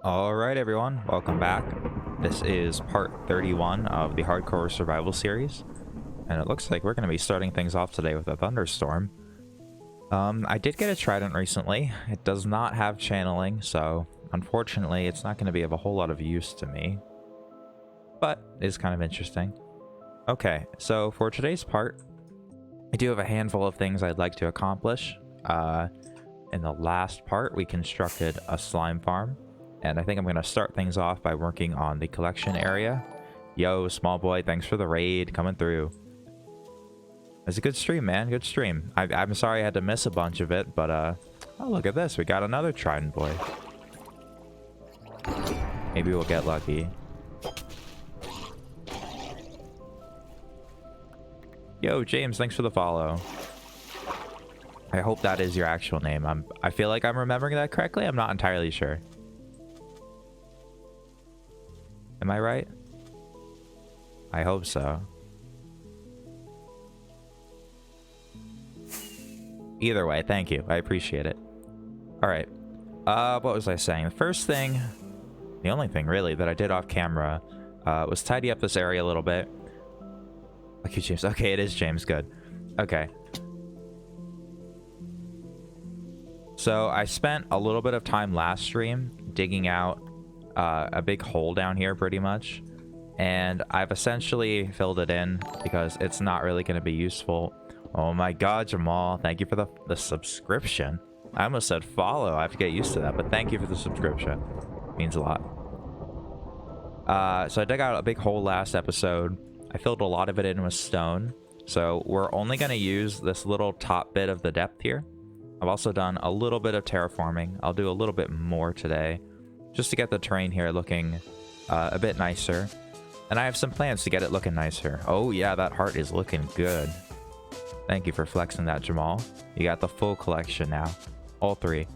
All right, everyone, welcome back. This is part 31 of the Hardcore Survival series, and it looks like we're going to be starting things off today with a thunderstorm. I did get a trident recently. It does not have channeling, so unfortunately it's not going to be of a whole lot of use to me, but it's kind of interesting. Okay, so for today's part, I do have a handful of things I'd like to accomplish. In the last part, we constructed a slime farm. And I think I'm going to start things off by working on the collection area. Yo, small boy, thanks for the raid coming through. It's a good stream, man. Good stream. I'm sorry I had to miss a bunch of it, but oh, look at this. We got another trident boy. Maybe we'll get lucky. Yo, James, thanks for the follow. I hope that is your actual name. I feel like I'm remembering that correctly. I'm not entirely sure. Am I right? I hope so. Either way, thank you. I appreciate it. Alright. What was I saying? The first thing, the only thing really that I did off camera was tidy up this area a little bit. Okay, James. Okay, it is James. Good. Okay. So I spent a little bit of time last stream digging out a big hole down here pretty much, and I've essentially filled it in because it's not really going to be useful. Oh my god, Jamal, thank you for the subscription. I almost said follow. I have to get used to that, but thank you for the subscription. It means a lot. So I dug out a big hole last episode. I filled a lot of it in with stone, so we're only going to use this little top bit of the depth here. I've also done a little bit of terraforming. I'll do a little bit more today, just to get the terrain here looking a bit nicer. And I have some plans to get it looking nicer. Oh yeah, that heart is looking good. Thank you for flexing that, Jamal. You got the full collection now. All three.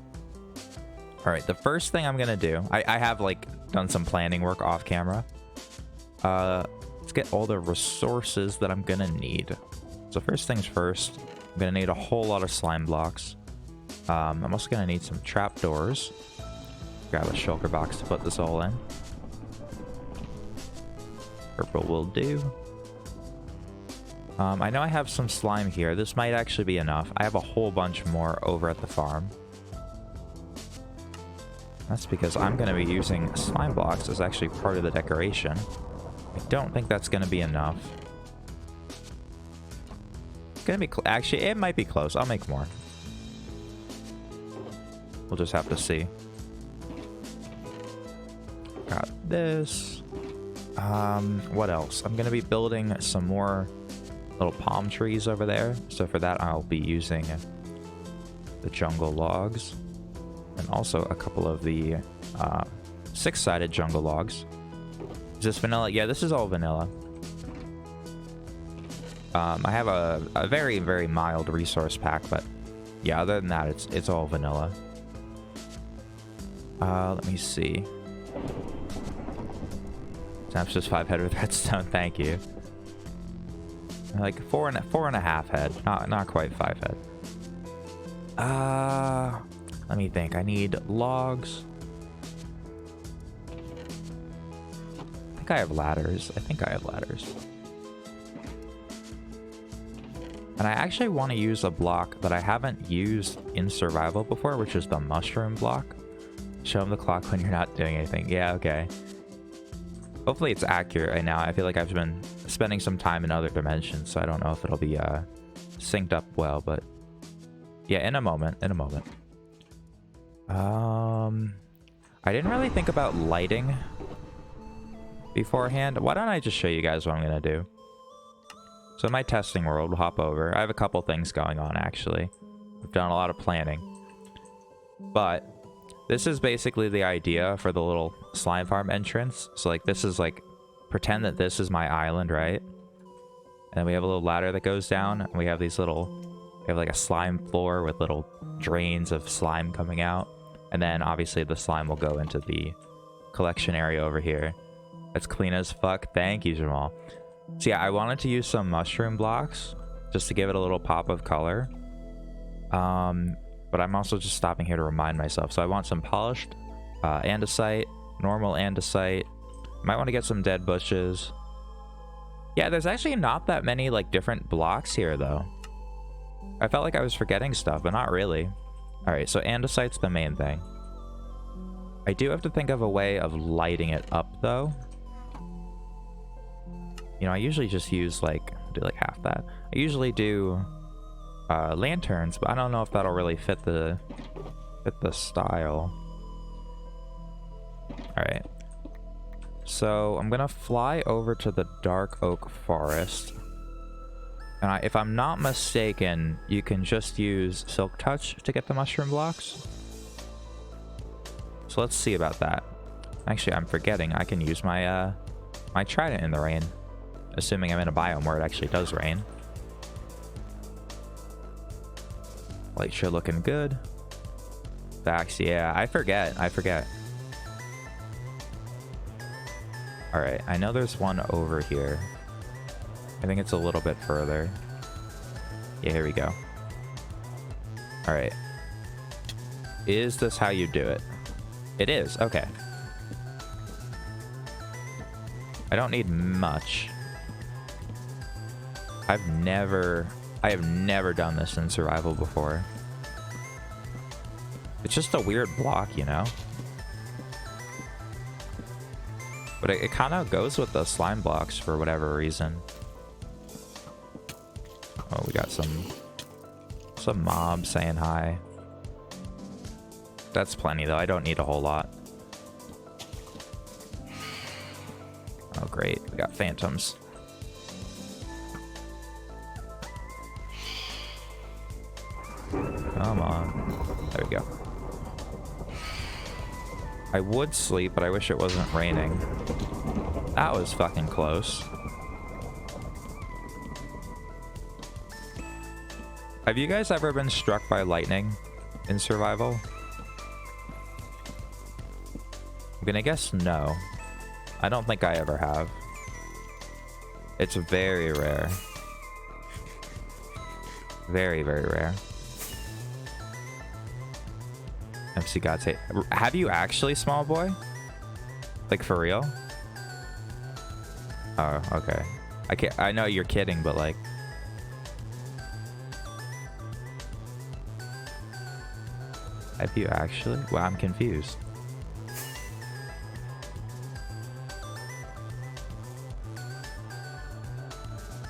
Alright, the first thing I'm gonna do, I have like done some planning work off camera. Let's get all the resources that I'm gonna need. So first things first, I'm gonna need a whole lot of slime blocks. I'm also gonna need some trapdoors. Grab a shulker box to put this all in. Purple will do. I know I have some slime here. This might actually be enough. I have a whole bunch more over at the farm. That's because I'm going to be using slime blocks as actually part of the decoration. I don't think that's going to be enough. It's going to be... Actually, it might be close. I'll make more. We'll just have to see. Got this. What else? I'm gonna be building some more little palm trees over there. So for that, I'll be using the jungle logs, and also a couple of the six-sided jungle logs. Is this vanilla? Yeah, this is all vanilla. I have a very, very mild resource pack, but yeah, other than that, it's all vanilla. Let me see. Snaps just 5 head with redstone. Thank you. Like four and a half head. Not quite 5 head. Let me think. I need logs. I think I have ladders. And I actually want to use a block that I haven't used in survival before, which is the mushroom block. Show them the clock when you're not doing anything. Yeah, okay. Hopefully it's accurate right now. I feel like I've been spending some time in other dimensions, so I don't know if it'll be synced up well, but yeah, in a moment. I didn't really think about lighting beforehand. Why don't I just show you guys what I'm gonna do? So in my testing world, we'll hop over. I have a couple things going on, actually. We've done a lot of planning, but this is basically the idea for the little slime farm entrance. So like this is like, pretend that this is my island, right? And then we have a little ladder that goes down, and we have these little, we have like a slime floor with little drains of slime coming out. And then obviously the slime will go into the collection area over here. It's clean as fuck. Thank you, Jamal. So yeah, I wanted to use some mushroom blocks just to give it a little pop of color. But I'm also just stopping here to remind myself. So I want some polished andesite, Normal andesite. Might want to get some dead bushes. Yeah, there's actually not that many like different blocks here though. I felt like I was forgetting stuff, but not really. Alright, so andesite's the main thing. I do have to think of a way of lighting it up though. You know, I usually just use like, do like half that. I usually do lanterns, but I don't know if that'll really fit the style. Alright. So I'm gonna fly over to the dark oak forest. And if I'm not mistaken, you can just use Silk Touch to get the mushroom blocks. So let's see about that. Actually, I'm forgetting. I can use my my trident in the rain, assuming I'm in a biome where it actually does rain. Light show looking good. Facts, yeah. I forget. Alright, I know there's one over here. I think it's a little bit further. Yeah, here we go. Alright. Is this how you do it? It is, okay. I don't need much. I have never done this in survival before. It's just a weird block, you know? But it kind of goes with the slime blocks for whatever reason. Oh, we got some mobs saying hi. That's plenty though. I don't need a whole lot. Oh great, we got phantoms. Come on. There we go. I would sleep, but I wish it wasn't raining. That was fucking close. Have you guys ever been struck by lightning in survival? I'm gonna guess no. I don't think I ever have. It's very rare. Very, very rare. MC God say, have you actually, small boy? Like for real? Oh, okay. I know you're kidding, but like, have you actually? Well, I'm confused.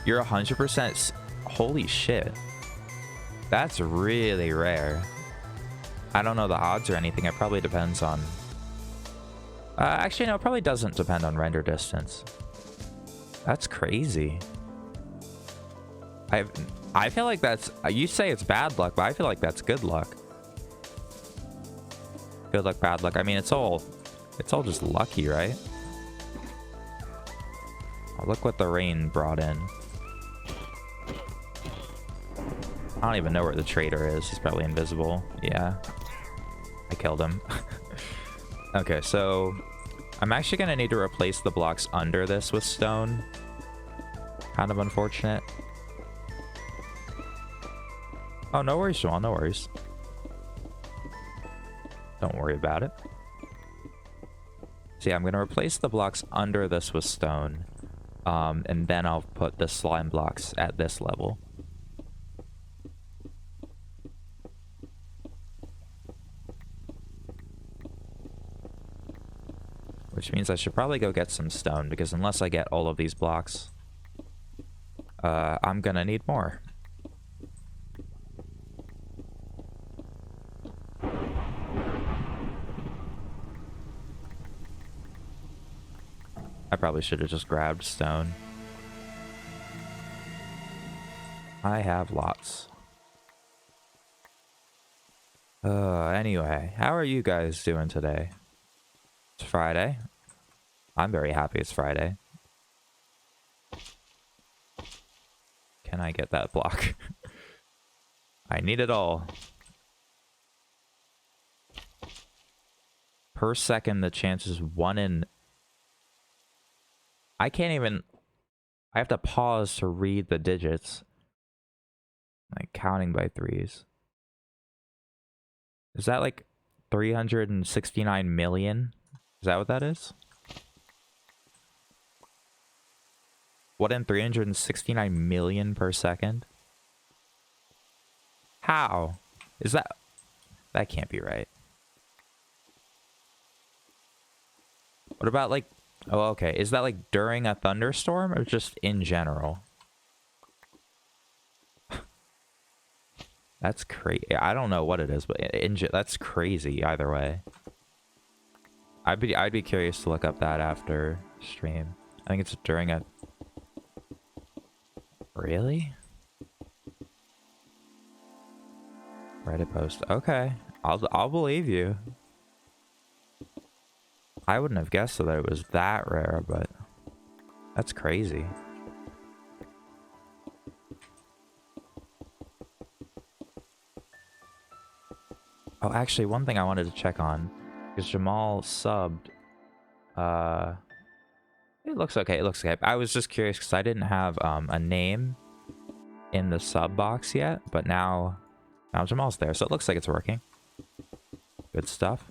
You're 100%. Holy shit. That's really rare. I don't know the odds or anything. It probably depends on... actually, no, it probably doesn't depend on render distance. That's crazy. I feel like that's... You say it's bad luck, but I feel like that's good luck. Good luck, bad luck. I mean, it's all just lucky, right? Oh, look what the rain brought in. I don't even know where the traitor is. He's probably invisible. Yeah. I killed him. Okay, so I'm actually going to need to replace the blocks under this with stone. Kind of unfortunate. Oh, no worries, Jamal. No worries. Don't worry about it. So yeah, I'm going to replace the blocks under this with stone. And then I'll put the slime blocks at this level. Which means I should probably go get some stone, because unless I get all of these blocks, I'm gonna need more. I probably should have just grabbed stone. I have lots. Anyway, how are you guys doing today? It's Friday. I'm very happy it's Friday. Can I get that block? I need it all. Per second, the chance is 1 in... I can't even... I have to pause to read the digits. Like counting by threes. Is that like 369 million? Is that what that is? What in 369 million per second? How? Is that... That can't be right. What about like... Oh, okay. Is that like during a thunderstorm or just in general? That's crazy. I don't know what it is, but that's crazy either way. I'd be curious to look up that after stream. I think it's during a... Really? Reddit post. Okay. I'll believe you. I wouldn't have guessed that it was that rare, but that's crazy. Oh, actually, one thing I wanted to check on, because Jamal subbed. It looks okay. It looks okay. I was just curious because I didn't have a name in the sub box yet, but now Jamal's there, so it looks like it's working. Good stuff.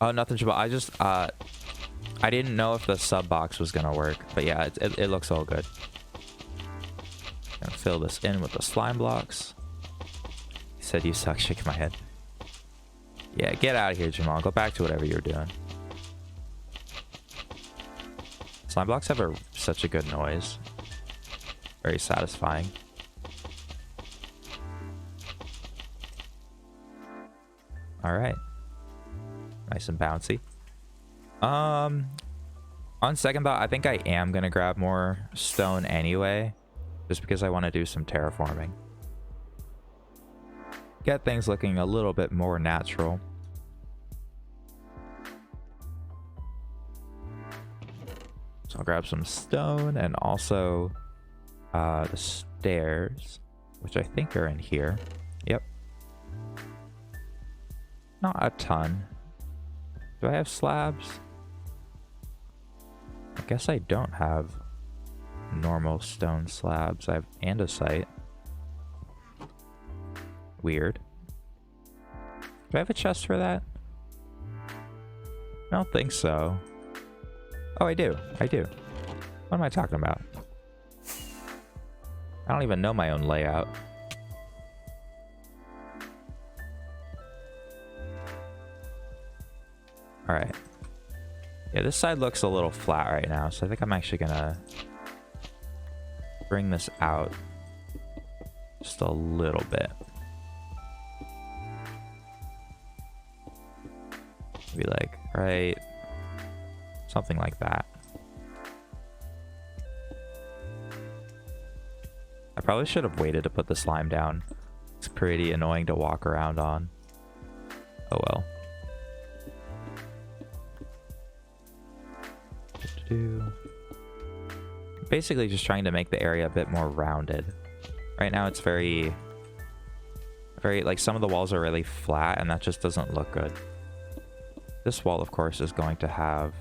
Oh, nothing, Jamal. I just I didn't know if the sub box was gonna work, but yeah, it looks all good. Gonna fill this in with the slime blocks. He said you suck, shaking my head. Yeah, get out of here, Jamal. Go back to whatever you're doing. Slime blocks have such a good noise. Very satisfying. Alright. Nice and bouncy. On second thought, I think I am gonna grab more stone anyway. Just because I want to do some terraforming. Get things looking a little bit more natural. So I'll grab some stone and also the stairs, which I think are in here. Yep. Not a ton. Do I have slabs? I guess I don't have normal stone slabs. I have andesite. Weird. Do I have a chest for that? I don't think so. Oh, I do. I do. What am I talking about? I don't even know my own layout. Alright. Yeah, this side looks a little flat right now, so I think I'm actually gonna bring this out just a little bit. Maybe like, right, something like that. I probably should have waited to put the slime down. It's pretty annoying to walk around on. Oh well. Basically just trying to make the area a bit more rounded. Right now it's very, like some of the walls are really flat and that just doesn't look good. This wall, of course, is going to have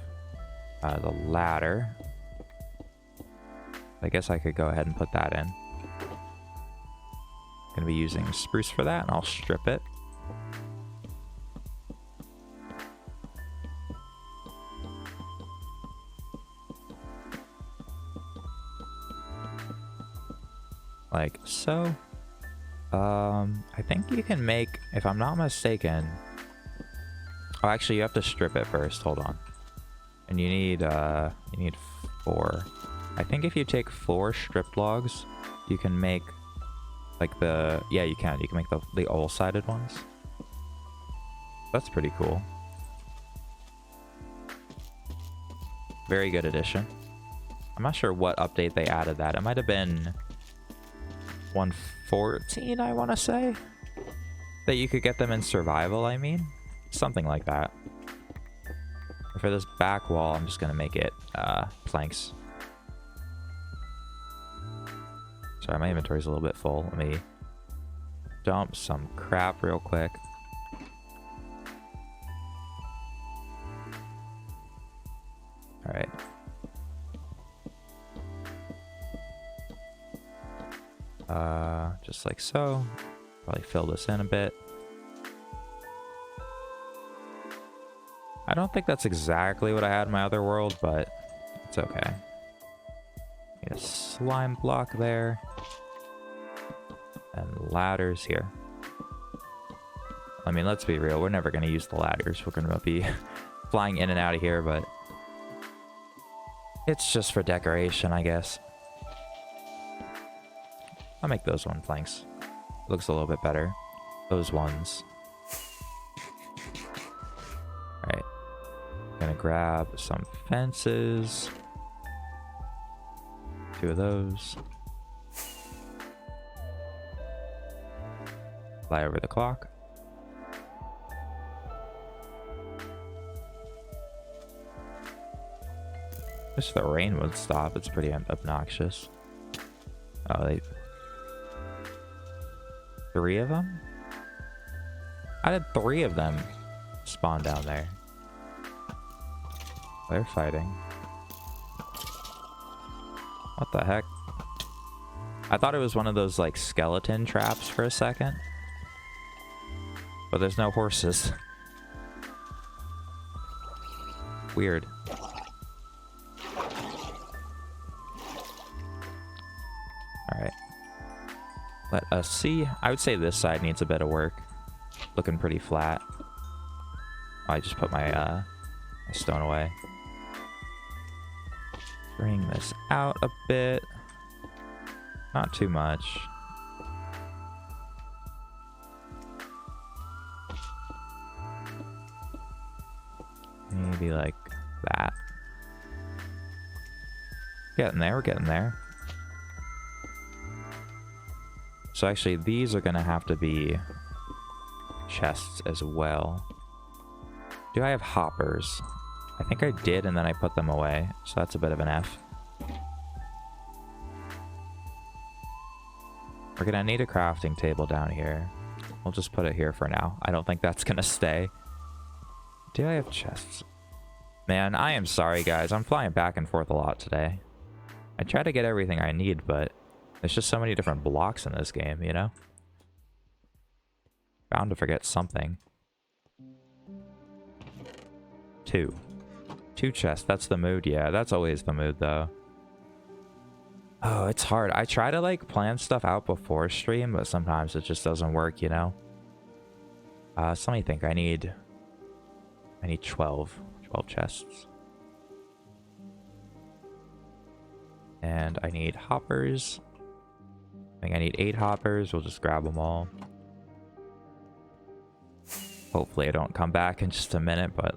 the ladder. I guess I could go ahead and put that in. Gonna be using spruce for that, and I'll strip it. Like so. I think you can make, if I'm not mistaken. Oh, actually, you have to strip it first. Hold on. And you need 4. I think if you take 4 stripped logs, you can make like the, yeah, you can make the all-sided ones. That's pretty cool. Very good addition. I'm not sure what update they added that. It might have been 114, I want to say. That you could get them in survival, I mean. Something like that. For this back wall, I'm just going to make it planks. Sorry, my inventory's a little bit full. Let me dump some crap real quick. Alright. just like so. Probably fill this in a bit. I don't think that's exactly what I had in my other world, but it's okay. Need a slime block there. And ladders here. I mean, let's be real. We're never going to use the ladders. We're going to be flying in and out of here, but it's just for decoration, I guess. I'll make those one planks. Looks a little bit better. Those ones. Alright. Gonna grab some fences. 2 of those. Fly over the clock. Wish the rain would stop. It's pretty obnoxious. Oh, they... 3 of them? How did 3 of them spawn down there? They're fighting. What the heck? I thought it was one of those, like, skeleton traps for a second. But there's no horses. Weird. Alright. Let us see. I would say this side needs a bit of work. Looking pretty flat. I just put my, my stone away. Bring this out a bit. Not too much. Maybe like that. Getting there, we're getting there. So actually, these are gonna have to be chests as well. Do I have hoppers? I think I did, and then I put them away. So that's a bit of an F. We're gonna need a crafting table down here. We'll just put it here for now. I don't think that's gonna stay. Do I have chests? Man, I am sorry, guys. I'm flying back and forth a lot today. I try to get everything I need, but there's just so many different blocks in this game, you know? Bound to forget something. 2. 2 chests. That's the mood. Yeah, that's always the mood, though. Oh, it's hard. I try to, like, plan stuff out before stream, but sometimes it just doesn't work, you know? So let me think. I need 12 chests. And I need hoppers. I think I need 8 hoppers. We'll just grab them all. Hopefully I don't come back in just a minute, but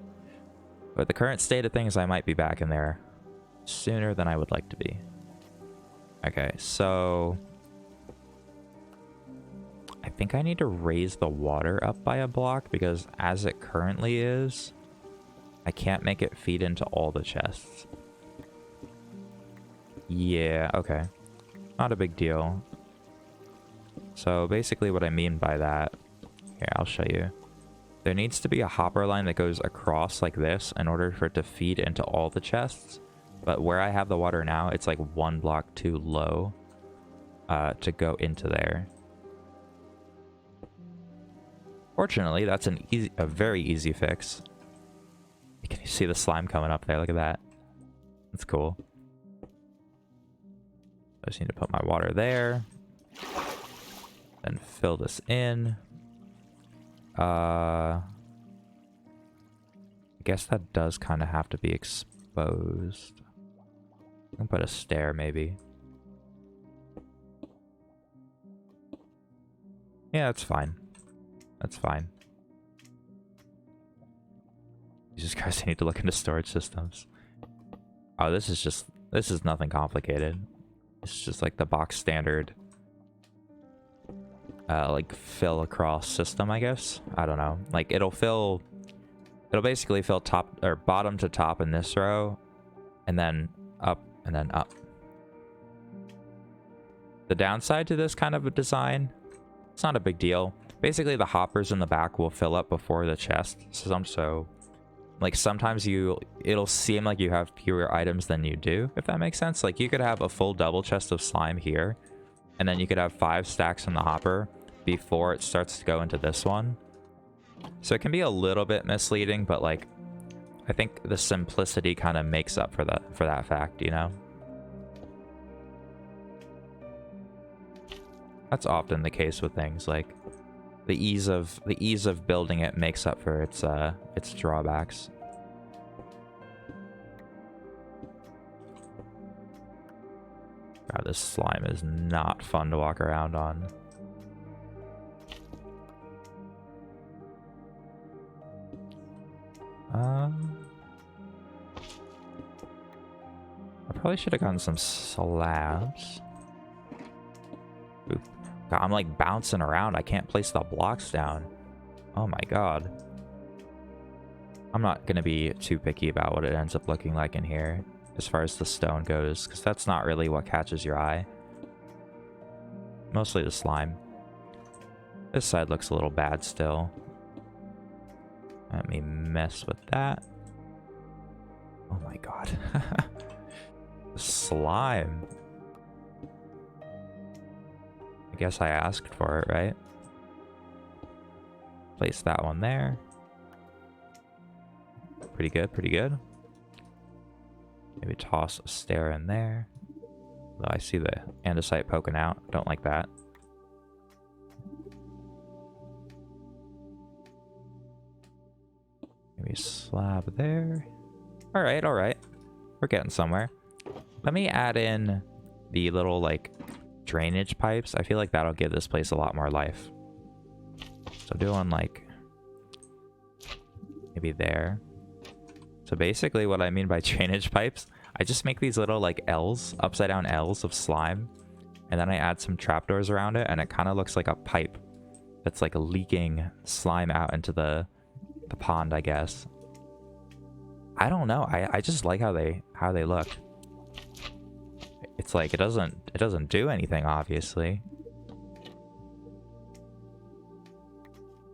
with the current state of things, I might be back in there sooner than I would like to be. Okay, so I think I need to raise the water up by a block because as it currently is, I can't make it feed into all the chests. Yeah, okay. Not a big deal. So basically what I mean by that, here, I'll show you. There needs to be a hopper line that goes across like this in order for it to feed into all the chests. But where I have the water now, it's like 1 block too low to go into there. Fortunately, that's a very easy fix. Can you see the slime coming up there? Look at that. That's cool. I just need to put my water there. Then fill this in. I guess that does kind of have to be exposed. I can put a stair, maybe. Yeah, that's fine. That's fine. Jesus Christ, I need to look into storage systems. Oh, this is nothing complicated. It's just like the box standard like fill across system, I guess. I don't know. Like it'll basically fill top or bottom to top in this row and then up and then up. The downside to this kind of a design, it's not a big deal. Basically the hoppers in the back will fill up before the chest. So like sometimes it'll seem like you have fewer items than you do, if that makes sense. Like you could have a full double chest of slime here, And then you could have 5 stacks in the hopper before it starts to go into this one. So it can be a little bit misleading, but like, I think the simplicity kind of makes up for that fact, you know? That's often the case with things, like the ease of building it makes up for its drawbacks. God, this slime is not fun to walk around on. I probably should have gotten some slabs. Oop. God, I'm like bouncing around. I can't place the blocks down. Oh my god. I'm not going to be too picky about what it ends up looking like in here as far as the stone goes, because that's not really what catches your eye. Mostly the slime. This side looks a little bad still. Let me mess with that. Oh my god. Slime. I guess I asked for it, right? Place that one there. Pretty good, pretty good. Maybe toss a stair in there. Though I see the andesite poking out. Don't like that. Maybe a slab there. Alright, alright. We're getting somewhere. Let me add in the little, like, drainage pipes. I feel like that'll give this place a lot more life. So doing, like, maybe there. So basically what I mean by drainage pipes, I just make these little, like, L's, upside down L's of slime. And then I add some trapdoors around it, and it kind of looks like a pipe that's, like, leaking slime out into the pond, I guess. I don't know. I just like how they look. It's like it doesn't do anything, obviously,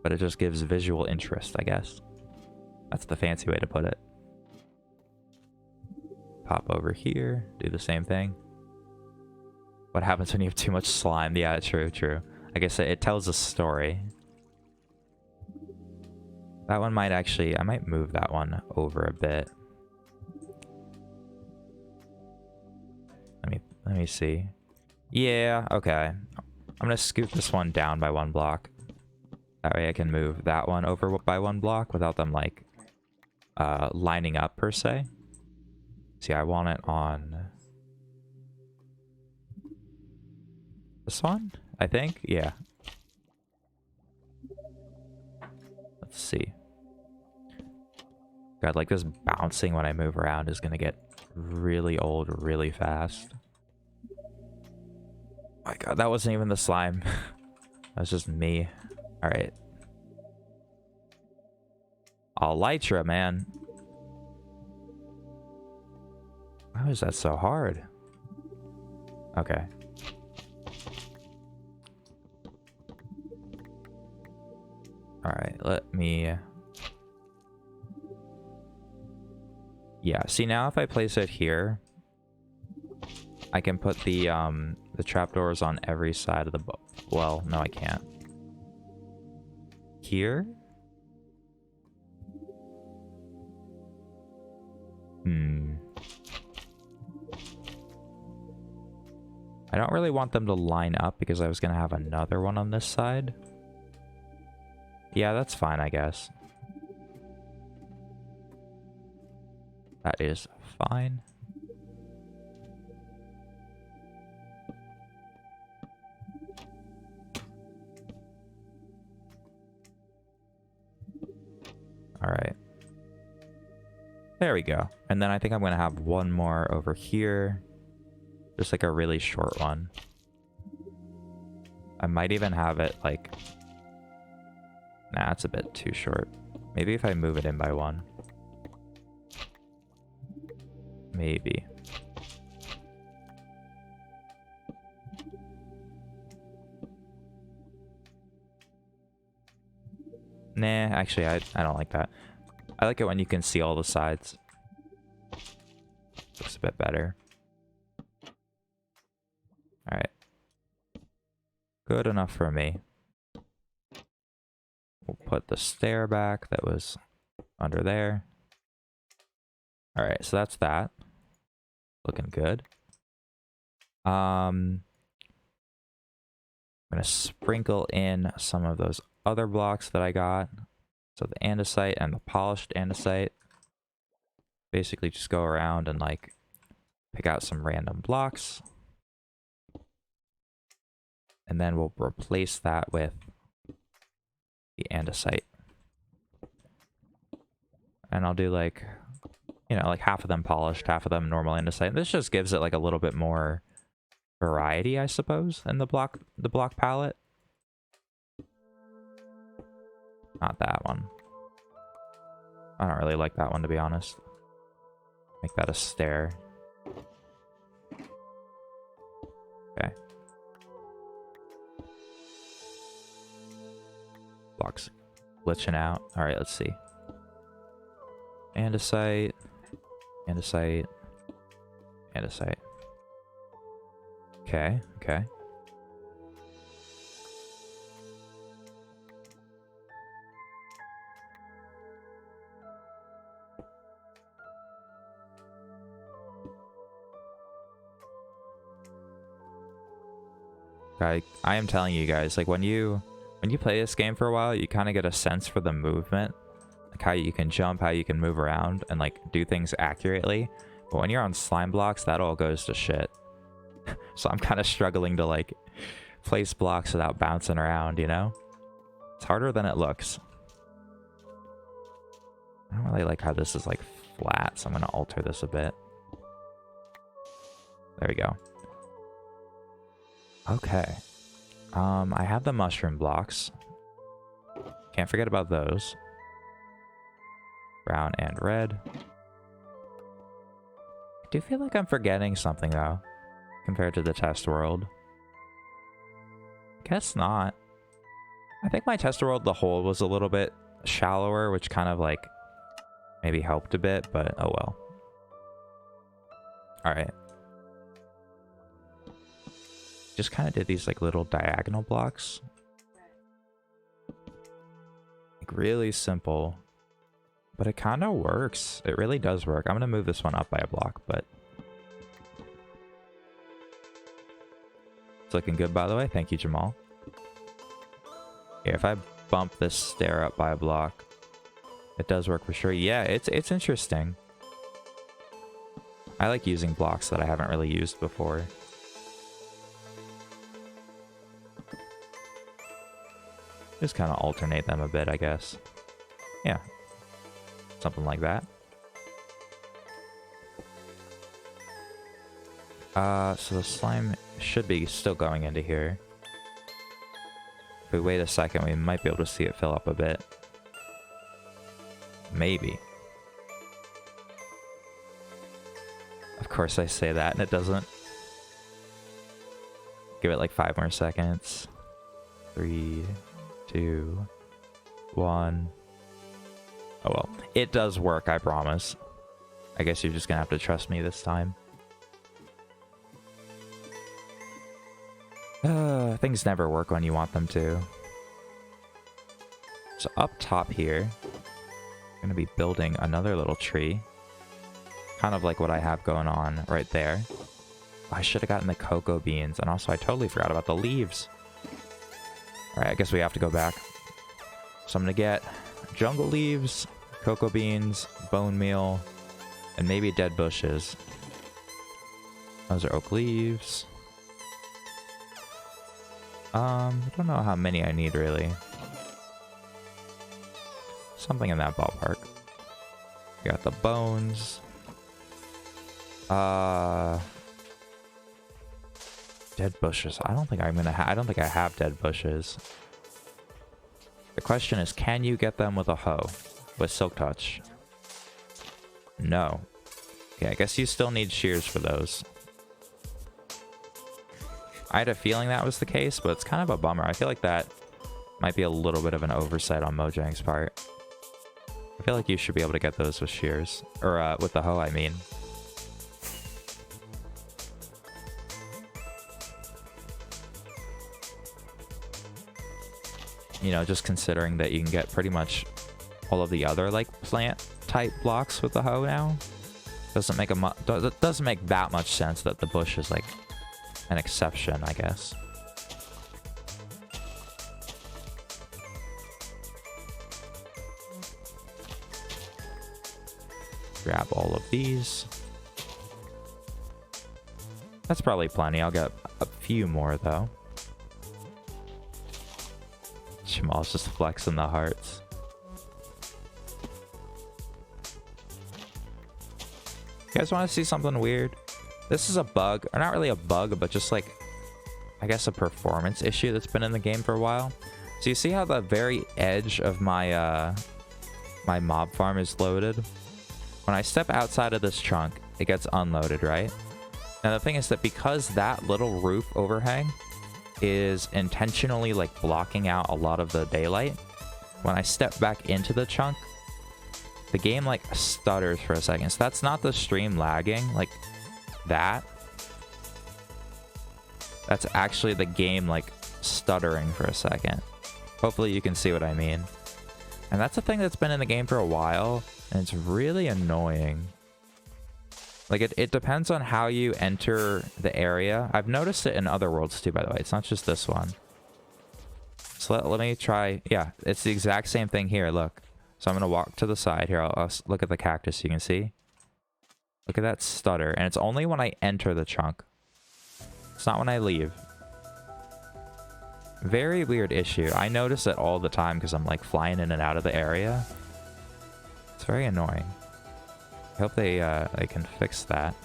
but it just gives visual interest, I guess. That's the fancy way to put it. Pop over here, do the same thing. What happens when you have too much slime? Yeah, true, true. I guess it tells a story. That one might actually, I might move that one over a bit. Let me see. Yeah, okay. I'm gonna scoot this one down by 1 block. That way I can move that one over by 1 block without them, like, lining up, per se. See, I want it on this one, I think? Yeah. Let's see. God, like, this bouncing when I move around is gonna get really old really fast. Oh my god, that wasn't even the slime. That was just me. Alright. Elytra, man. Why is that so hard? Okay. Alright, let me... Yeah, see, now if I place it here, I can put the trapdoors on every side of the well, no, I can't. Here? I don't really want them to line up because I was going to have another one on this side. Yeah, that's fine, I guess. That is fine. Alright. There we go. And then I think I'm going to have one more over here. Just like a really short one. I might even have it like... Nah, it's a bit too short. Maybe if I move it in by 1. Maybe. Nah, actually, I don't like that. I like it when you can see all the sides. Looks a bit better. Alright. Good enough for me. We'll put the stair back that was under there. Alright, so that's that. Looking good. I'm gonna sprinkle in some of those other blocks that I got. So the andesite and the polished andesite. Basically just go around and like pick out some random blocks. And then we'll replace that with the andesite. And I'll do like, you know, like half of them polished, half of them normal andesite. This just gives it like a little bit more variety, I suppose, in the block palette. Not that one. I don't really like that one, to be honest. Make that a stair. Okay. Blocks glitching out. Alright, let's see. Andesite. Andesite. Andesite. Okay, okay. I am telling you guys, like when you play this game for a while, you kind of get a sense for the movement, like how you can jump, how you can move around, and like do things accurately. But when you're on slime blocks, that all goes to shit. So I'm kind of struggling to like place blocks without bouncing around, you know? It's harder than it looks. I don't really like how this is like flat, so I'm gonna alter this a bit. There we go. Okay. I have the mushroom blocks. Can't forget about those. Brown and red. I do feel like I'm forgetting something though, compared to the test world. Guess not. I think my test world, the hole was a little bit shallower, which kind of like maybe helped a bit, but oh well. Alright. Just kind of did these like little diagonal blocks. Like really simple. But it kind of works. It really does work. I'm going to move this one up by a block, but... It's looking good, by the way. Thank you, Jamal. Here, if I bump this stair up by a block, it does work for sure. Yeah, it's interesting. I like using blocks that I haven't really used before. Just kind of alternate them a bit, I guess. Yeah. Something like that. So the slime should be still going into here. If we wait a second, we might be able to see it fill up a bit. Maybe. Of course I say that, and it doesn't. Give it like 5 more seconds. 3, 2, 1. Oh well. It does work, I promise. I guess you're just gonna have to trust me this time. Things never work when you want them to. So up top here, I'm gonna be building another little tree. Kind of like what I have going on right there. I should have gotten the cocoa beans, and also I totally forgot about the leaves. Alright, I guess we have to go back. So I'm gonna get jungle leaves, cocoa beans, bone meal, and maybe dead bushes. Those are oak leaves. I don't know how many I need, really. Something in that ballpark. We got the bones. Dead bushes. I don't think I'm gonna I don't think I have dead bushes. The question is, can you get them with a hoe? With Silk Touch? No. Okay, I guess you still need shears for those. I had a feeling that was the case, but it's kind of a bummer. I feel like that might be a little bit of an oversight on Mojang's part. I feel like you should be able to get those with shears. Or, with the hoe, I mean. you know, just considering that you can get pretty much all of the other like plant type blocks with the hoe now. Doesn't make doesn't make that much sense that the bush is like an exception, I guess. Grab all of these. That's probably plenty. I'll get a few more though. Jamal's just flexing the hearts. You guys want to see something weird? This is a bug, or not really a bug, but just like, I guess a performance issue that's been in the game for a while. So you see how the very edge of my my mob farm is loaded? When I step outside of this chunk, it gets unloaded, right? Now the thing is that because that little roof overhang is intentionally like blocking out a lot of the daylight, when I step back into the chunk, the game like stutters for a second. So that's not the stream lagging, like that. That's actually the game like stuttering for a second. Hopefully you can see what I mean. And that's a thing that's been in the game for a while, and it's really annoying. Like, it depends on how you enter the area. I've noticed it in other worlds too, by the way. It's not just this one. So let me try. Yeah, it's the exact same thing here. Look. So I'm going to walk to the side here. I'll look at the cactus so you can see. Look at that stutter. And it's only when I enter the chunk. It's not when I leave. Very weird issue. I notice it all the time because I'm like flying in and out of the area. It's very annoying. I hope they can fix that.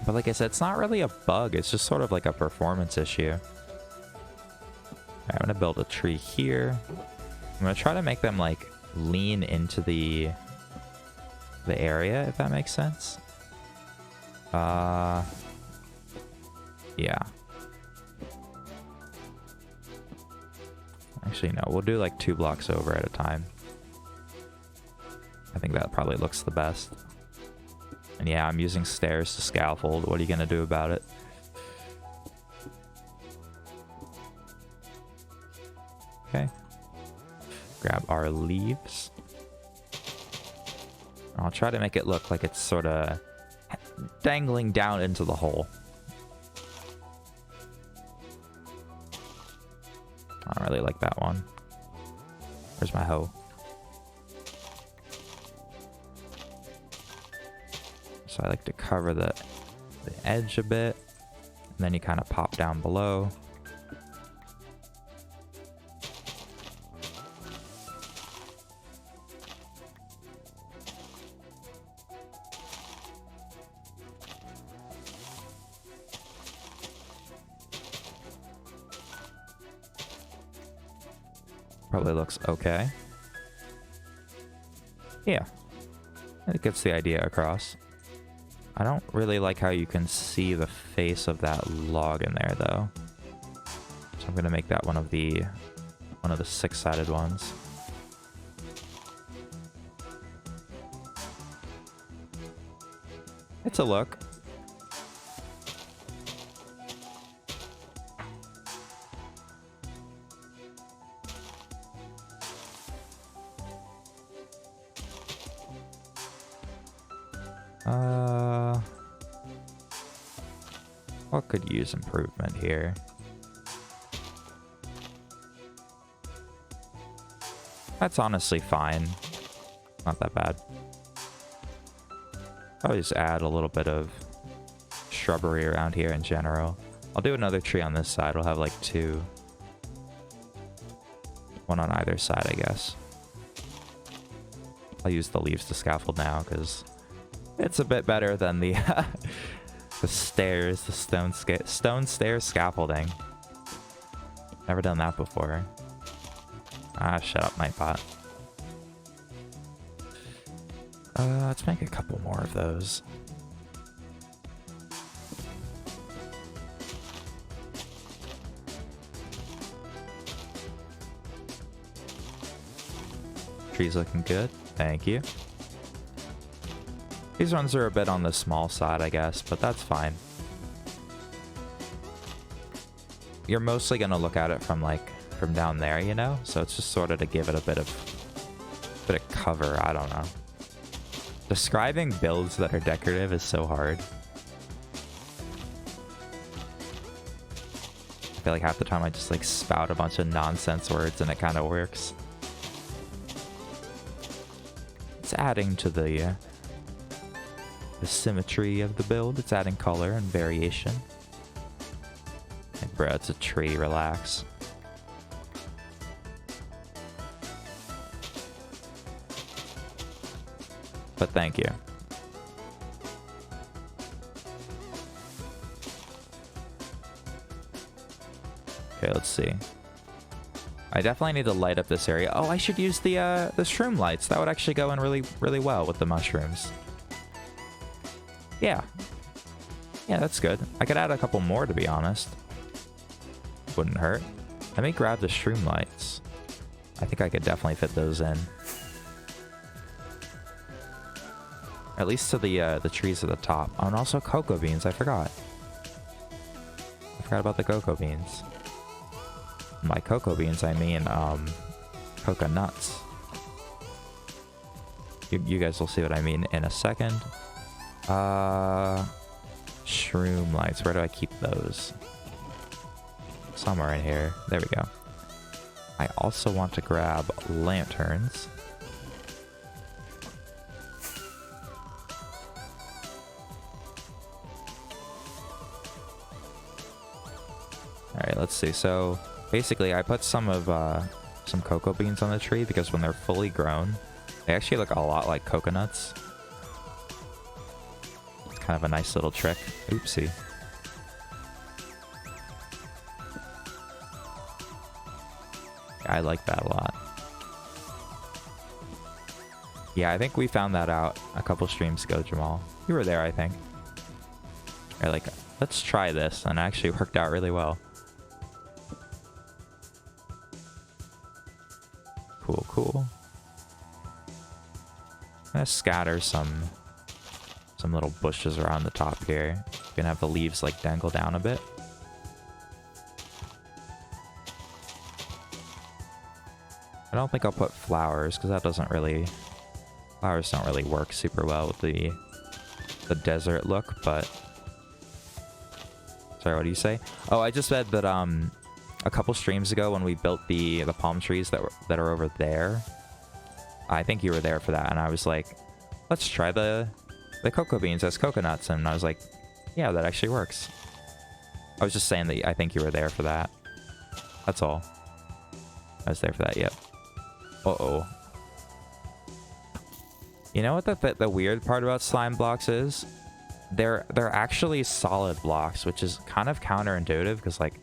But like I said, it's not really a bug. It's just sort of like a performance issue. Alright, I'm going to build a tree here. I'm going to try to make them like lean into the area, if that makes sense. Yeah. Actually, no. We'll do like 2 blocks over at a time. I think that probably looks the best. And yeah, I'm using stairs to scaffold. What are you going to do about it? Okay. Grab our leaves. I'll try to make it look like it's sort of dangling down into the hole. I don't really like that one. Where's my hoe? So I like to cover the edge a bit, and then you kind of pop down below. Probably looks okay. Yeah, it gets the idea across. I don't really like how you can see the face of that log in there, though. So I'm gonna make that one of the 6-sided ones. It's a look. What could use improvement here? That's honestly fine. Not that bad. I'll just add a little bit of shrubbery around here in general. I'll do another tree on this side. We'll have like 2. One on either side, I guess. I'll use the leaves to scaffold now because it's a bit better than the the stairs, the stone stairs scaffolding. Never done that before. Ah, shut up, Nightbot. Let's make a couple more of those. Tree's looking good. Thank you. These ones are a bit on the small side, I guess, but that's fine. You're mostly going to look at it from like from down there, you know? So it's just sort of to give it a bit of cover. I don't know. Describing builds that are decorative is so hard. I feel like half the time I just like spout a bunch of nonsense words and it kind of works. It's adding to the symmetry of the build. It's adding color and variation. Like, bro, it's a tree. Relax. But thank you. Okay, let's see. I definitely need to light up this area. Oh, I should use the shroom lights. That would actually go in really, really well with the mushrooms. Yeah. Yeah, that's good. I could add a couple more, to be honest. Wouldn't hurt. Let me grab the shroom lights. I think I could definitely fit those in. At least to the trees at the top. Oh, and also cocoa beans. I forgot. I forgot about the cocoa beans. By cocoa beans, I mean cocoa nuts. You guys will see what I mean in a second. Shroom lights. Where do I keep those? Somewhere in here. There we go. I also want to grab lanterns. Alright, let's see. So basically I put some cocoa beans on the tree because when they're fully grown, they actually look a lot like coconuts. It's kind of a nice little trick. Oopsie. I like that a lot. Yeah, I think we found that out a couple streams ago, Jamal. You were there, I think. You're like, let's try this, and it actually worked out really well. Cool, cool. I'm gonna scatter some little bushes around the top here. You can have the leaves like dangle down a bit. I don't think I'll put flowers because that doesn't really... Flowers don't really work super well with the desert look, but... Sorry, what do you say? Oh, I just said that a couple streams ago when we built the palm trees that are over there, I think you were there for that, and I was like, let's try the cocoa beans as coconuts, and I was like, yeah, that actually works. I was just saying that I think you were there for that. That's all. I was there for that, yep. Uh-oh. You know what the weird part about slime blocks is? They're actually solid blocks, which is kind of counterintuitive because, like,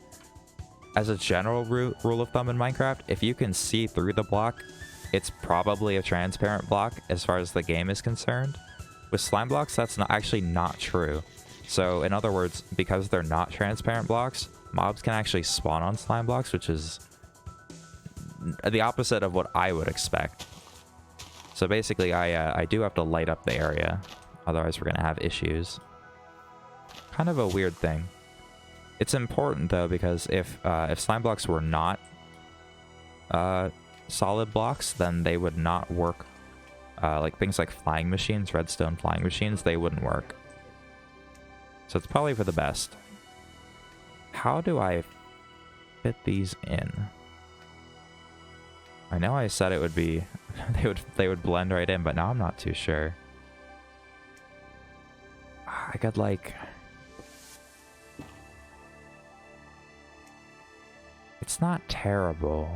as a general rule of thumb in Minecraft, if you can see through the block, it's probably a transparent block as far as the game is concerned. With slime blocks, that's actually not true. So, in other words, because they're not transparent blocks, mobs can actually spawn on slime blocks, which is the opposite of what I would expect. So basically, I do have to light up the area, otherwise we're gonna have issues. Kind of a weird thing. It's important though, because if slime blocks were not solid blocks, then they would not work. Like things like flying machines, redstone flying machines, they wouldn't work. So it's probably for the best. How do I fit these in? I know I said it would be they would blend right in, but now I'm not too sure. I could like... It's not terrible.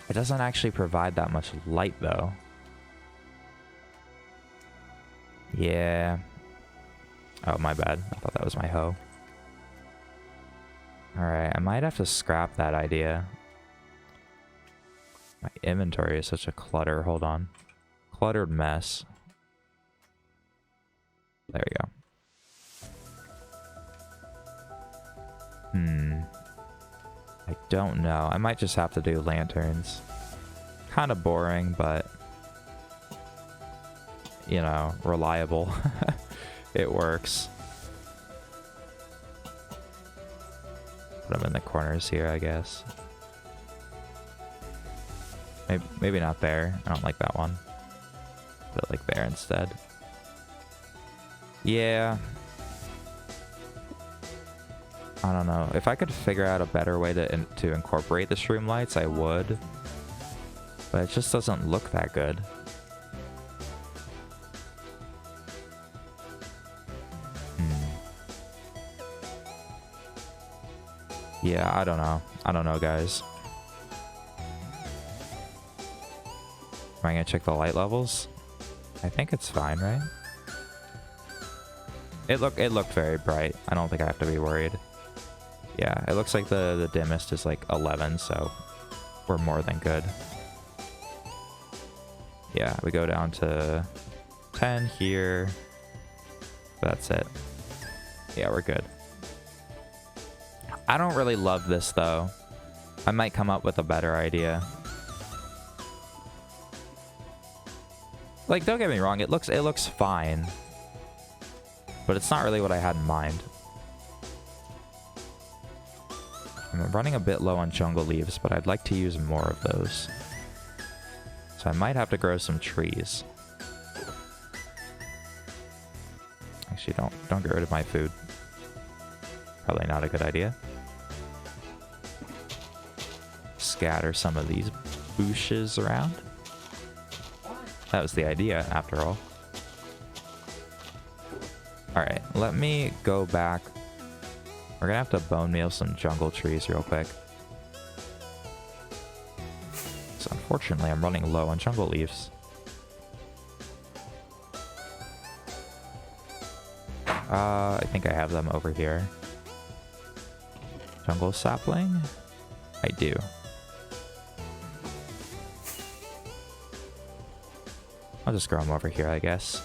It doesn't actually provide that much light though. Yeah. Oh, my bad. I thought that was my hoe. Alright, I might have to scrap that idea. My inventory is such a clutter. Hold on. Cluttered mess. There we go. I don't know. I might just have to do lanterns. Kind of boring, but... You know, reliable. It works. Put them in the corners here, I guess. Maybe not there. I don't like that one. Put it like there instead. Yeah. I don't know. If I could figure out a better way to incorporate the stream lights, I would. But it just doesn't look that good. Yeah, I don't know. I don't know, guys. Am I gonna check the light levels? I think it's fine, right? It looked very bright. I don't think I have to be worried. Yeah, it looks like the dimmest is like 11, so we're more than good. Yeah, we go down to 10 here. That's it. Yeah, we're good. I don't really love this though. I might come up with a better idea. Like, don't get me wrong, it looks fine. But it's not really what I had in mind. I'm running a bit low on jungle leaves, but I'd like to use more of those. So I might have to grow some trees. Actually, don't get rid of my food. Probably not a good idea. Scatter some of these bushes around. That was the idea, after all. Alright, let me go back. We're gonna have to bone meal some jungle trees real quick. So unfortunately, I'm running low on jungle leaves. I think I have them over here. Jungle sapling? I do. I'll just grow them over here, I guess.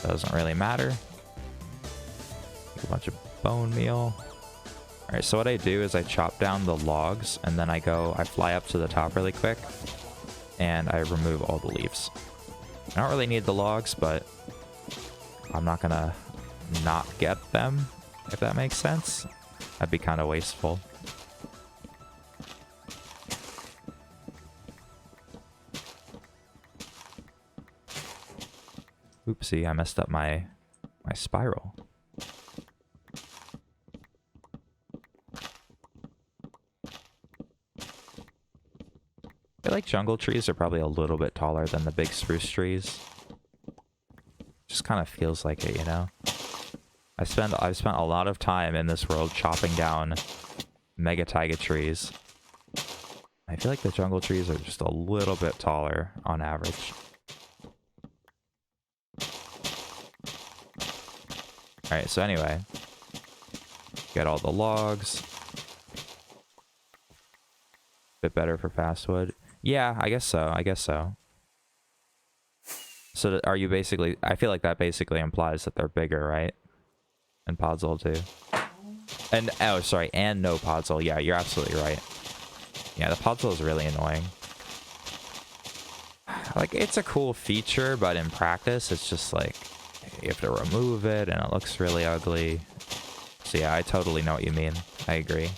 Doesn't really matter. Take a bunch of bone meal. Alright, so what I do is I chop down the logs, and then I fly up to the top really quick, and I remove all the leaves. I don't really need the logs, but I'm not gonna not get them, if that makes sense. That'd be kind of wasteful. Oopsie, I messed up my spiral. I feel like jungle trees are probably a little bit taller than the big spruce trees. Just kind of feels like it, you know? I've spent a lot of time in this world chopping down mega taiga trees. I feel like the jungle trees are just a little bit taller on average. Alright, so anyway. Get all the logs. Bit better for fast wood. Yeah, I guess so. I guess so. So are you basically... I feel like that basically implies that they're bigger, right? And Podzol too. And, oh, sorry, and no Podzol. Yeah, you're absolutely right. Yeah, the Podzol is really annoying. Like, it's a cool feature, but in practice, it's just like... You have to remove it, and it looks really ugly. So yeah, I totally know what you mean. I agree.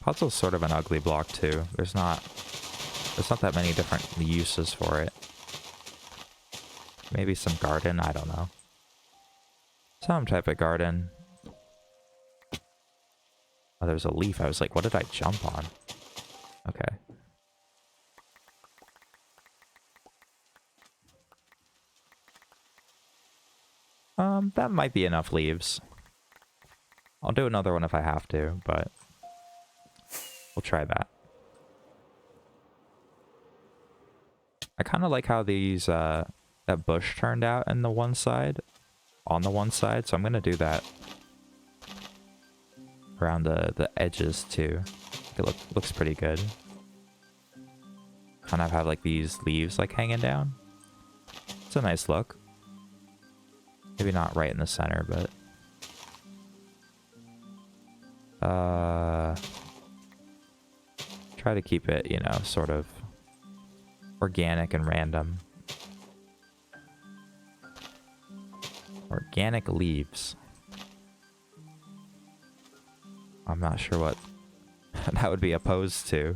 Podzol's sort of an ugly block too. There's not that many different uses for it. Maybe some garden, I don't know. Some type of garden. Oh, there's a leaf. I was like, what did I jump on? Okay. That might be enough leaves. I'll do another one if I have to, but we'll try that. I kind of like how these, that bush turned out on the one side, so I'm gonna do that around the edges too. It looks pretty good. Kind of have like these leaves like hanging down. It's a nice look. Maybe not right in the center, but... Try to keep it, you know, sort of organic and random. Organic leaves. I'm not sure what that would be opposed to.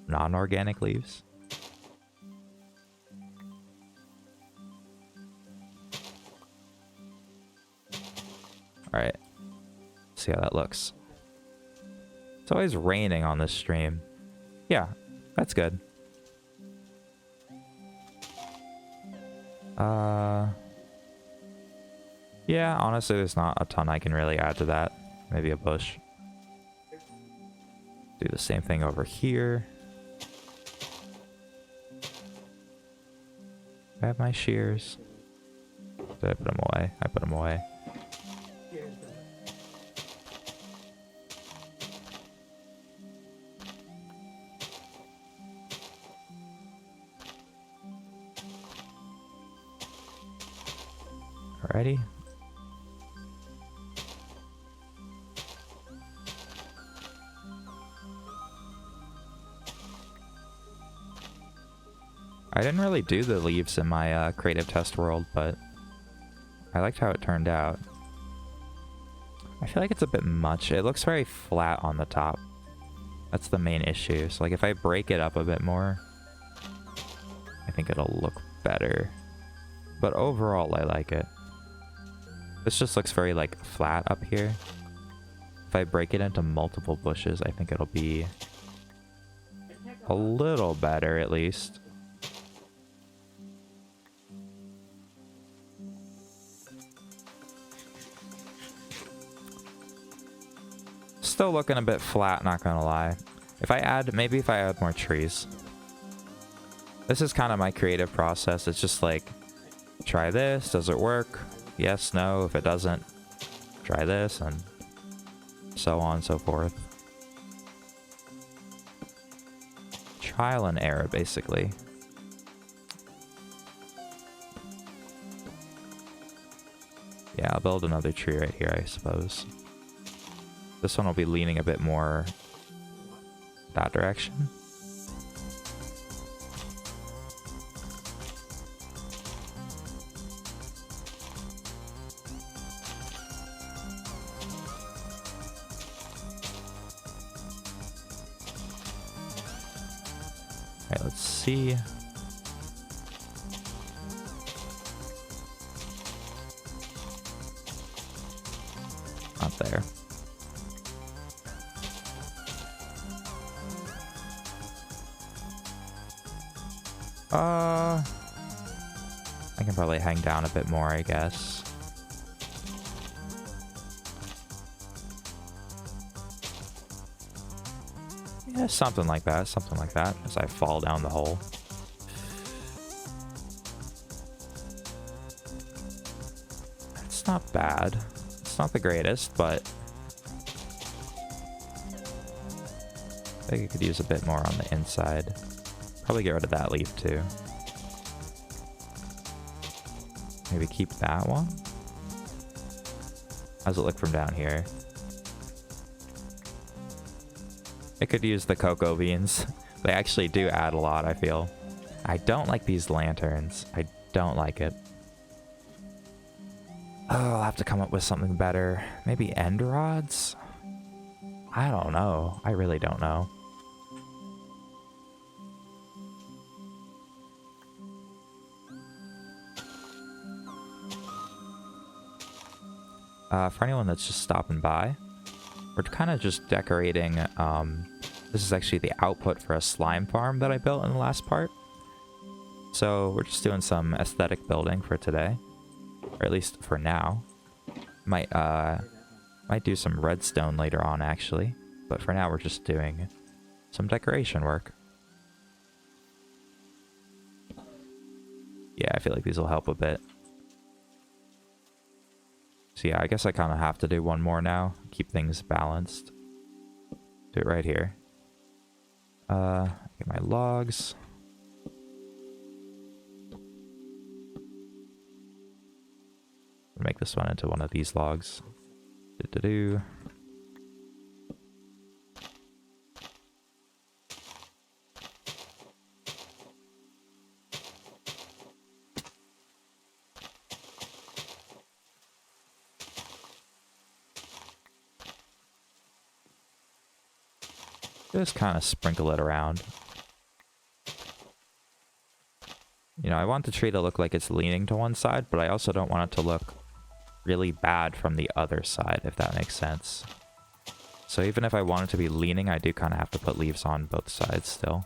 Non-organic leaves? Alright. See how that looks. It's always raining on this stream. Yeah, that's good. Yeah, honestly, there's not a ton I can really add to that. Maybe a bush. Do the same thing over here. I have my shears. Did I put them away? I put them away. Alrighty. I didn't really do the leaves in my creative test world, but I liked how it turned out. I feel like it's a bit much. It looks very flat on the top. That's the main issue. So like if I break it up a bit more, I think it'll look better. But overall, I like it. This just looks very like flat up here. If I break it into multiple bushes, I think it'll be a little better at least. Still looking a bit flat, not gonna lie. Maybe if I add more trees. This is kind of my creative process. It's just like, try this, does it work? Yes, no, if it doesn't, try this, and so on and so forth. Trial and error, basically. Yeah, I'll build another tree right here, I suppose. This one will be leaning a bit more that direction. Alright, let's see. Not there. I can probably hang down a bit more, I guess. Yeah, something like that, as I fall down the hole. It's not bad. It's not the greatest, but I think I could use a bit more on the inside. Probably get rid of that leaf too. Maybe keep that one. How's it look from down here? I could use the cocoa beans. They actually do add a lot, I feel. I don't like these lanterns. I don't like it. Oh, I'll have to come up with something better. Maybe end rods? I don't know. I really don't know. For anyone that's just stopping by, we're kind of just decorating. This is actually the output for a slime farm that I built in the last part. So we're just doing some aesthetic building for today, or at least for now. Might do some redstone later on actually, but for now we're just doing some decoration work. Yeah, I feel like these will help a bit. So yeah, I guess I kind of have to do one more now. Keep things balanced. Do it right here. Get my logs. Make this one into one of these logs. Do-do-do. Just kind of sprinkle it around. You know, I want the tree to look like it's leaning to one side, but I also don't want it to look really bad from the other side, if that makes sense. So even if I want it to be leaning, I do kind of have to put leaves on both sides still.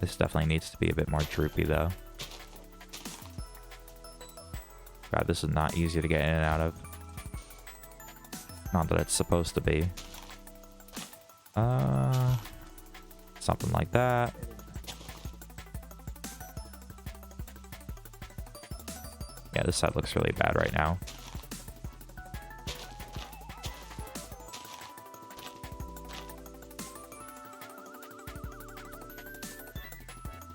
This definitely needs to be a bit more droopy, though. God, this is not easy to get in and out of. Not that it's supposed to be. Something like that. Yeah, this side looks really bad right now.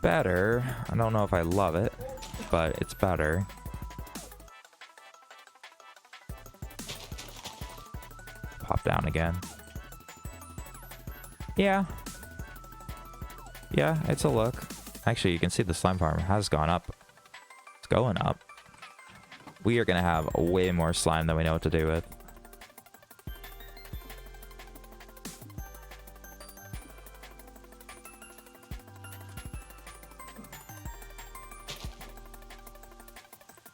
Better. I don't know if I love it, but it's better. Pop down again. Yeah. Yeah, it's a look. Actually, you can see the slime farm has gone up. It's going up. We are going to have way more slime than we know what to do with.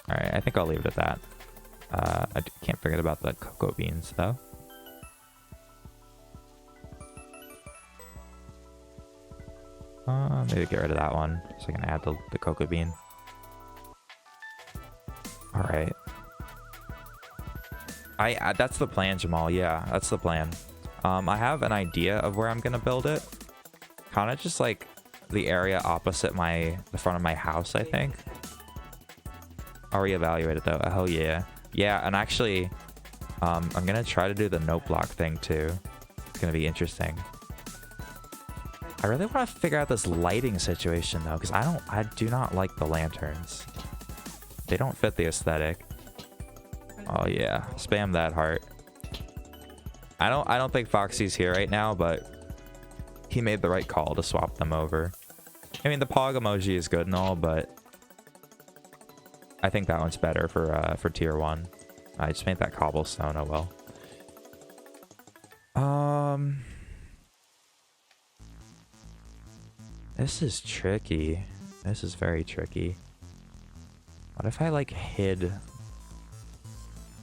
Alright, I think I'll leave it at that. I can't forget about the cocoa beans, though. Maybe get rid of that one, so I can add the cocoa bean. Alright. That's the plan, Jamal. Yeah, that's the plan. I have an idea of where I'm gonna build it. Kind of just like the area opposite the front of my house, I think. I'll reevaluate it though. Oh yeah. Yeah, and actually, I'm gonna try to do the note block thing too. It's gonna be interesting. I really want to figure out this lighting situation though, because I do not like the lanterns. They don't fit the aesthetic. Oh yeah, spam that heart. I don't think Foxy's here right now, but he made the right call to swap them over. I mean, the Pog emoji is good and all, but I think that one's better for tier 1. I just made that cobblestone. Oh well. This is tricky. This is very tricky. What if I like hid...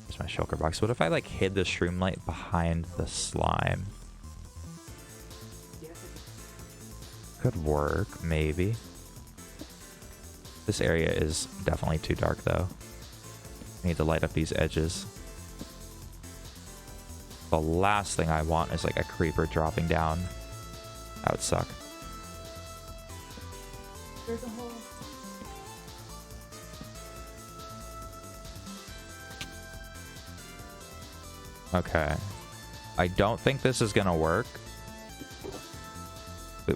Where's my shulker box? What if I like hid the shroom light behind the slime? Could work, maybe. This area is definitely too dark though. I need to light up these edges. The last thing I want is like a creeper dropping down. That would suck. There's a hole. Okay. I don't think this is gonna work.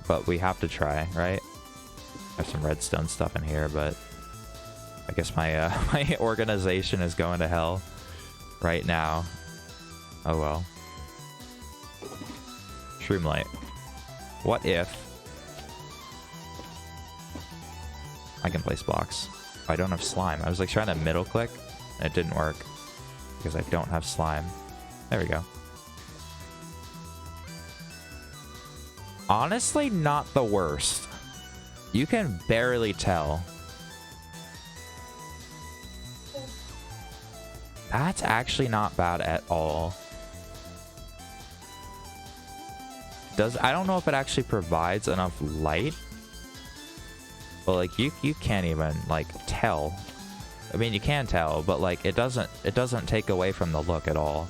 But we have to try, right? There's some redstone stuff in here, but I guess my my organization is going to hell right now. Oh well. Shroom light. What if I can place blocks? Oh, I don't have slime. I was like trying to middle click and it didn't work because I don't have slime. There we go. Honestly, not the worst. You can barely tell. That's actually not bad at all. I don't know if it actually provides enough light. But like you can't even like tell. I mean, you can tell, but like it doesn't take away from the look at all.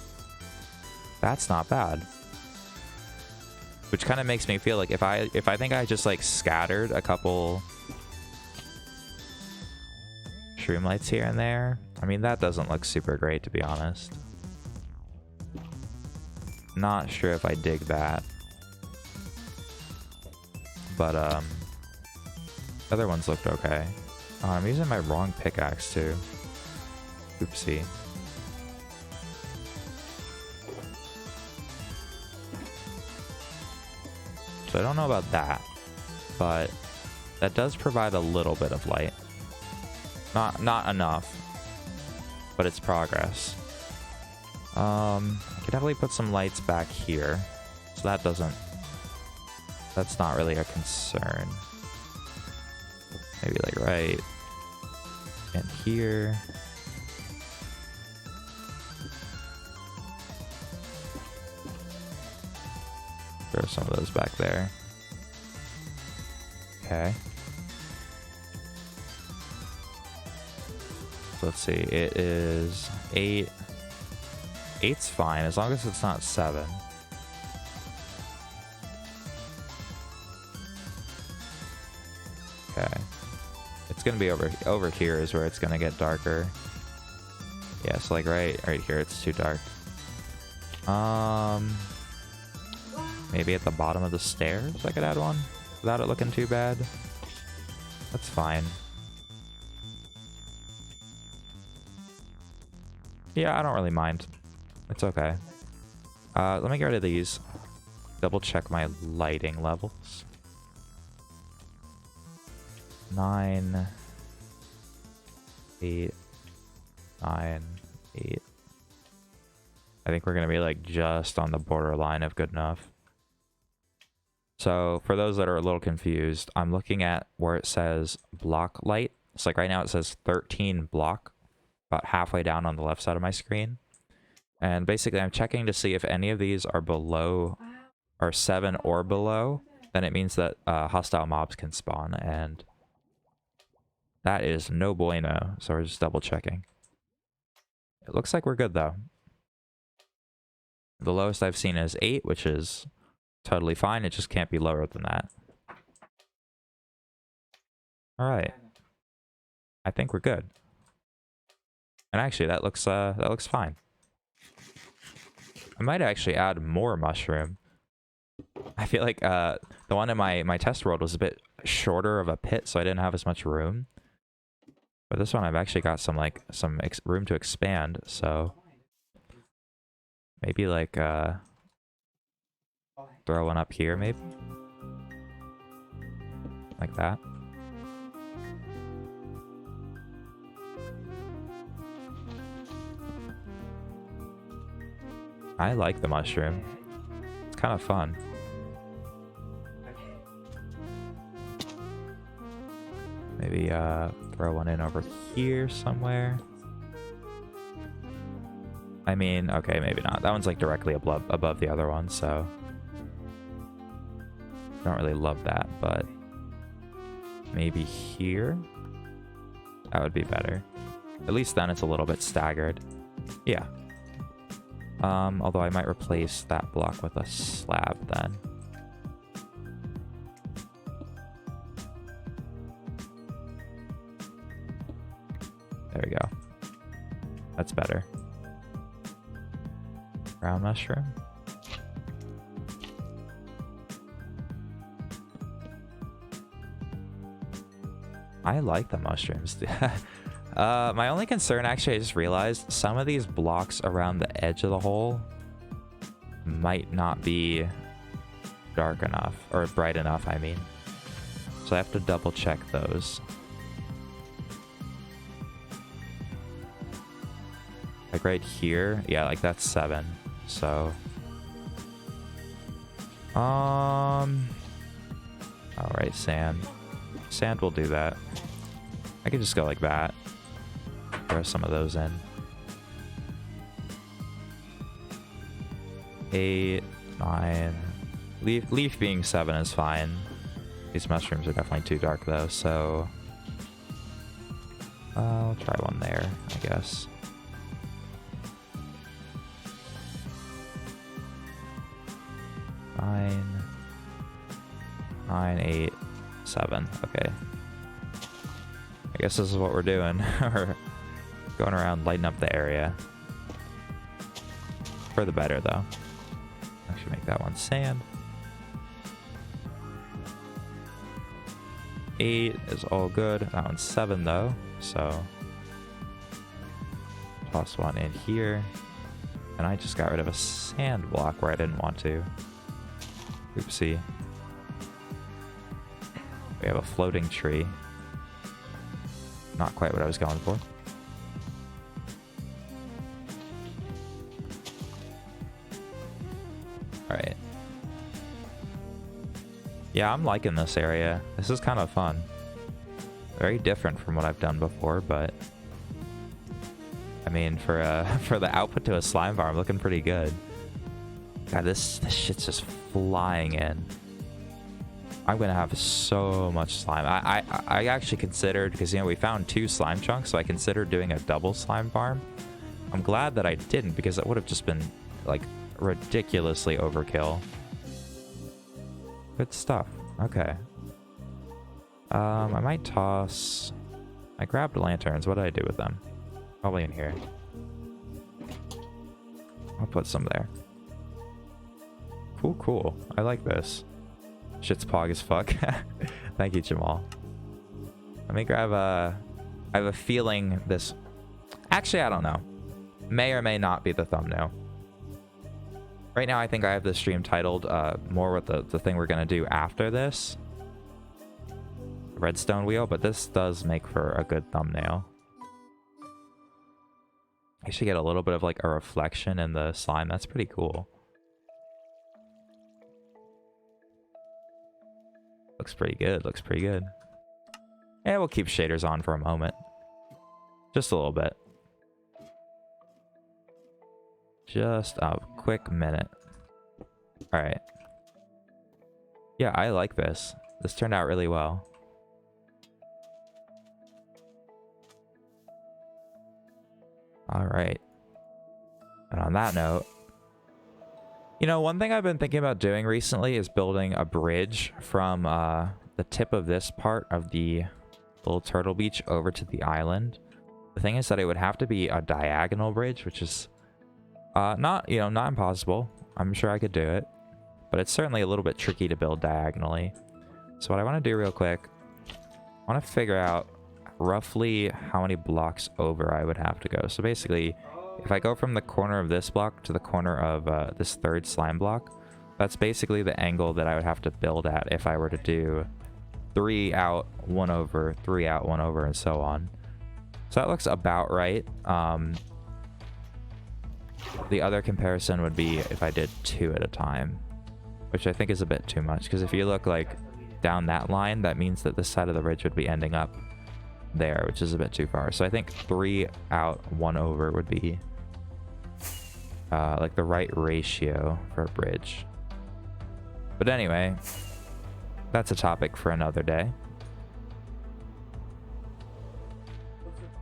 That's not bad. Which kind of makes me feel like if I think I just like scattered a couple shroom lights here and there, I mean that doesn't look super great to be honest. Not sure if I dig that. But other ones looked okay. Oh, I'm using my wrong pickaxe too. Oopsie. So I don't know about that, but that does provide a little bit of light. Not enough, but it's progress. I could definitely put some lights back here, so that's not really a concern. Maybe like right in here. Throw some of those back there. Okay. So let's see, it is 8. 8's fine, as long as it's not 7. Okay. It's gonna be over here is where it's gonna get darker. Yeah, so like right here it's too dark. Maybe at the bottom of the stairs I could add one without it looking too bad. That's fine. Yeah, I don't really mind. It's okay. Let me get rid of these. Double check my lighting levels. 9, 8, 9, 8. I think we're gonna be like just on the borderline of good enough. So for those that are a little confused, I'm looking at where it says block light. It's like right now it says 13 block, about halfway down on the left side of my screen. And basically I'm checking to see if any of these are below, or 7 or below, then it means that hostile mobs can spawn, and that is no bueno, so we're just double checking. It looks like we're good though. The lowest I've seen is 8, which is totally fine. It just can't be lower than that. Alright. I think we're good. And actually that looks fine. I might actually add more mushroom. I feel like the one in my test world was a bit shorter of a pit, so I didn't have as much room. But this one I've actually got some room to expand, so maybe like throw one up here, maybe like that. I like the mushroom. It's kind of fun. Maybe throw one in over here somewhere. I mean, okay, maybe not. That one's like directly above the other one, so don't really love that, but maybe here? That would be better. At least then it's a little bit staggered. Yeah. Although I might replace that block with a slab then. There we go. That's better. Brown mushroom. I like the mushrooms. My only concern, actually, I just realized some of these blocks around the edge of the hole might not be dark enough, or bright enough, I mean. So I have to double check those. Like right here, yeah, like that's 7. So, all right, sand. Sand will do that. I could just go like that. Throw some of those in. 8, 9. Leaf being 7 is fine. These mushrooms are definitely too dark though, so I'll try one there, I guess. Nine, 8, 7. Okay. I guess this is what we're doing. We're going around lighting up the area. For the better, though. Actually, make that one sand. 8 is all good. That one's 7, though. So, toss one in here. And I just got rid of a sand block where I didn't want to. Oopsie. We have a floating tree. not quite what I was going for. Alright. Yeah, I'm liking this area. This is kind of fun. Very different from what I've done before, but I mean, for the output to a slime farm, looking pretty good. God, this shit's just flying in. I'm gonna have so much slime. I actually considered, because you know we found 2 slime chunks, so I considered doing a double slime farm. I'm glad that I didn't, because it would have just been like ridiculously overkill. Good stuff. Okay. I might toss... I grabbed lanterns. What did I do with them? Probably in here. I'll put some there. Cool, cool. I like this. Shit's pog as fuck. Thank you, Jamal. Let me grab a... I have a feeling this... Actually, I don't know. May or may not be the thumbnail. Right now, I think I have the stream titled more with the thing we're going to do after this. Redstone wheel, but this does make for a good thumbnail. I should get a little bit of like a reflection in the slime. That's pretty cool. Looks pretty good. Looks pretty good. Yeah, we'll keep shaders on for a moment. Just a little bit. Just a quick minute. Alright. Yeah, I like this. This turned out really well. Alright. And on that note, you know, one thing I've been thinking about doing recently is building a bridge from the tip of this part of the little turtle beach over to the island. The thing is that it would have to be a diagonal bridge, which is not impossible. I'm sure I could do it, but it's certainly a little bit tricky to build diagonally. So what I want to do real quick, I want to figure out roughly how many blocks over I would have to go. So basically, if I go from the corner of this block to the corner of this third slime block, that's basically the angle that I would have to build at if I were to do 3 out, 1 over, 3 out, 1 over, and so on. So that looks about right. The other comparison would be if I did 2 at a time, which I think is a bit too much, because if you look like down that line, that means that this side of the bridge would be ending up there, which is a bit too far. So I think 3 out, 1 over would be like the right ratio for a bridge. But anyway, that's a topic for another day.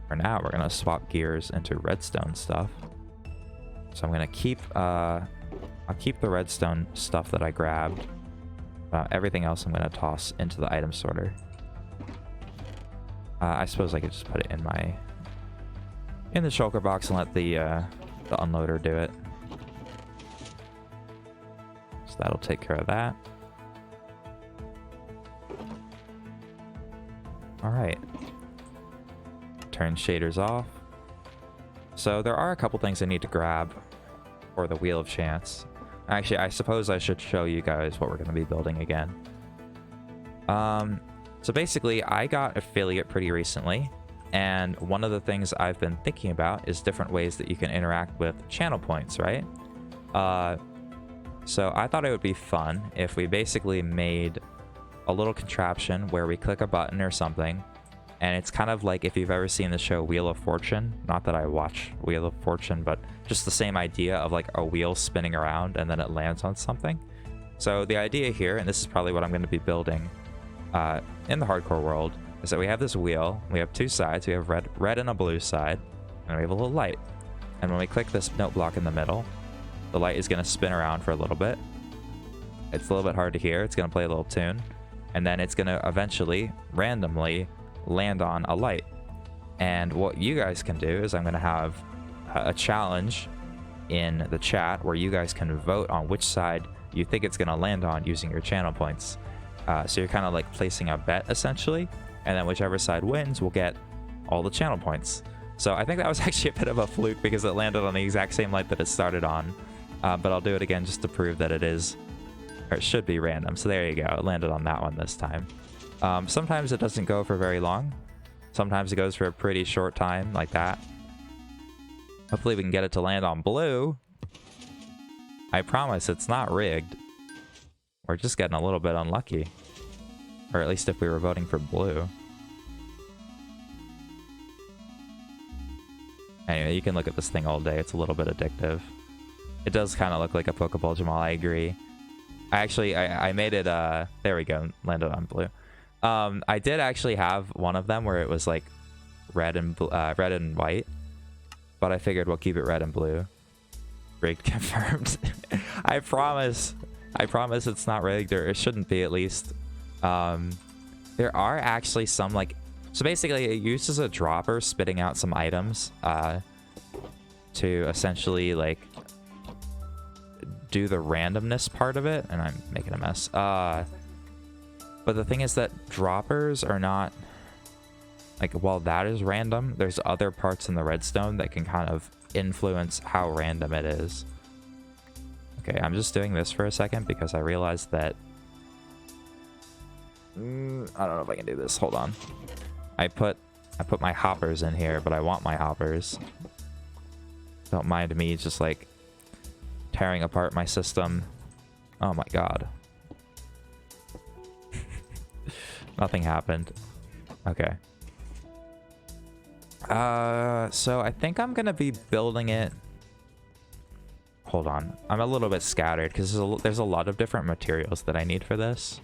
For now, we're gonna swap gears into redstone stuff. So I'm gonna keep I'll keep the redstone stuff that I grabbed. Everything else I'm gonna toss into the item sorter. I suppose I could just put it in the shulker box and let the unloader do it. So that'll take care of that. All right. Turn shaders off. So there are a couple things I need to grab for the Wheel of Chance. Actually, I suppose I should show you guys what we're going to be building again. So basically, I got affiliate pretty recently, and one of the things I've been thinking about is different ways that you can interact with channel points, right? So I thought it would be fun if we basically made a little contraption where we click a button or something, and it's kind of like if you've ever seen the show Wheel of Fortune. Not that I watch Wheel of Fortune, but just the same idea of like a wheel spinning around and then it lands on something. So the idea here, and this is probably what I'm going to be building in the hardcore world, is that we have this wheel. We have 2 sides. We have red and a blue side, and we have a little light. And when we click this note block in the middle, the light is going to spin around for a little bit. It's a little bit hard to hear. It's going to play a little tune, and then it's going to eventually randomly land on a light. And what you guys can do is I'm going to have a challenge in the chat where you guys can vote on which side you think it's going to land on using your channel points. So you're kind of like placing a bet essentially, and then whichever side wins will get all the channel points. So I think that was actually a bit of a fluke because it landed on the exact same light that it started on. But I'll do it again just to prove that it is, or it should be random. So there you go. It landed on that one this time. Sometimes it doesn't go for very long. Sometimes it goes for a pretty short time, like that. Hopefully we can get it to land on blue. I promise it's not rigged. We're just getting a little bit unlucky. Or at least if we were voting for blue. Anyway, you can look at this thing all day. It's a little bit addictive. It does kind of look like a Pokeball, Jamal. I agree. I made it, there we go. Landed on blue. I did actually have one of them where it was like red and white. But I figured we'll keep it red and blue. Rigged confirmed. I promise it's not rigged, or it shouldn't be at least. There are actually some like, so basically it uses a dropper spitting out some items to essentially like do the randomness part of it, and I'm making a mess. But the thing is that droppers are not like, while that is random, there's other parts in the redstone that can kind of influence how random it is. Okay, I'm just doing this for a second because I realized that I don't know if I can do this. Hold on. I put my hoppers in here, but I want my hoppers. Don't mind me just like tearing apart my system. Oh my god. Nothing happened. Okay. So I think I'm gonna be building it. Hold on. I'm a little bit scattered because there's a lot of different materials that I need for this.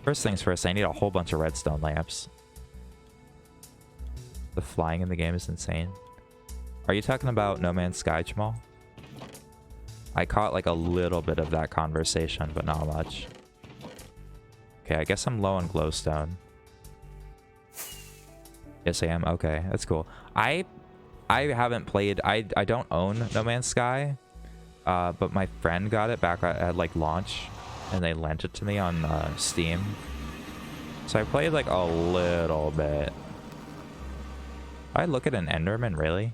First things first, I need a whole bunch of redstone lamps. The flying in the game is insane. Are you talking about No Man's Sky, Jamal? I caught like a little bit of that conversation, but not much. Okay, I guess I'm low on glowstone. Yes, I am. Okay, that's cool. I haven't played... I don't own No Man's Sky, but my friend got it back at like launch, and they lent it to me on Steam. So I played like a little bit. I look at an Enderman, really?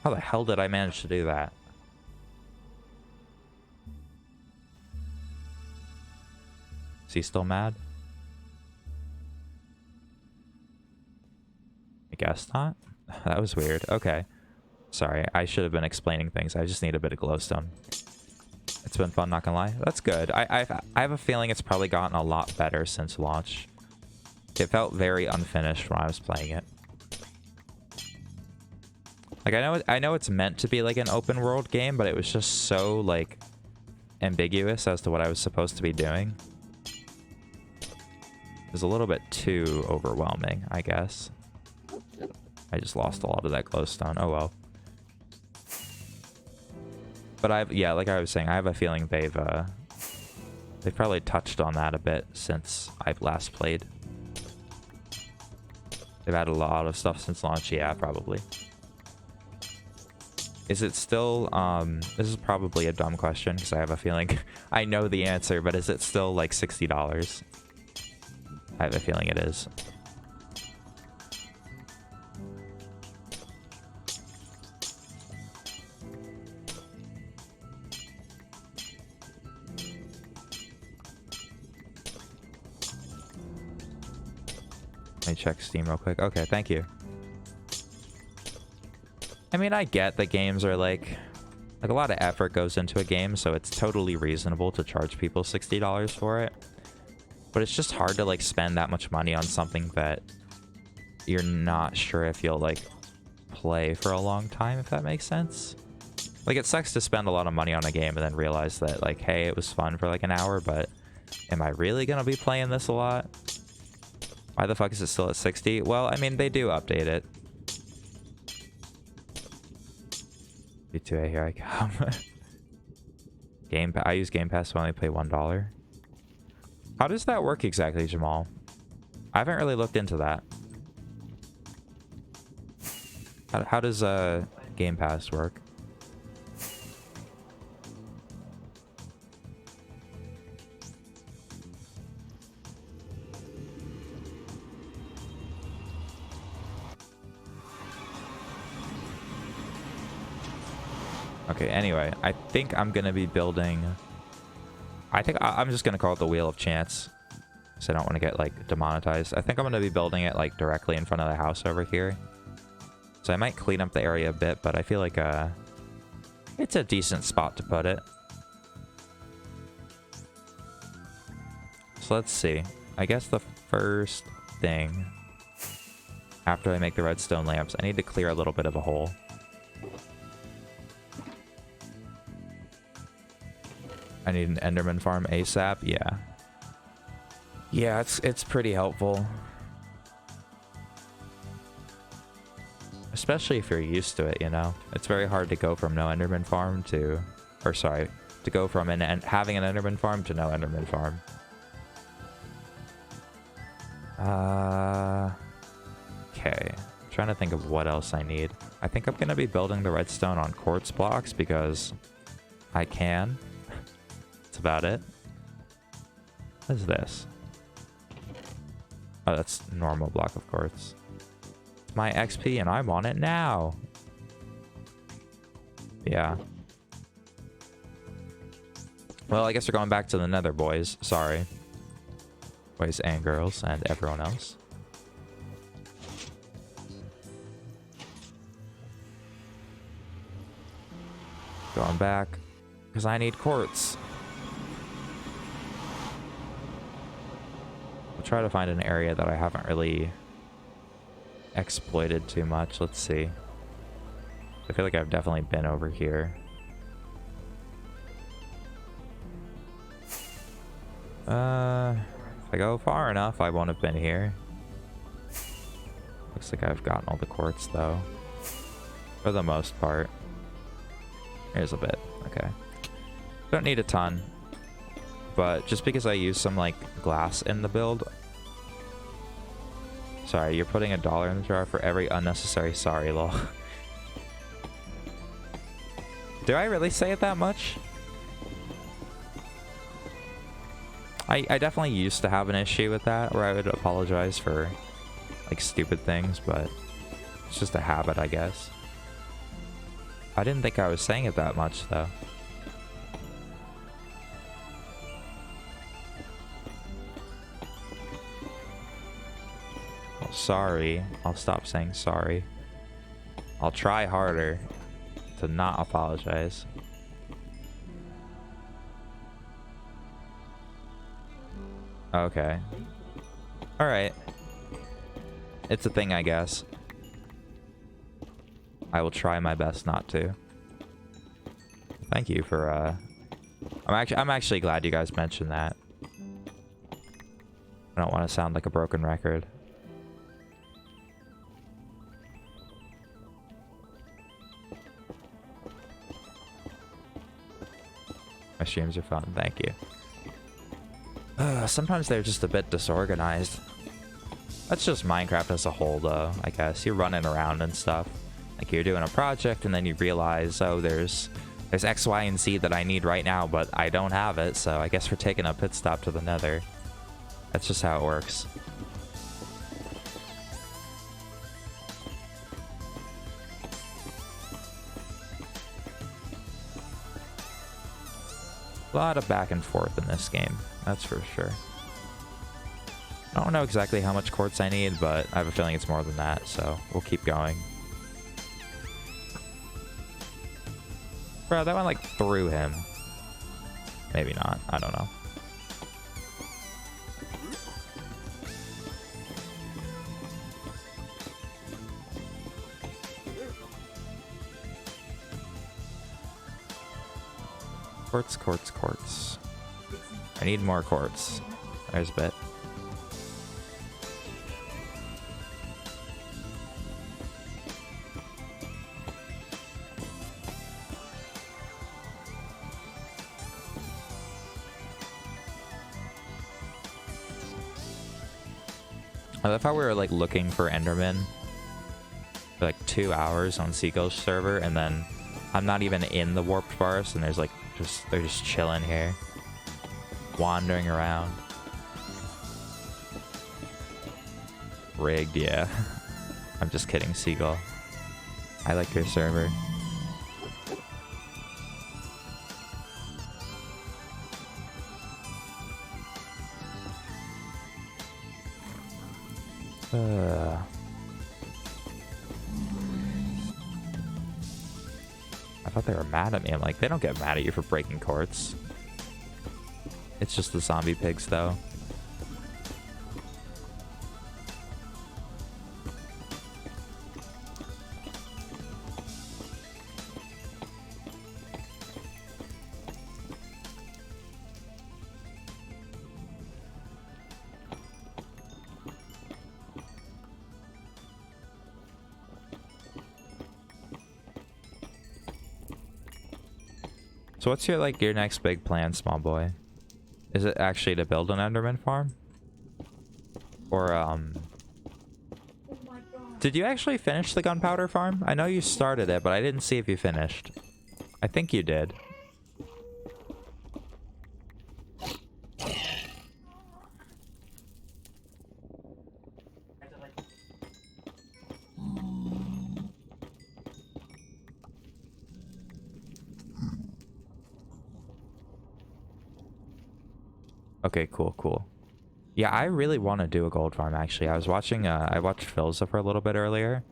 How the hell did I manage to do that? Is he still mad? I guess not. That was weird. Okay. Sorry, I should have been explaining things. I just need a bit of glowstone. It's been fun, not gonna lie. That's good. I have a feeling it's probably gotten a lot better since launch. It felt very unfinished when I was playing it. Like, I know it's meant to be like an open world game, but it was just so like ambiguous as to what I was supposed to be doing. It was a little bit too overwhelming, I guess. I just lost a lot of that glowstone. Oh well. But yeah, like I was saying, I have a feeling they've probably touched on that a bit since I've last played. They've had a lot of stuff since launch. Yeah, probably. Is it still, this is probably a dumb question because I have a feeling I know the answer, but is it still like $60? I have a feeling it is. Let me check Steam real quick. Okay, thank you. I mean, I get that games are like a lot of effort goes into a game, so it's totally reasonable to charge people $60 for it. But it's just hard to like spend that much money on something that you're not sure if you'll like play for a long time, if that makes sense. Like, it sucks to spend a lot of money on a game and then realize that like, hey, it was fun for like an hour, but am I really gonna be playing this a lot? Why the fuck is it still at 60? Well, I mean, they do update it. B2A, here I come. I use Game Pass to only pay $1. How does that work exactly, Jamal? I haven't really looked into that. How does Game Pass work? Okay, anyway, I think I'm gonna be building... I think I'm just gonna call it the Wheel of Chance. So I don't want to get like demonetized. I think I'm going to be building it like directly in front of the house over here. So I might clean up the area a bit, but I feel like it's a decent spot to put it. So let's see. I guess the first thing after I make the redstone lamps, I need to clear a little bit of a hole. I need an Enderman farm ASAP. Yeah. Yeah, it's pretty helpful. Especially if you're used to it, you know? It's very hard to go from no Enderman farm to... Or sorry, to go from having an Enderman farm to no Enderman farm. Okay. I'm trying to think of what else I need. I think I'm going to be building the redstone on quartz blocks because I can. That's about it. What is this? Oh, that's normal block of quartz. It's my XP and I want it now. Yeah. Well, I guess we're going back to the nether, boys. Sorry. Boys and girls and everyone else. Going back because I need quartz. I'll try to find an area that I haven't really exploited too much. Let's see. I feel like I've definitely been over here. If I go far enough, I won't have been here. Looks like I've gotten all the quartz though. For the most part. Here's a bit. Okay. Don't need a ton. But just because I use some like glass in the build. Sorry, you're putting $1 in the jar for every unnecessary sorry, lol. Do I really say it that much? I definitely used to have an issue with that where I would apologize for like stupid things, but it's just a habit, I guess. I didn't think I was saying it that much though. Well, sorry. I'll stop saying sorry. I'll try harder to not apologize. Okay. Alright. It's a thing, I guess. I will try my best not to. Thank you for, I'm actually glad you guys mentioned that. I don't want to sound like a broken record. My streams are fun, thank you. Sometimes they're just a bit disorganized. That's just Minecraft as a whole, though, I guess. You're running around and stuff. Like, you're doing a project, and then you realize, oh, there's X, Y, and Z that I need right now, but I don't have it, so I guess we're taking a pit stop to the nether. That's just how it works. A lot of back and forth in this game, that's for sure. I don't know exactly how much quartz I need, but I have a feeling it's more than that, so we'll keep going. Bro, that went like through him. Maybe not, I don't know. Quartz, quartz, quartz. I need more quartz. There's a bit. I love how we were like looking for Enderman for like 2 hours on Seagull's server, and then I'm not even in the warped forest, and there's like they're just chilling here, wandering around. Rigged, yeah. I'm just kidding, Seagull. I like your server. I thought they were mad at me. I'm like, they don't get mad at you for breaking quartz. It's just the zombie pigs, though. So what's your, like, your next big plan, small boy? Is it actually to build an Enderman farm? Or, did you actually finish the gunpowder farm? I know you started it, but I didn't see if you finished. I think you did. Okay, cool. Yeah, I really want to do a gold farm, actually. I was watching, I watched Phil's for a little bit earlier,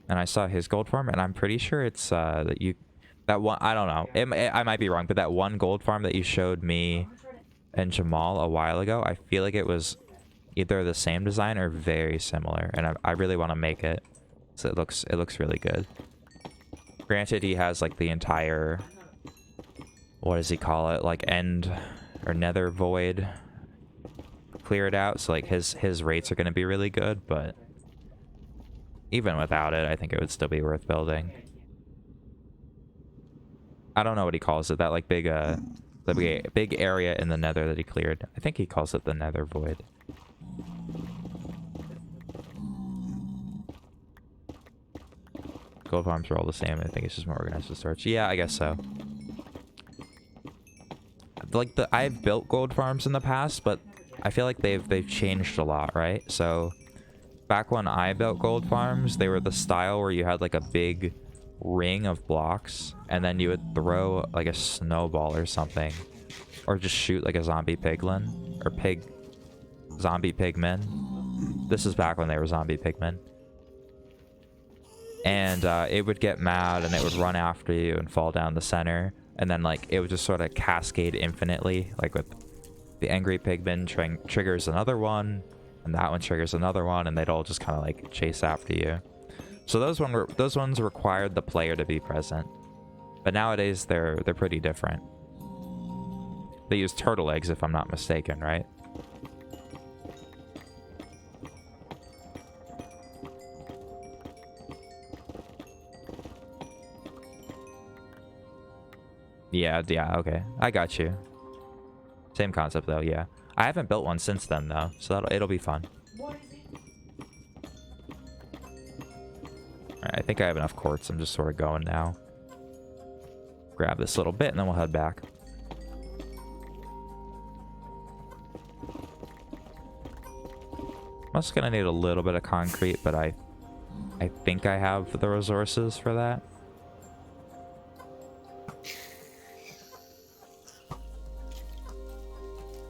and I saw his gold farm, and I'm pretty sure it's, that one, I don't know. I might be wrong, but that one gold farm that you showed me and Jamal a while ago, I feel like it was either the same design or very similar, and I really want to make it. So it looks really good. Granted, he has, like, the entire, what does he call it? Like, end or nether void cleared out, so like his rates are going to be really good, but even without it, I think it would still be worth building. I don't know what he calls it, that like big the big area in the nether that he cleared. I think he calls it the nether void. Gold farms are all the same. I think it's just more organized with storage. Yeah, I guess so. Like, I've built gold farms in the past, but I feel like they've changed a lot, right? So back when I built gold farms, they were the style where you had like a big ring of blocks, and then you would throw like a snowball or something, or just shoot like a zombie piglin or zombie pigmen. This is back when they were zombie pigmen. And it would get mad and it would run after you and fall down the center, and then like it would just sort of cascade infinitely, like with the angry pigman triggers another one, and that one triggers another one, and they'd all just kind of like chase after you. So those ones required the player to be present, but nowadays they're pretty different. They use turtle eggs, if I'm not mistaken, right? Yeah, okay. I got you. Same concept though, yeah. I haven't built one since then though, so it'll be fun. Alright, I think I have enough quartz. I'm just sort of going now. Grab this little bit and then we'll head back. I'm also gonna need a little bit of concrete, but I think I have the resources for that.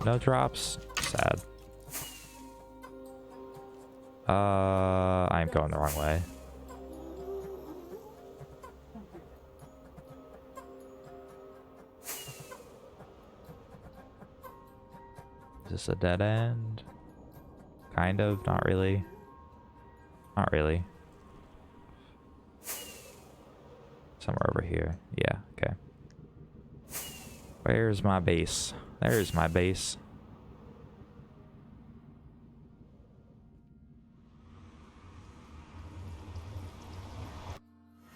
No drops. Sad. I'm going the wrong way. Is this a dead end? Kind of, not really. Not really. Somewhere over here. Yeah, okay. Where's my base? There's my base.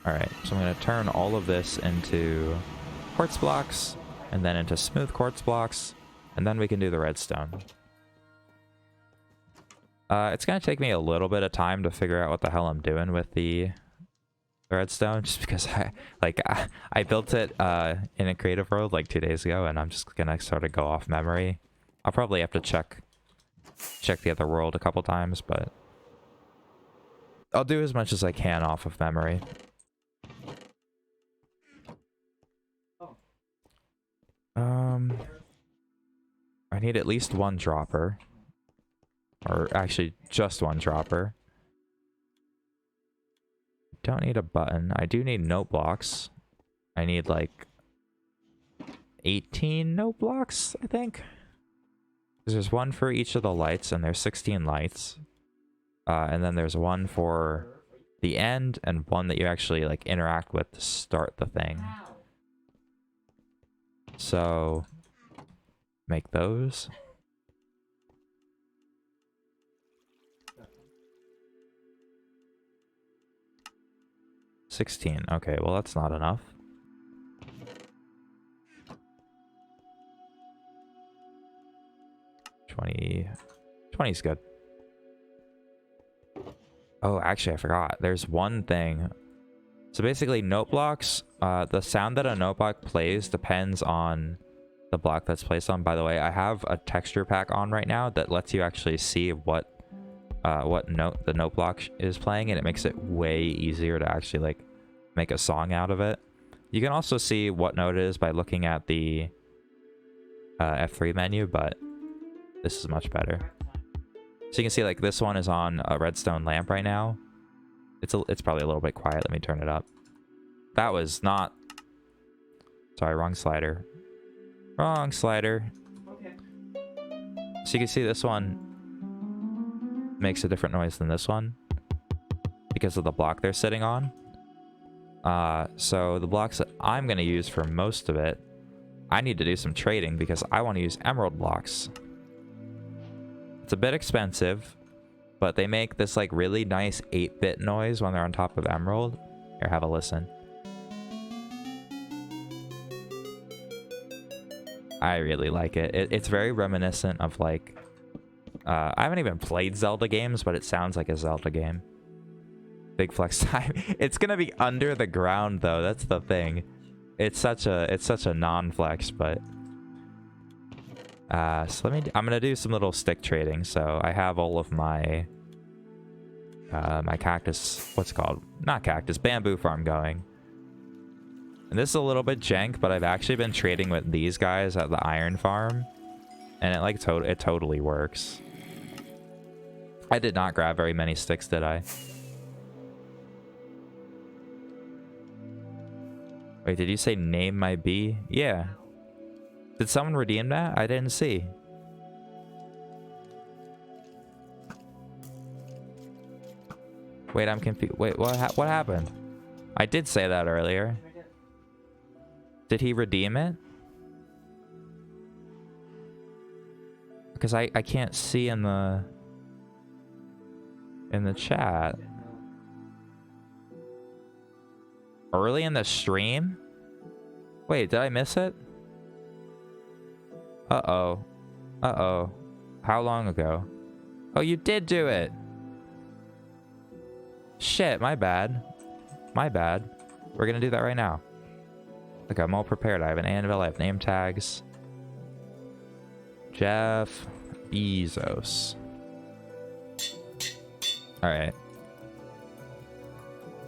Alright, so I'm going to turn all of this into quartz blocks, and then into smooth quartz blocks, and then we can do the redstone. It's going to take me a little bit of time to figure out what the hell I'm doing with the redstone, just because I built it in a creative world like 2 days ago, and I'm just gonna sort of go off memory. I'll probably have to check the other world a couple times, but I'll do as much as I can off of memory. I need at least one dropper, or actually just one dropper. don't need a button. I do need note blocks. I need like 18 note blocks, I think. Because there's one for each of the lights, and there's 16 lights. And then there's one for the end, and one that you actually like interact with to start the thing. So make those. $16. Okay, well that's not enough. 20 is good. Oh, actually I forgot. There's one thing. So basically note blocks, the sound that a note block plays depends on the block that's placed on. By the way, I have a texture pack on right now that lets you actually see what note the note block is playing, and it makes it way easier to actually like make a song out of it. You can also see what note it is by looking at the F3 menu, but this is much better. So you can see like this one is on a redstone lamp right now. It's probably a little bit quiet. Let me turn it up. That was not... Sorry, wrong slider. Wrong slider. Okay. So you can see this one makes a different noise than this one because of the block they're sitting on. So the blocks that I'm going to use for most of it, I need to do some trading because I want to use emerald blocks. It's a bit expensive, but they make this like really nice 8-bit noise when they're on top of emerald. Here, have a listen. I really like it. It's very reminiscent of like... I haven't even played Zelda games, but it sounds like a Zelda game. Big flex time. It's gonna be under the ground though. That's the thing. It's such a non-flex, but... so I'm gonna do some little stick trading. So I have all of my my cactus, what's it called? Not cactus, bamboo farm going. And this is a little bit jank, but I've actually been trading with these guys at the iron farm, and it like it totally works. I did not grab very many sticks, did I? Wait, did you say name my bee? Yeah. Did someone redeem that? I didn't see. Wait, I'm confused. Wait, what happened? I did say that earlier. Did he redeem it? Because I can't see in the chat. Early in the stream? Wait, did I miss it? Uh-oh. Uh-oh. How long ago? Oh, you did do it! Shit, my bad. My bad. We're gonna do that right now. Look, I'm all prepared. I have an anvil, I have name tags. Jeff Bezos. Alright.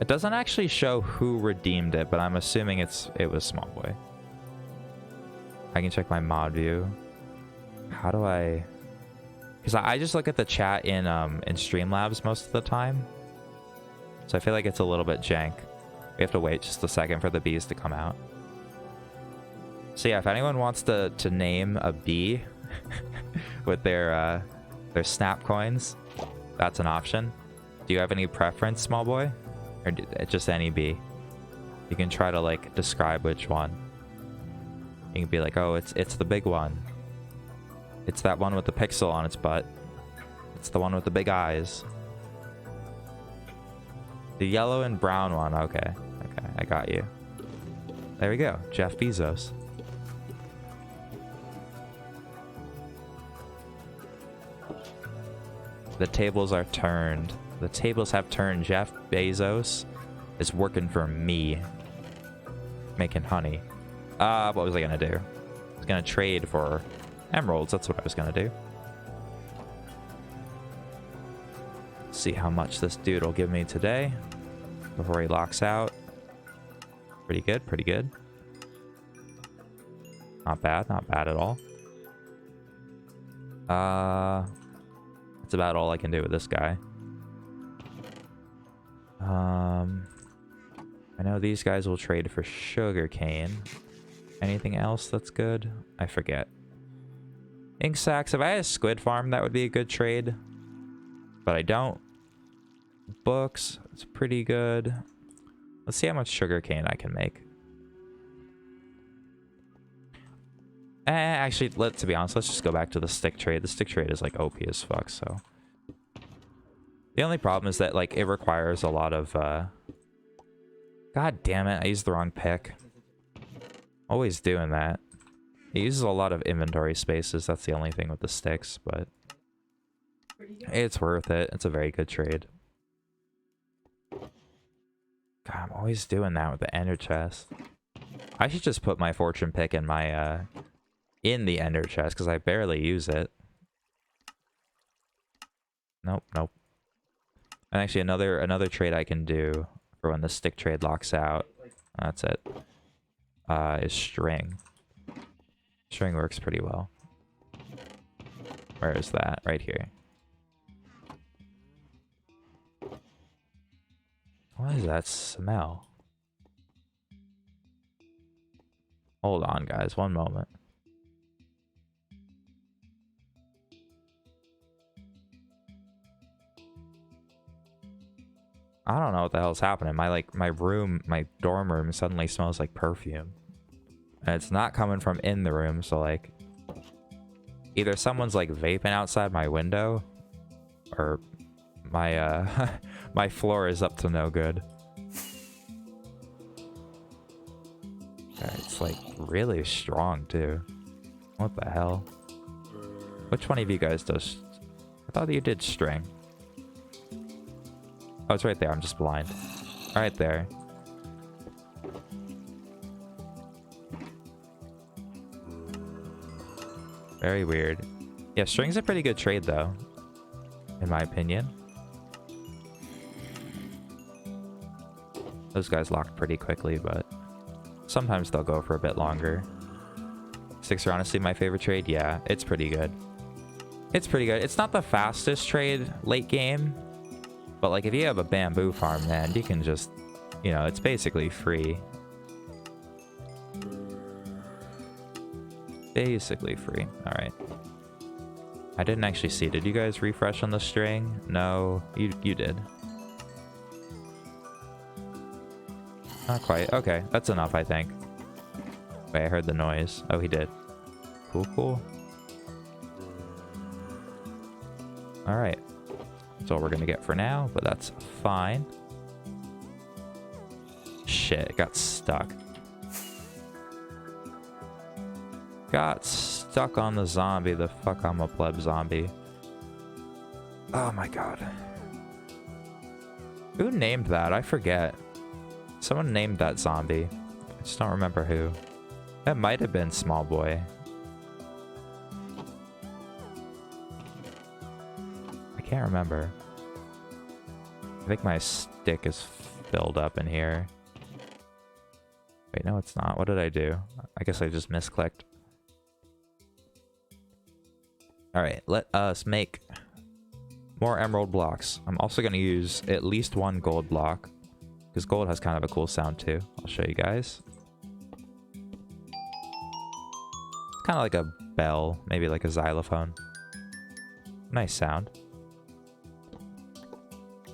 It doesn't actually show who redeemed it, but I'm assuming it was Small Boy. I can check my mod view. How do I... Because I just look at the chat in Streamlabs most of the time. So I feel like it's a little bit jank. We have to wait just a second for the bees to come out. So yeah, if anyone wants to name a bee with their snap coins, that's an option. Do you have any preference, Small Boy? Or just any bee? You can try to like describe which one. You can be like, oh, it's the big one. It's that one with the pixel on its butt. It's the one with the big eyes. The yellow and brown one. Okay. Okay, I got you. There we go. Jeff Bezos. The tables are turned. The tables have turned. Jeff Bezos is working for me. Making honey. What was I gonna do? I was gonna trade for emeralds. That's what I was gonna do. See how much this dude will give me today before he locks out. Pretty good, pretty good. Not bad at all. That's about all I can do with this guy. I know these guys will trade for sugarcane. Anything else that's good? I forget. Ink sacks. If I had a squid farm, that would be a good trade. But I don't. Books. It's pretty good. Let's see how much sugarcane I can make. Actually, to be honest, let's just go back to the stick trade. The stick trade is like OP as fuck, so. The only problem is that like it requires a lot of God damn it, I used the wrong pick. Always doing that. It uses a lot of inventory spaces, that's the only thing with the sticks, but it's worth it. It's a very good trade. God, I'm always doing that with the ender chest. I should just put my fortune pick in my in the ender chest because I barely use it. Nope, nope. And actually another trade I can do for when the stick trade locks out. That's it. Is string. String works pretty well. Where is that? Right here. What is that smell? Hold on, guys. One moment. I don't know what the hell's happening. My dorm room suddenly smells like perfume. And it's not coming from in the room, so like either someone's like vaping outside my window or my my floor is up to no good. It's like really strong too. What the hell? Which one of you guys does? I thought you did string. Oh, it's right there. I'm just blind. Right there. Very weird. Yeah, string's a pretty good trade though, in my opinion. Those guys locked pretty quickly, but sometimes they'll go for a bit longer. Sticks are honestly my favorite trade. Yeah, it's pretty good. It's pretty good. It's not the fastest trade late game, but like if you have a bamboo farm, man, you can just, you know, it's basically free. Basically free. All right. I didn't actually see. Did you guys refresh on the string? No, you did. Not quite. Okay, that's enough, I think. Wait, I heard the noise. Oh, he did. Cool, cool. All right. That's all we're gonna get for now, but that's fine. Shit, it got stuck. Got stuck on the zombie. The fuck, I'm a pleb zombie. Oh my god. Who named that? I forget. Someone named that zombie. I just don't remember who. That might have been Small Boy. I can't remember. I think my stick is filled up in here. Wait, no, it's not. What did I do? I guess I just misclicked. Alright, let us make more emerald blocks. I'm also going to use at least one gold block, because gold has kind of a cool sound too. I'll show you guys. Kind of like a bell, maybe like a xylophone. Nice sound.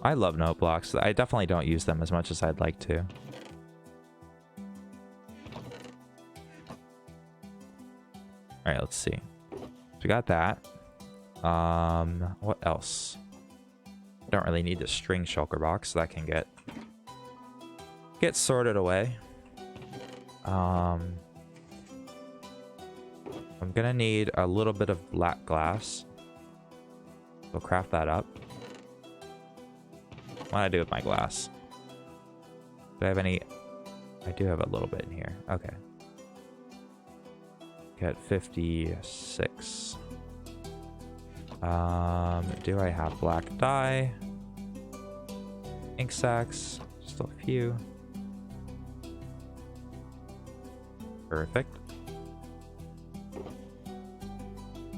I love note blocks. I definitely don't use them as much as I'd like to. Alright, let's see. So we got that. What else? Don't really need the string shulker box, so that can get sorted away. I'm gonna need a little bit of black glass. We'll craft that up. What do I do with my glass? Do I have any? I do have a little bit in here. Okay. Get 56. Do I have black dye? Ink sacks. Just a few. Perfect.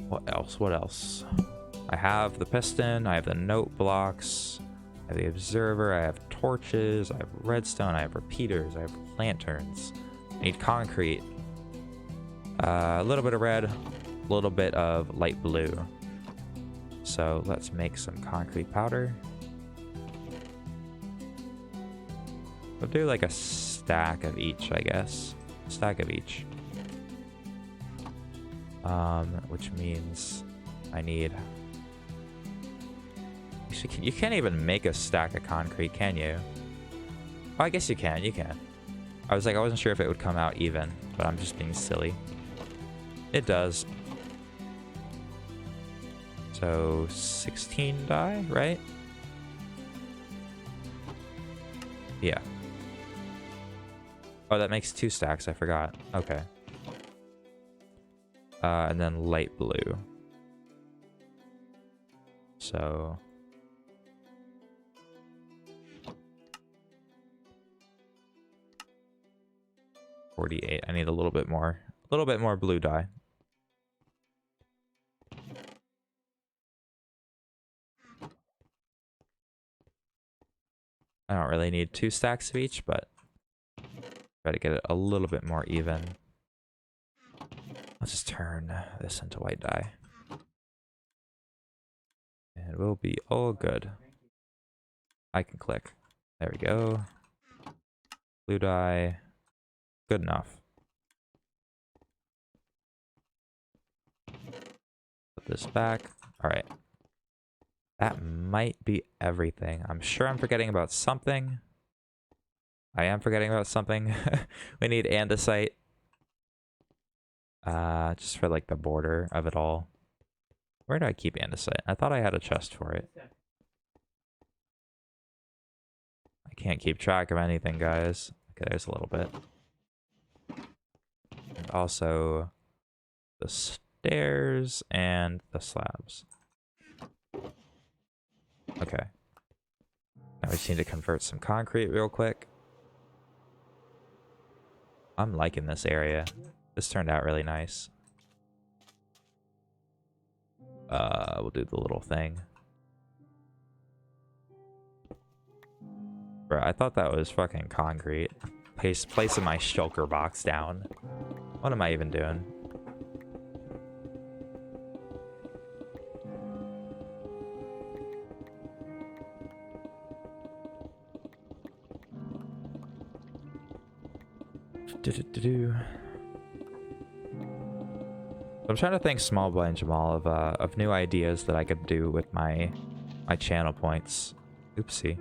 What else? What else? I have the piston. I have the note blocks. I I have the observer, I have torches, I have redstone, I have repeaters, I have lanterns. I need concrete. A little bit of red, a little bit of light blue. So let's make some concrete powder. We'll do like a stack of each, I guess. Stack of each. Which means I need... You can't even make a stack of concrete, can you? Oh, I guess you can, I was like, I wasn't sure if it would come out even, but I'm just being silly. It does. So 16 die, right? Yeah. Oh, that makes 2 stacks, I forgot. Okay. And then light blue. So... 48. I need a little bit more blue dye. I don't really need 2 stacks of each, but try to get it a little bit more even. Let's just turn this into white dye. And we'll be all good. I can click. There we go. Blue dye. Good enough. Put this back. Alright. That might be everything. I'm sure I'm forgetting about something. I am forgetting about something. We need andesite. Just for like the border of it all. Where do I keep andesite? I thought I had a chest for it. I can't keep track of anything, guys. Okay, there's a little bit. And also the stairs and the slabs. Okay. Now we just need to convert some concrete real quick. I'm liking this area. This turned out really nice. We'll do the little thing. Bro, I thought that was fucking concrete. Placing my shulker box down. What am I even doing? I'm trying to think, Small Boy and Jamal, of new ideas that I could do with my channel points. Oopsie.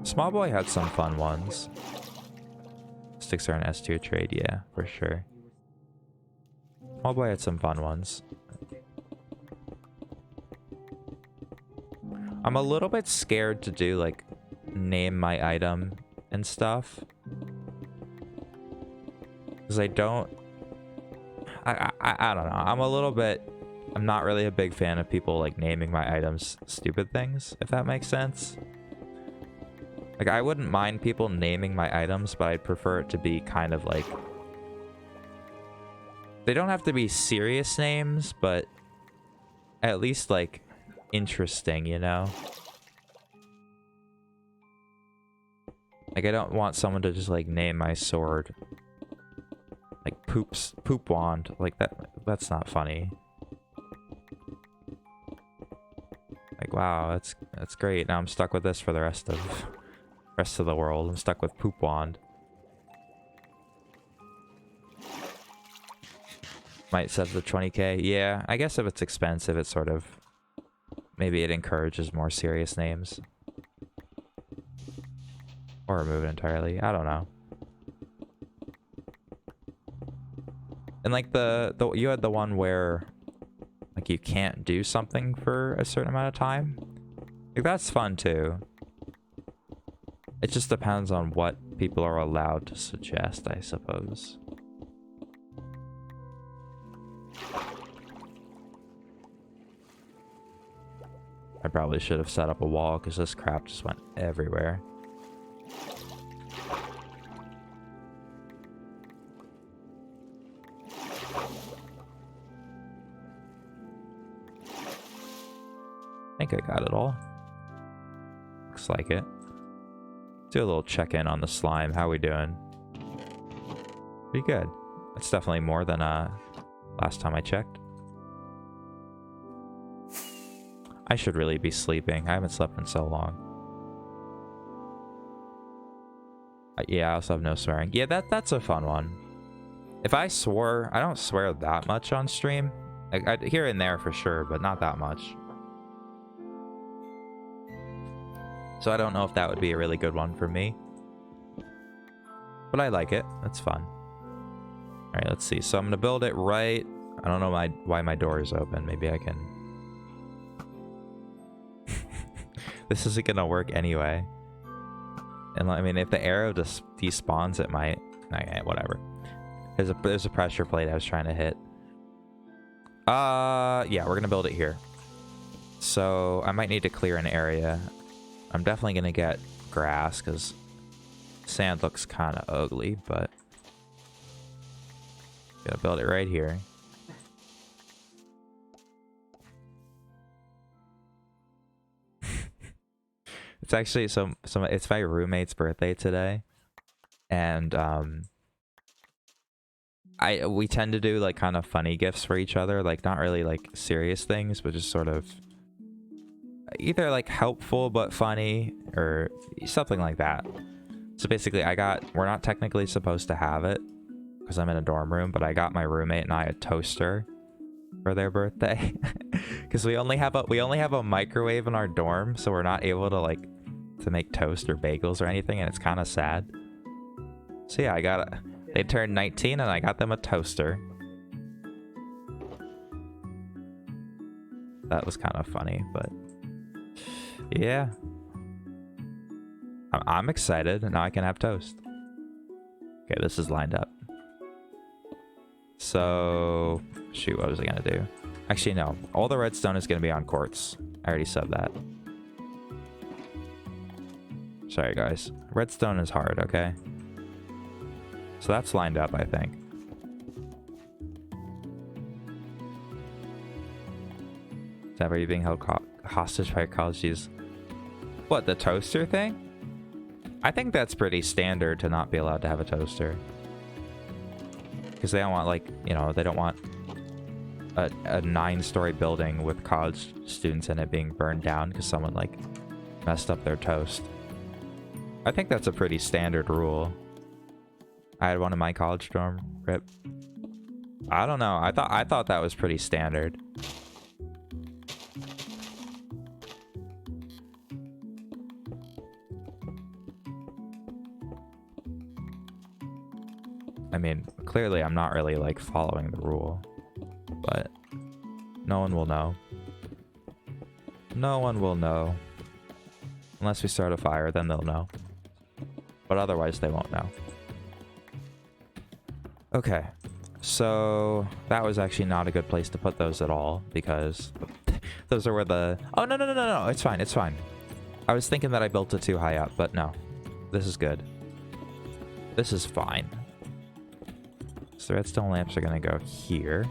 Small Boy had some fun ones. Sticks are an S tier trade, yeah, for sure. Small Boy had some fun ones. I'm a little bit scared to do, like, name my item and stuff. Because I don't... I don't know. I'm not really a big fan of people, like, naming my items stupid things, if that makes sense. Like, I wouldn't mind people naming my items, but I'd prefer it to be kind of like... They don't have to be serious names, but at least, like, interesting, you know? Like, I don't want someone to just, like, name my sword like poop wand. Like, that's not funny. Like, wow, that's great. Now I'm stuck with this for the rest of the world. I'm stuck with poop wand. Might set the 20k. Yeah, I guess if it's expensive, it's sort of... Maybe it encourages more serious names. Or remove it entirely. I don't know. And like you had the one where like you can't do something for a certain amount of time. Like, that's fun too. It just depends on what people are allowed to suggest, I suppose. I probably should have set up a wall because this crap just went everywhere. think I got it all. Looks like it. Do a little check-in on the slime. How we doing? Pretty good. It's definitely more than last time I checked. I should really be sleeping. I haven't slept in so long. Yeah, I also have no swearing. Yeah, that's a fun one. If I swore, I don't swear that much on stream. Here and there for sure, but not that much. So I don't know if that would be a really good one for me. But I like it. That's fun. Alright, let's see. So I'm going to build it right... I don't know why my door is open. Maybe I can... This isn't going to work anyway. And I mean, if the arrow just despawns, it might... Okay, whatever. There's a pressure plate I was trying to hit. Yeah, we're going to build it here. So I might need to clear an area. I'm definitely going to get grass because sand looks kind of ugly, but gonna build it right here. It's actually it's my roommate's birthday today, and we tend to do like kind of funny gifts for each other, like not really like serious things, but just sort of either like helpful but funny or something like that. So basically we're not technically supposed to have it because I'm in a dorm room, but I got my roommate and I a toaster for their birthday because we only have a microwave in our dorm, so we're not able to like to make toast or bagels or anything, and it's kind of sad. So yeah, they turned 19 and I got them a toaster. That was kind of funny, but yeah, I'm excited, and now I can have toast. Okay, this is lined up. So, shoot, what was I gonna do? Actually, no. All the redstone is gonna be on quartz. I already said that. Sorry, guys. Redstone is hard, okay? So that's lined up, I think. Is that where you're being held hostage by ecologies? What, the toaster thing? I think that's pretty standard to not be allowed to have a toaster. Because they don't want, like, you know, they don't want a 9-story building with college students in it being burned down because someone, like, messed up their toast. I think that's a pretty standard rule. I had one in my college dorm. Rip. I don't know. I thought that was pretty standard. I mean, clearly I'm not really, like, following the rule. But no one will know. No one will know. Unless we start a fire, then they'll know. But otherwise, they won't know. Okay. So, that was actually not a good place to put those at all, because those are where the... Oh, no. It's fine. It's fine. I was thinking that I built it too high up, but no. This is good. This is fine. So the redstone lamps are going to go here.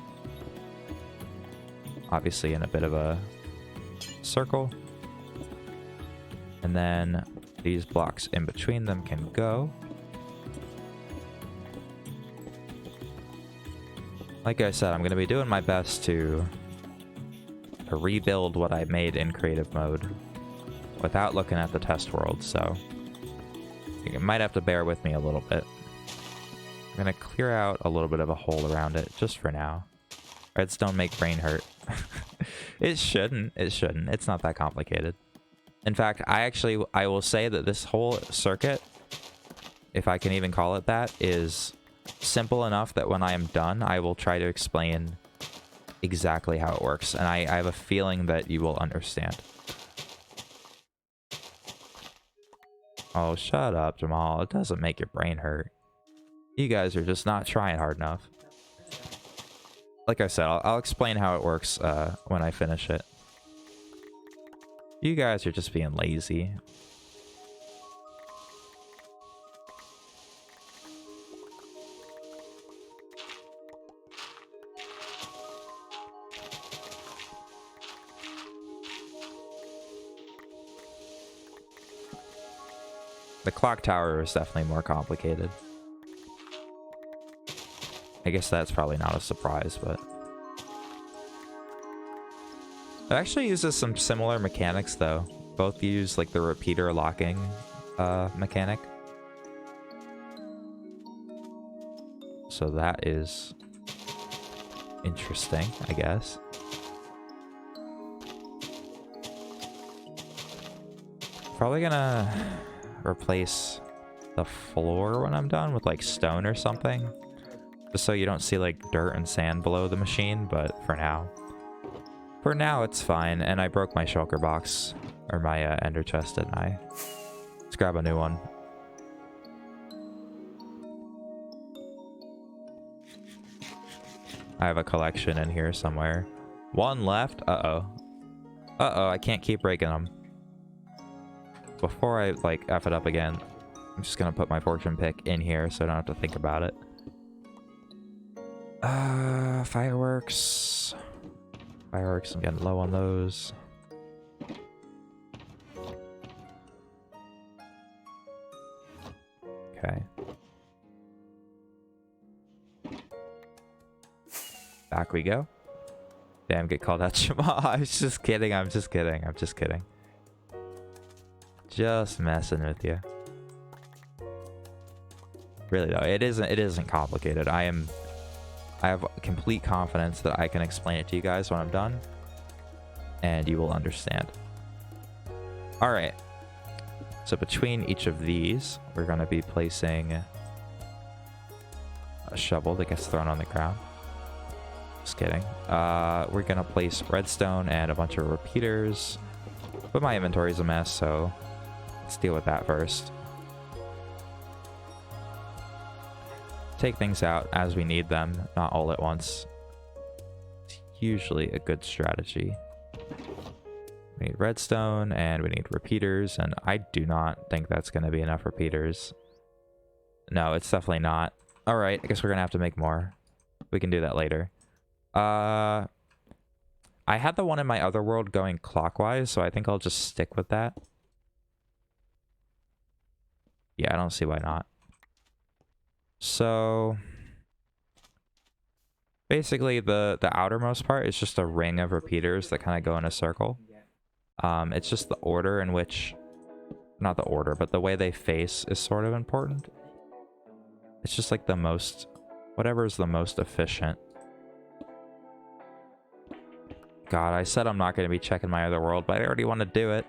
Obviously in a bit of a circle. And then these blocks in between them can go. Like I said, I'm going to be doing my best to rebuild what I made in creative mode without looking at the test world, so you might have to bear with me a little bit. I'm going to clear out a little bit of a hole around it, just for now. Redstone make brain hurt. It shouldn't. It shouldn't. It's not that complicated. In fact, I will say that this whole circuit, if I can even call it that, is simple enough that when I am done, I will try to explain exactly how it works. And I have a feeling that you will understand. Oh, shut up, Jamal. It doesn't make your brain hurt. You guys are just not trying hard enough. Like I said, I'll explain how it works when I finish it. You guys are just being lazy. The clock tower is definitely more complicated. I guess that's probably not a surprise, but... It actually uses some similar mechanics, though. Both use, like, the repeater locking mechanic. So that is interesting, I guess. Probably gonna replace the floor when I'm done with, like, stone or something. Just so you don't see, like, dirt and sand below the machine, but for now. For now, it's fine. And I broke my shulker box, or my ender chest, didn't I? Let's grab a new one. I have a collection in here somewhere. One left? Uh-oh. Uh-oh, I can't keep breaking them. Before I, like, F it up again, I'm just gonna put my fortune pick in here so I don't have to think about it. Fireworks. Fireworks, I'm getting low on those. Okay. Back we go. Damn, get called out, Jamal. I was just kidding, I'm just kidding, I'm just kidding. Just messing with you. Really though, it isn't complicated. I have complete confidence that I can explain it to you guys when I'm done, and you will understand. All right. So between each of these, we're going to be placing a shovel that gets thrown on the ground. Just kidding. We're going to place redstone and a bunch of repeaters. But my inventory's a mess, so let's deal with that first. Take things out as we need them, not all at once. It's usually a good strategy. We need redstone and we need repeaters, and I do not think that's going to be enough repeaters. No, it's definitely not. Alright, I guess we're going to have to make more. We can do that later. I had the one in my other world going clockwise, so I think I'll just stick with that. Yeah, I don't see why not. So basically the outermost part is just a ring of repeaters that kind of go in a circle. It's just the order in which, not the order, but the way they face is sort of important. It's just like the most, whatever is the most efficient. God, I said I'm not going to be checking my other world, but I already want to do it.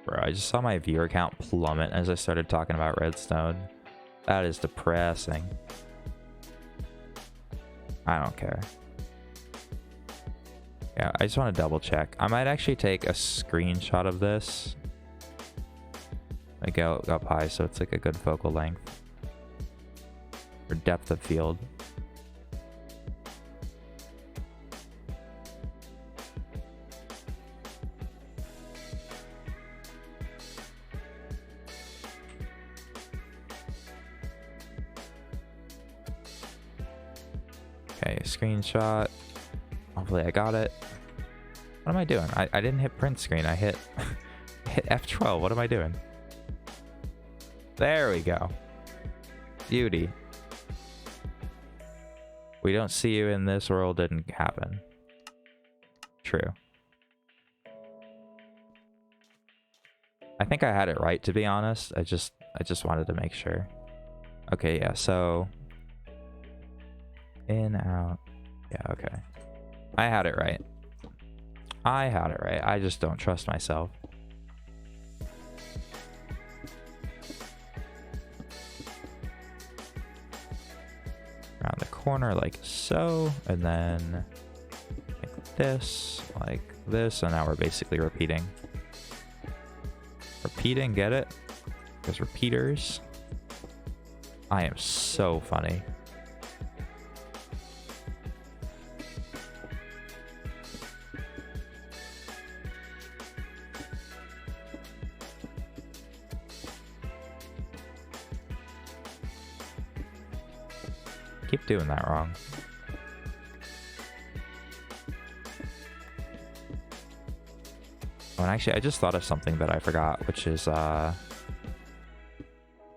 Bro, I just saw my viewer count plummet as I started talking about redstone. That is depressing. I don't care. Yeah, I just want to double check. I might actually take a screenshot of this. I go up high so it's like a good focal length. Or depth of field. Okay, screenshot. Hopefully I got it. What am I doing? I didn't hit print screen. I hit hit F12. What am I doing? There we go. Beauty. We don't see you in this world didn't happen. True. I think I had it right, to be honest. I just wanted to make sure. Okay, yeah, so in, out. Yeah, okay. I had it right. I had it right. I just don't trust myself. Around the corner like so, and then like this, and now we're basically repeating. Repeating, get it? There's repeaters. I am so funny. Keep doing that wrong. Oh, and actually, I just thought of something that I forgot, which is, I'm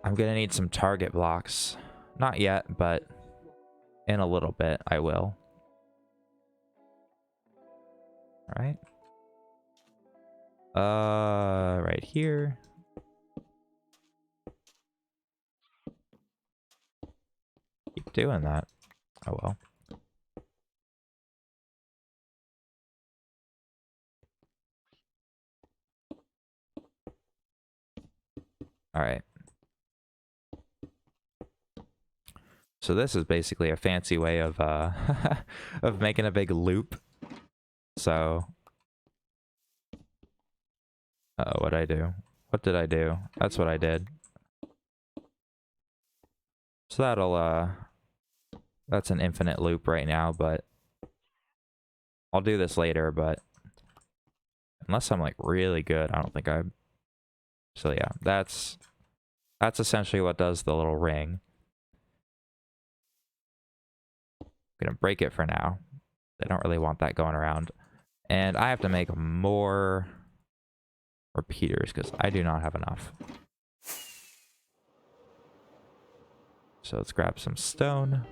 gonna need some target blocks. Not yet, but in a little bit, I will. Alright. Right here. Keep doing that. Oh well. Alright. So this is basically a fancy way of of making a big loop. So what'd I do? What did I do? That's what I did. So that'll that's an infinite loop right now, but I'll do this later, but unless I'm like really good, I don't think I. So yeah, that's essentially what does the little ring. I'm gonna break it for now. I don't really want that going around. And I have to make more repeaters because I do not have enough. So let's grab some stone.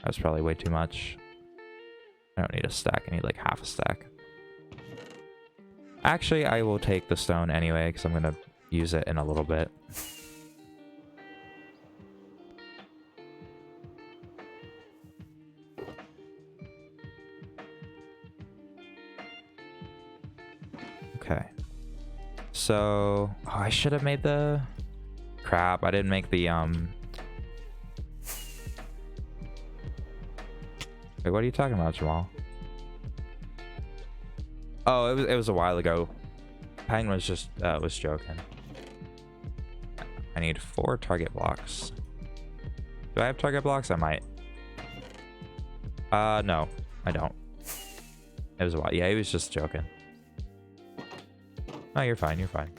That's probably way too much. I don't need a stack, I need like half a stack. Actually, I will take the stone anyway because I'm gonna use it in a little bit. Okay. So, oh, I should have made the crap. I didn't make the Wait, what are you talking about, Jamal? Oh, it was a while ago. Pang was just was joking. I need 4 target blocks. Do I have target blocks? I might. No, I don't. It was a while. Yeah, he was just joking. Oh, you're fine. You're fine.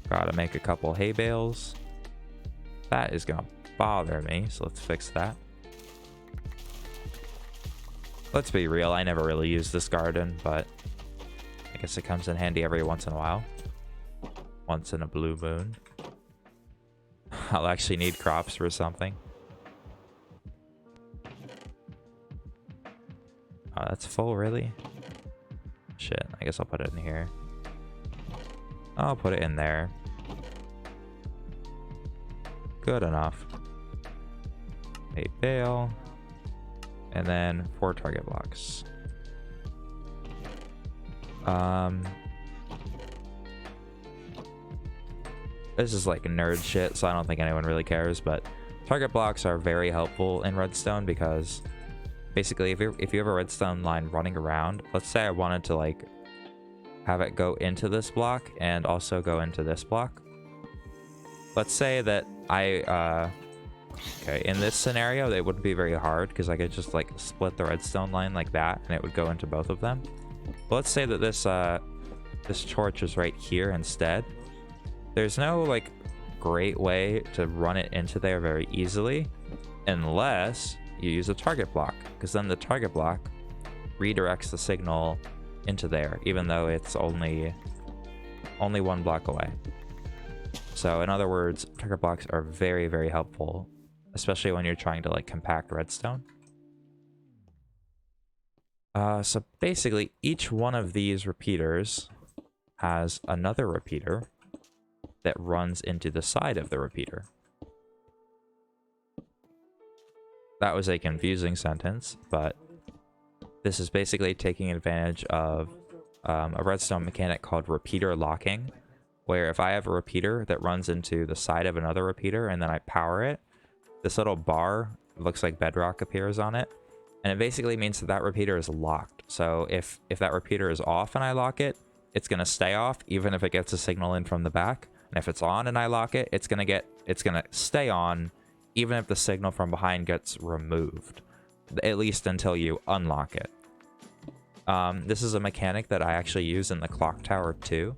Gotta make a couple hay bales. That is gonna bother me, so let's fix that. Let's be real, I never really use this garden, but I guess it comes in handy every once in a while. Once in a blue moon. I'll actually need crops for something. Oh, that's full, really? Shit, I guess I'll put it in here. I'll put it in there. Good enough. A bale. And then 4 target blocks. This is like nerd shit, so I don't think anyone really cares, but target blocks are very helpful in redstone because basically if you have a redstone line running around, let's say I wanted to like have it go into this block and also go into this block. Let's say that okay, in this scenario, they wouldn't be very hard because I could just like split the redstone line like that and it would go into both of them. But let's say that this torch is right here instead. There's no like great way to run it into there very easily unless you use a target block, because then the target block redirects the signal into there, even though it's only 1 block away. So in other words, target blocks are very, very helpful, especially when you're trying to like compact redstone. So basically each one of these repeaters has another repeater that runs into the side of the repeater. That was a confusing sentence, but this is basically taking advantage of a redstone mechanic called repeater locking, where if I have a repeater that runs into the side of another repeater and then I power it, this little bar looks like bedrock appears on it, and it basically means that that repeater is locked. So if that repeater is off and I lock it, it's going to stay off even if it gets a signal in from the back. And if it's on and I lock it, it's going to stay on even if the signal from behind gets removed, at least until you unlock it. This is a mechanic that I actually use in the clock tower too.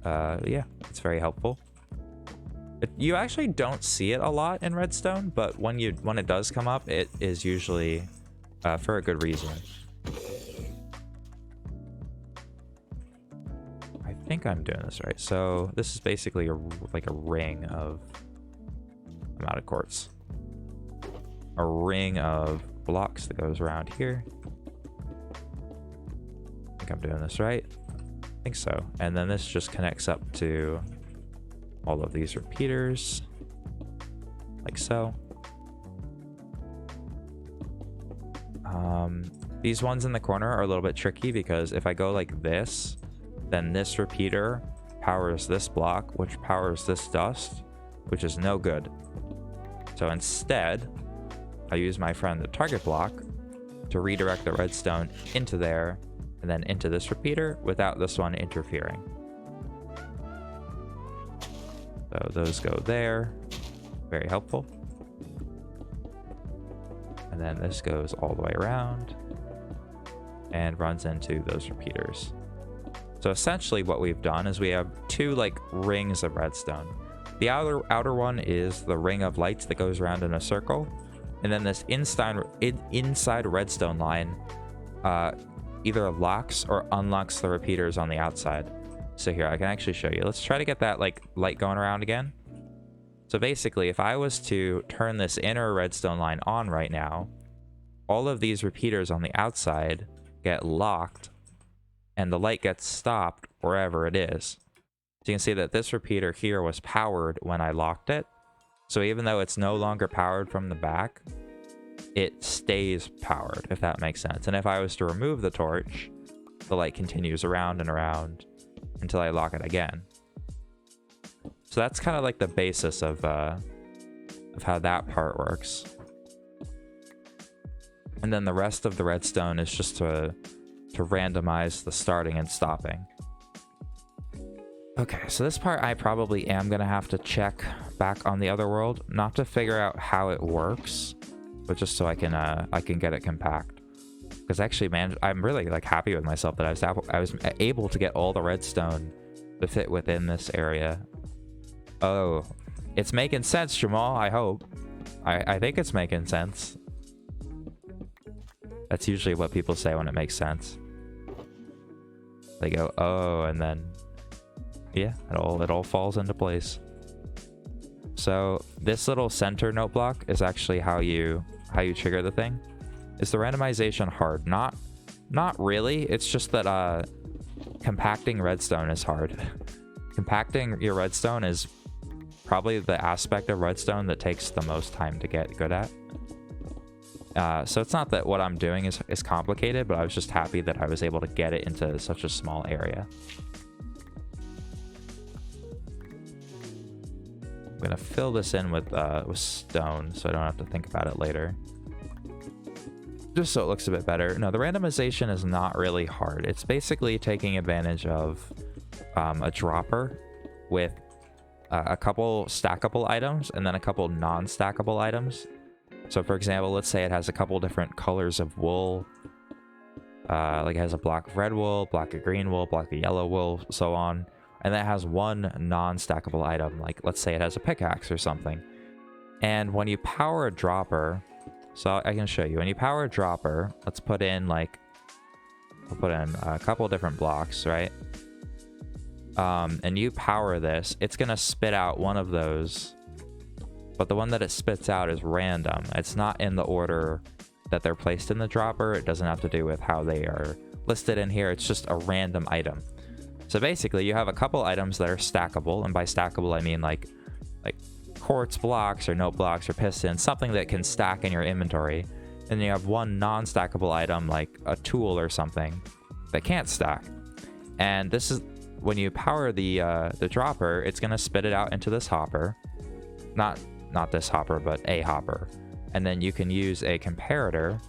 Yeah, it's very helpful. You actually don't see it a lot in redstone, but when it does come up, it is usually for a good reason. I think I'm doing this right. So this is basically like a ring of... I'm out of quartz. A ring of blocks that goes around here. I think I'm doing this right. I think so. And then this just connects up to all of these repeaters, like so. These ones in the corner are a little bit tricky because if I go like this, then this repeater powers this block, which powers this dust, which is no good. So instead, I use my friend the target block to redirect the redstone into there and then into this repeater without this one interfering. So those go there. Very helpful. And then this goes all the way around and runs into those repeaters. So essentially what we've done is we have two like rings of redstone. The outer one is the ring of lights that goes around in a circle. And then this inside redstone line either locks or unlocks the repeaters on the outside. So here, I can actually show you. Let's try to get that like light going around again. So basically, if I was to turn this inner redstone line on right now, all of these repeaters on the outside get locked and the light gets stopped wherever it is. So you can see that this repeater here was powered when I locked it. So even though it's no longer powered from the back, it stays powered, if that makes sense. And if I was to remove the torch, the light continues around and around until I lock it again. So that's kind of like the basis of how that part works. And then the rest of the redstone is just to randomize the starting and stopping. Okay, so this part I probably am going to have to check back on the other world, not to figure out how it works, but just so I can get it compact. Because actually, man, I'm really like happy with myself that I was able to get all the redstone to fit within this area. Oh, it's making sense, Jamal, I hope. I think it's making sense. That's usually what people say when it makes sense. They go, oh, and then yeah, it all falls into place. So this little center note block is actually how you trigger the thing. Is the randomization hard? Not really. It's just that compacting redstone is hard. Compacting your redstone is probably the aspect of redstone that takes the most time to get good at. So it's not that what I'm doing is complicated, but I was just happy that I was able to get it into such a small area. I'm gonna fill this in with stone so I don't have to think about it later. Just so it looks a bit better. No, the randomization is not really hard. It's basically taking advantage of a dropper with a couple stackable items and then a couple non-stackable items. So for example, let's say it has a couple different colors of wool. Like it has a block of red wool, block of green wool, block of yellow wool, so on. And that has one non-stackable item, like let's say it has a pickaxe or something. And when you power a dropper, so I can show you. When you power a dropper, let's put in like, we'll put in a couple different blocks, right? And you power this, it's gonna spit out one of those, but the one that it spits out is random. It's not in the order that they're placed in the dropper. It doesn't have to do with how they are listed in here. It's just a random item. So basically you have a couple items that are stackable, and by stackable I mean like quartz blocks or note blocks or pistons, something that can stack in your inventory. And you have one non-stackable item like a tool or something that can't stack. And this is when you power the dropper, it's gonna spit it out into this hopper. Not this hopper, but a hopper. And then you can use a comparator,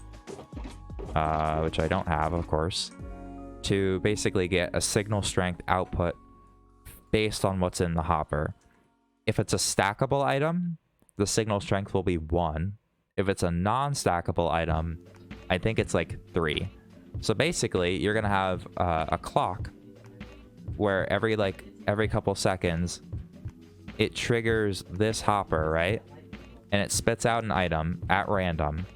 which I don't have, of course, to basically get a signal strength output based on what's in the hopper. If it's a stackable item, the signal strength will be 1. If it's a non-stackable item, I think it's like 3. So basically, you're gonna have a clock where every couple seconds, it triggers this hopper, right? And it spits out an item at random.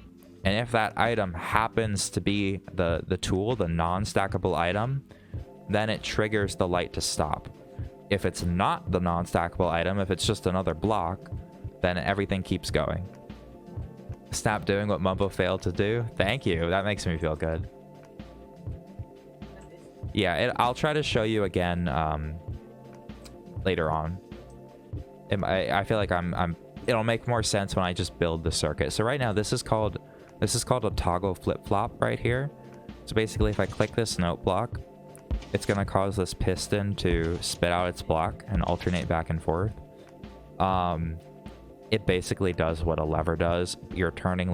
And if that item happens to be the tool, the non-stackable item, then it triggers the light to stop. If it's not the non-stackable item, if it's just another block, then everything keeps going. Stop doing what Mumbo failed to do. Thank you. That makes me feel good. Yeah, I'll try to show you again later on. I feel like it'll make more sense when I just build the circuit. So right now this is called a toggle flip-flop right here. So basically if I click this note block, it's going to cause this piston to spit out its block and alternate back and forth. It basically does what a lever does. You're turning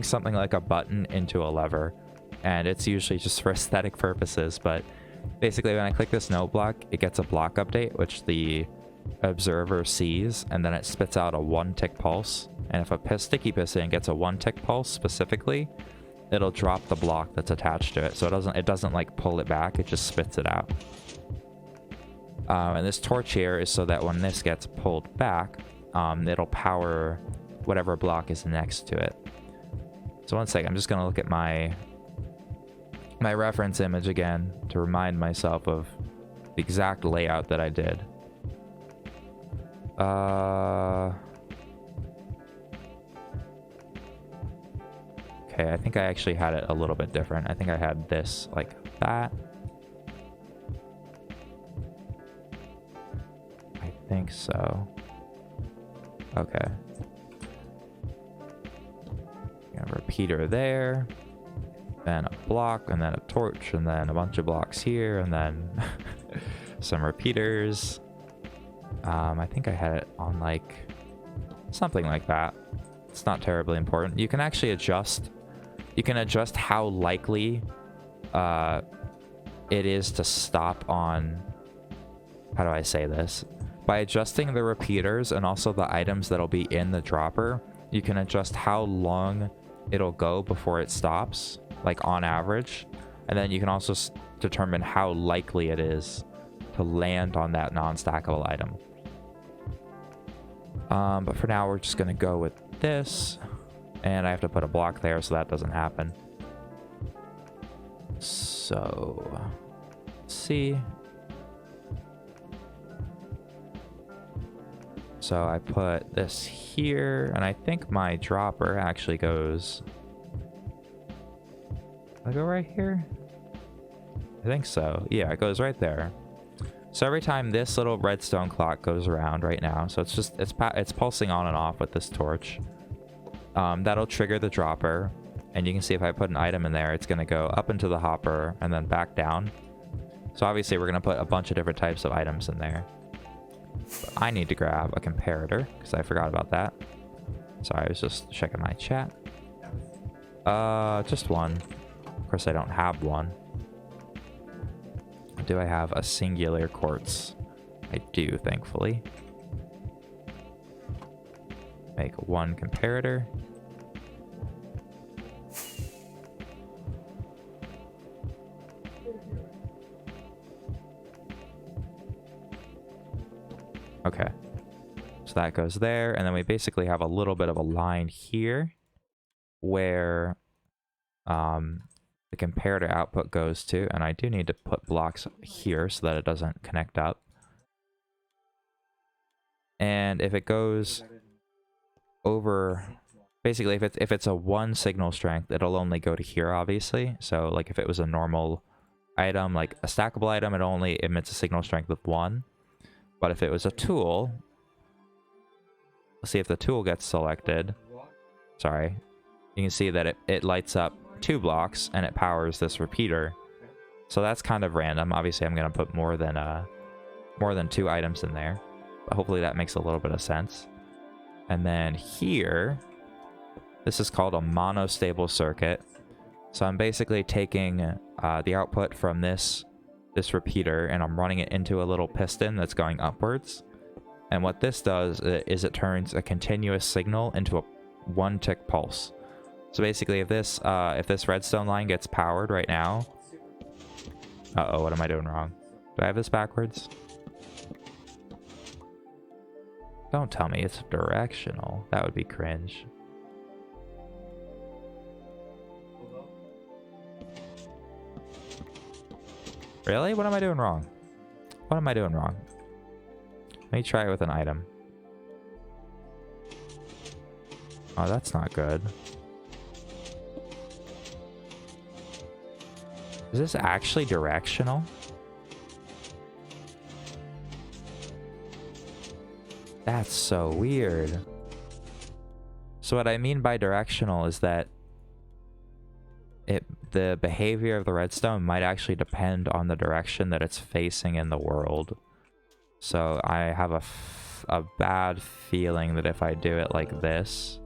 something like a button into a lever, and it's usually just for aesthetic purposes. But basically when I click this note block, it gets a block update, which the observer sees, and then it spits out a 1-tick pulse. And if a sticky piston gets a 1-tick pulse specifically, it'll drop the block that's attached to it. So it doesn't like pull it back, it just spits it out. And this torch here is so that when this gets pulled back, it'll power whatever block is next to it. So one second, I'm just gonna look at my reference image again to remind myself of the exact layout that I did. Okay, I think I actually had it a little bit different. I think I had this like that. I think so. Okay. Got a repeater there, then a block, and then a torch, and then a bunch of blocks here, and then some repeaters. I think I had it on like something like that. It's not terribly important. You can actually adjust. You can adjust how likely it is to stop on. How do I say this? By adjusting the repeaters and also the items that'll be in the dropper, you can adjust how long it'll go before it stops, like on average. And then you can also determine how likely it is to land on that non-stackable item. But for now, we're just going to go with this. And I have to put a block there so that doesn't happen. So, let's see. So I put this here, and I think my dropper actually goes... I go right here? I think so. Yeah, it goes right there. So every time this little redstone clock goes around right now, so it's pulsing on and off with this torch. That'll trigger the dropper, and you can see if I put an item in there, it's going to go up into the hopper and then back down. So obviously we're going to put a bunch of different types of items in there. But I need to grab a comparator because I forgot about that. Sorry, I was just checking my chat. Just one. Of course, I don't have one. Do I have a singular quartz? I do, thankfully. Make one comparator. Okay. So that goes there, and then we basically have a little bit of a line here where the comparator output goes to, and I do need to put blocks here so that it doesn't connect up. And if it goes over, basically if it's a 1 signal strength, it'll only go to here, obviously. So like if it was a normal item, like a stackable item, it only emits a signal strength of 1. But if it was a tool, let's see if the tool gets selected. Sorry. You can see that it lights up 2 blocks and it powers this repeater. So that's kind of random. Obviously I'm going to put more than 2 items in there. But hopefully that makes a little bit of sense. And then here, this is called a monostable circuit. So I'm basically taking the output from this repeater and I'm running it into a little piston that's going upwards. And what this does is it turns a continuous signal into a 1-tick pulse. So basically if this redstone line gets powered right now... Uh-oh, what am I doing wrong? Do I have this backwards? Don't tell me it's directional. That would be cringe. Really? What am I doing wrong? What am I doing wrong? Let me try it with an item. Oh, that's not good. Is this actually directional? That's so weird. So what I mean by directional is that the behavior of the redstone might actually depend on the direction that it's facing in the world. So I have a bad feeling that if I do it like this...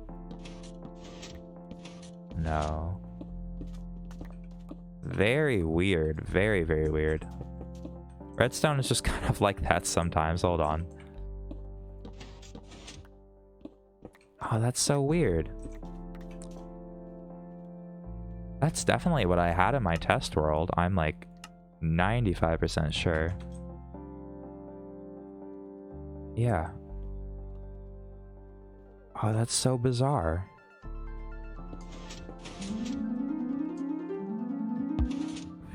No. Very weird. Very, very weird. Redstone is just kind of like that sometimes. Hold on. Oh, that's so weird. That's definitely what I had in my test world. I'm like 95% sure. Yeah. Oh, that's so bizarre.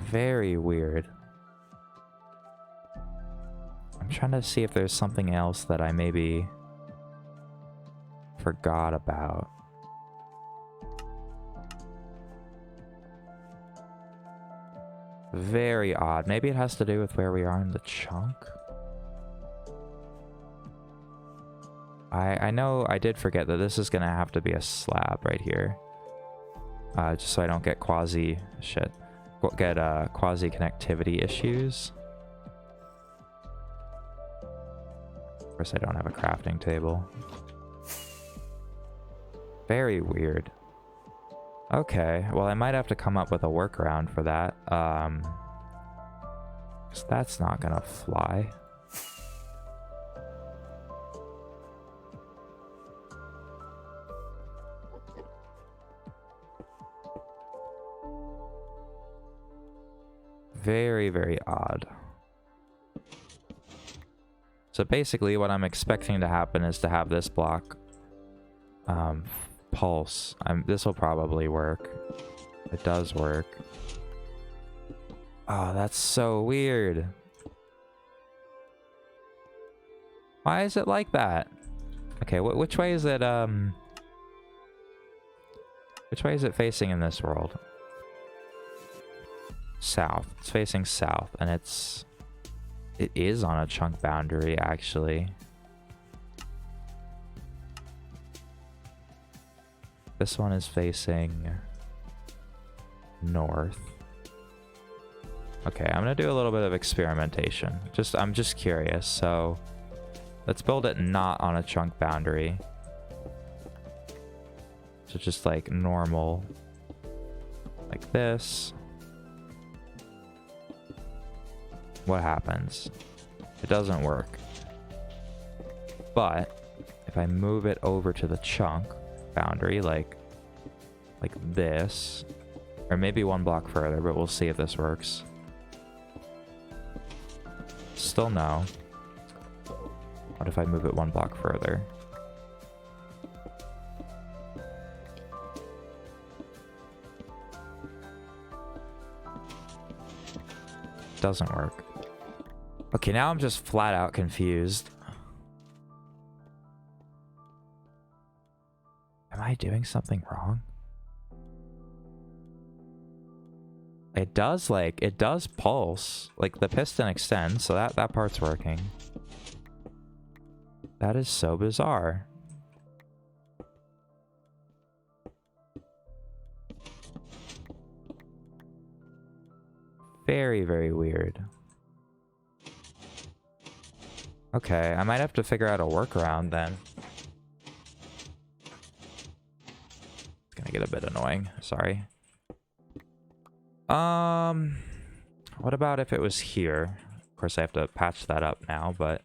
Very weird. I'm trying to see if there's something else that I maybe forgot about. Very odd. Maybe it has to do with where we are in the chunk. I know I did forget that this is gonna have to be a slab right here. Just so I don't get quasi connectivity issues. Of course I don't have a crafting table. Very weird. Okay, well I might have to come up with a workaround for that. 'Cause that's not gonna fly. Very, very odd. So basically what I'm expecting to happen is to have this block pulse. This will probably work. It does work. Oh, that's so weird. Why is it like that? Okay, which way is it which way is it facing in this world? South. It's facing south, and it is on a chunk boundary actually. This one is facing north. Okay, I'm gonna do a little bit of experimentation. I'm just curious. So let's build it not on a chunk boundary. So just like normal, like this. What happens? It doesn't work. But if I move it over to the chunk boundary, like this, or maybe one block further, but we'll see if this works. Still no. What if I move it one block further? Doesn't work. Okay, now I'm just flat out confused. Am I doing something wrong? It does pulse. Like the piston extends, so that part's working. That is so bizarre. Very, very weird. Okay, I might have to figure out a workaround then. It's gonna get a bit annoying, sorry. What about if it was here? Of course I have to patch that up now, but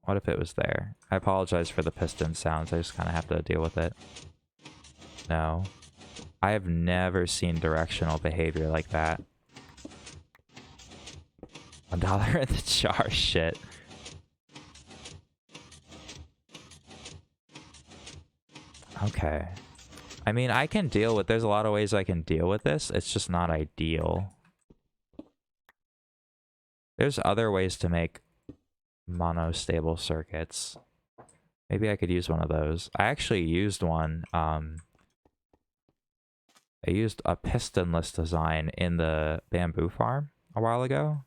what if it was there? I apologize for the piston sounds, I just kind of have to deal with it. No. I have never seen directional behavior like that. $1 in the jar, shit. Okay. I mean, I can deal with... There's a lot of ways I can deal with this. It's just not ideal. There's other ways to make monostable circuits. Maybe I could use one of those. I actually used one. I used a pistonless design in the bamboo farm a while ago.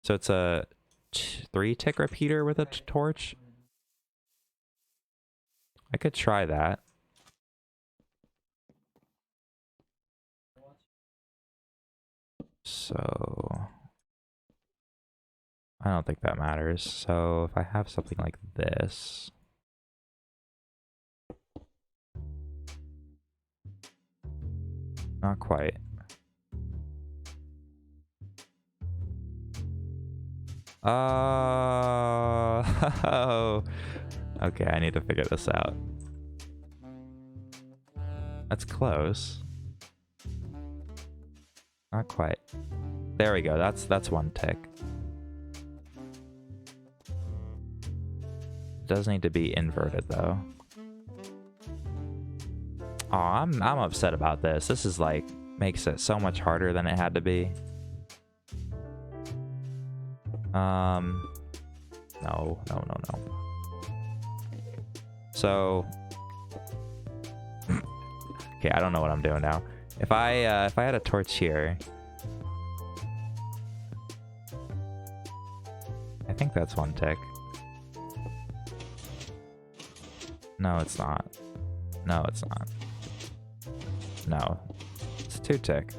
So it's a 3-tick repeater with a torch. I could try that. So I don't think that matters. So if I have something like this, not quite. Oh, okay, I need to figure this out. That's close. Not quite. There we go. That's 1 tick. Does need to be inverted though. Oh, I'm upset about this. This is like makes it so much harder than it had to be. No. So okay, I don't know what I'm doing now. If I had a torch here, I think that's 1 tick. No, it's not. No, it's not. No, it's 2 tick.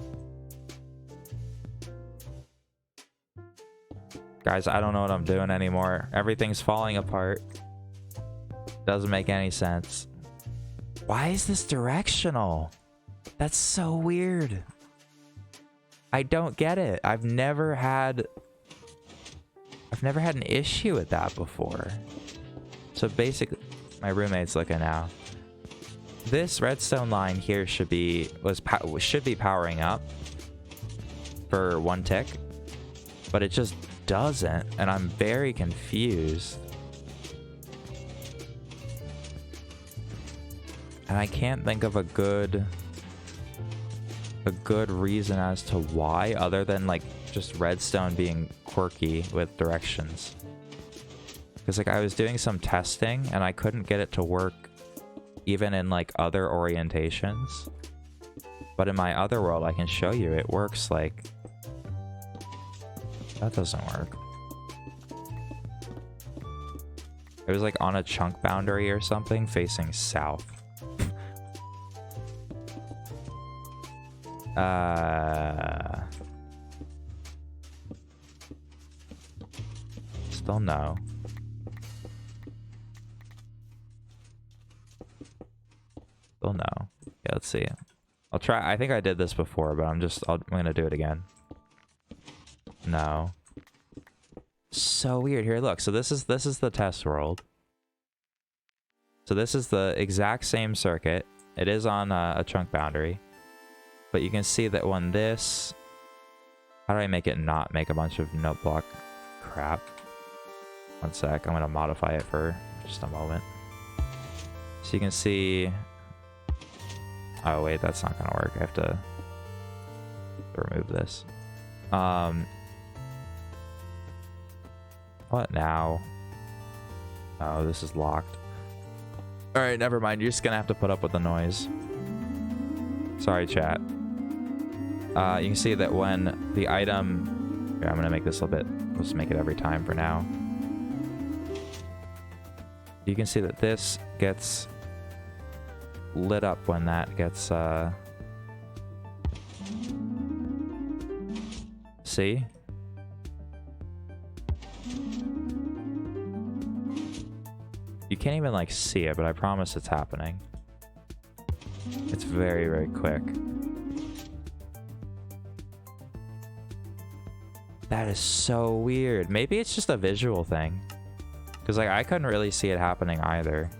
Guys, I don't know what I'm doing anymore. Everything's falling apart. Doesn't make any sense. Why is this directional? That's so weird. I don't get it. I've never had an issue with that before. So basically, my roommate's looking now. This redstone line here should be powering up for 1 tick, but it just doesn't, and I'm very confused. And I can't think of a good reason as to why, other than like just redstone being quirky with directions. Because like I was doing some testing and I couldn't get it to work even in like other orientations. But in my other world, I can show you it works. Like that doesn't work. It was like on a chunk boundary or something facing south. Still no. Still no. Yeah, let's see. I'll try. I think I did this before, but I'm gonna do it again. No. So weird. Here, look. So this is the test world. So this is the exact same circuit. It is on a chunk boundary. But you can see that when this... How do I make it not make a bunch of note block crap? 1 sec. I'm going to modify it for just a moment. So you can see... Oh, wait. That's not going to work. I have to remove this. What now? Oh, this is locked. Alright, never mind. You're just going to have to put up with the noise. Sorry, chat. You can see that when the item... Here, I'm going to make this a little bit... Let's make it every time for now. You can see that this gets lit up when that gets... See? You can't even, like, see it, but I promise it's happening. It's very, very quick. That is so weird. Maybe it's just a visual thing. Because, like, I couldn't really see it happening either.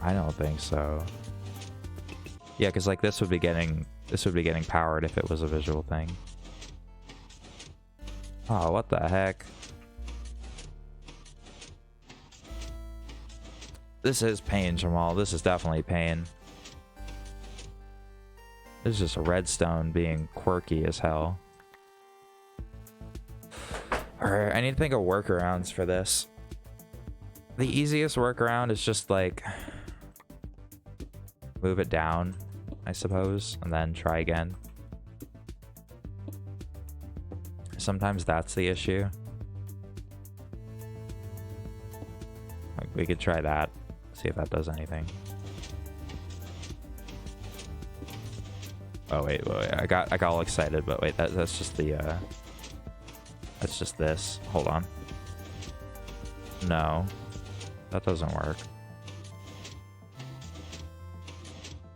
I don't think so. Yeah, because, like, this would be getting powered if it was a visual thing. Oh, what the heck? This is pain, Jamal. This is definitely pain. This is just a redstone being quirky as hell. Alright, I need to think of workarounds for this. The easiest workaround is just like move it down, I suppose, and then try again. Sometimes that's the issue. Like, we could try that, see if that does anything. Oh wait, I got all excited, but wait, that's just the that's just this. Hold on. No, that doesn't work.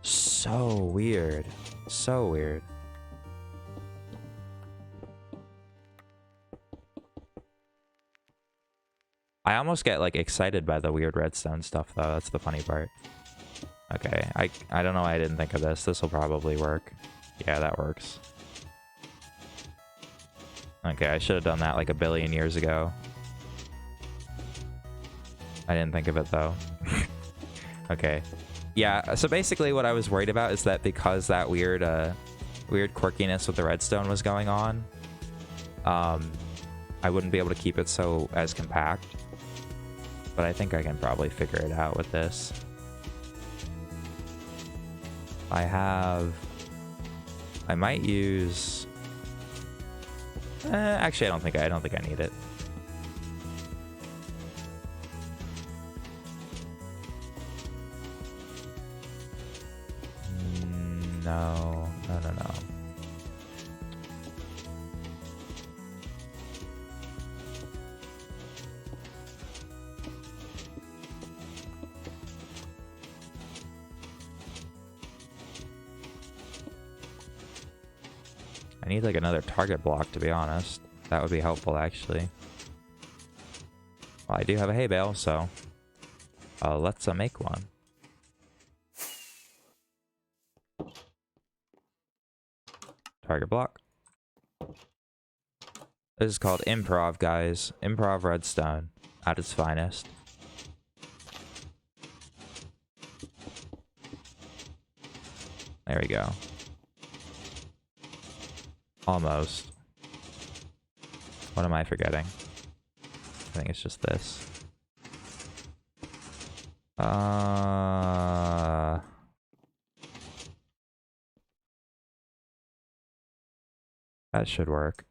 So weird. So weird. I almost get like excited by the weird redstone stuff though. That's the funny part. Okay, I don't know why I didn't think of this. This will probably work. Yeah, that works. Okay, I should have done that like a billion years ago. I didn't think of it though. Okay. Yeah, so basically what I was worried about is that because that weird quirkiness with the redstone was going on, I wouldn't be able to keep it so as compact. But I think I can probably figure it out with this. I might use... actually, I don't think I need it. No. I need like another target block, to be honest. That would be helpful, actually. Well, I do have a hay bale, so let's make one. Target block. This is called improv, guys. Improv redstone at its finest. There we go. Almost. What am I forgetting? I think it's just this. That should work.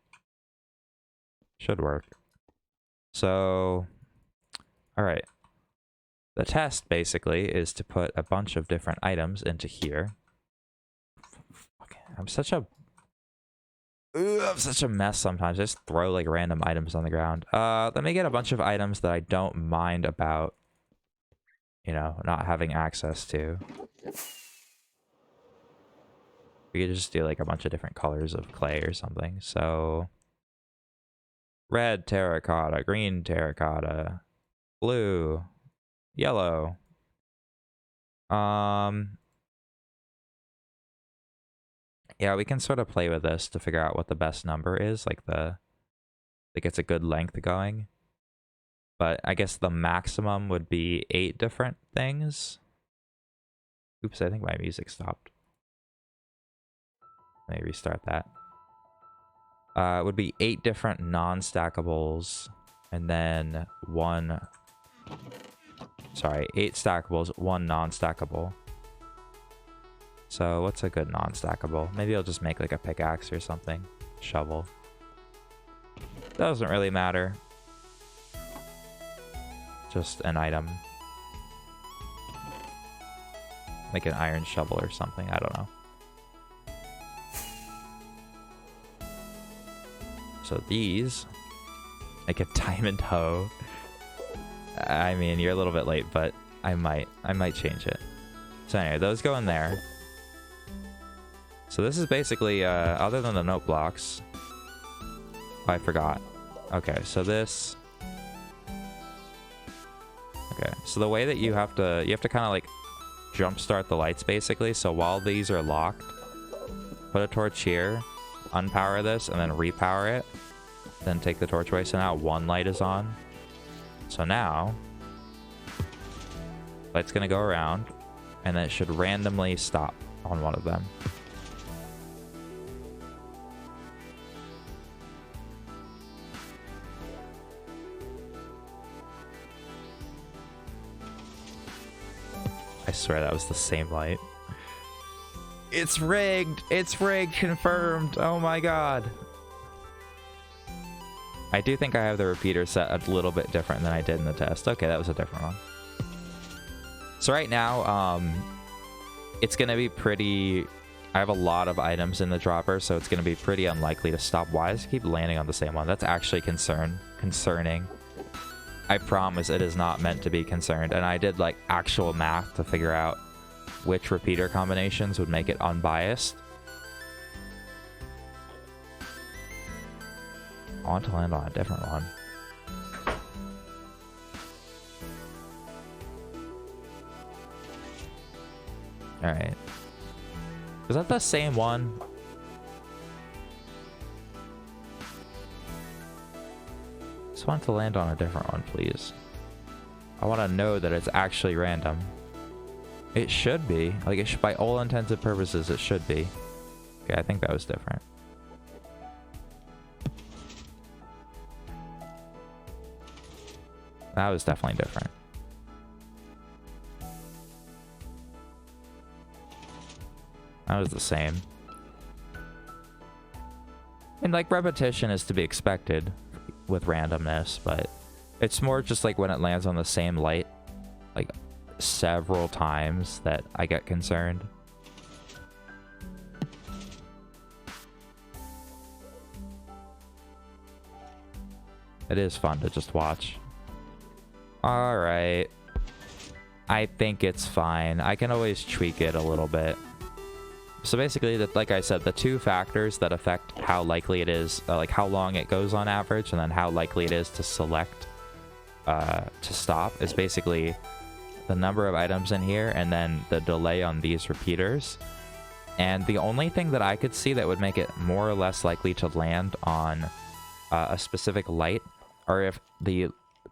Should work. So, all right. The test basically is to put a bunch of different items into here. Okay, I'm such a mess sometimes. I just throw like random items on the ground. Let me get a bunch of items that I don't mind about, you know, not having access to. We could just do like a bunch of different colors of clay or something. So red terracotta, green terracotta, blue, yellow. Yeah, we can sort of play with this to figure out what the best number is, like it's a good length going. But I guess the maximum would be 8 different things. Oops, I think my music stopped. Let me restart that. It would be 8 different non-stackables, and then 8 stackables, 1 non-stackable. So what's a good non-stackable? Maybe I'll just make like a pickaxe or something. Shovel. Doesn't really matter. Just an item. Like an iron shovel or something, I don't know. So these, like a diamond hoe. I mean, you're a little bit late, but I might change it. So anyway, those go in there. So this is basically, other than the note blocks. Oh, I forgot. Okay, so this. Okay, so the way that you have to kind of like jumpstart the lights basically. So while these are locked, put a torch here, unpower this, and then repower it. then take the torch away. So now one light is on. So now light's gonna go around, and then it should randomly stop on one of them. I swear that was the same light. It's rigged! It's rigged! Confirmed! Oh my god! I do think I have the repeater set a little bit different than I did in the test. Okay, that was a different one. So right now, it's going to be pretty... I have a lot of items in the dropper, so it's going to be pretty unlikely to stop. Why does it keep landing on the same one? That's actually concerning. I promise it is not meant to be concerned. And I did like actual math to figure out which repeater combinations would make it unbiased. I want to land on a different one. Alright. Is that the same one? Just want to land on a different one, please. I want to know that it's actually random. It should be. Like, it should, by all intents and purposes, it should be. Okay, I think that was different. That was definitely different. That was the same. And like, repetition is to be expected with randomness, but it's more just like when it lands on the same light like several times that I get concerned. It is fun to just watch. All right. I think it's fine. I can always tweak it a little bit. So basically, like I said, the two factors that affect how likely it is, like how long it goes on average, and then how likely it is to select to stop, is basically the number of items in here and then the delay on these repeaters. And the only thing that I could see that would make it more or less likely to land on a specific light are if the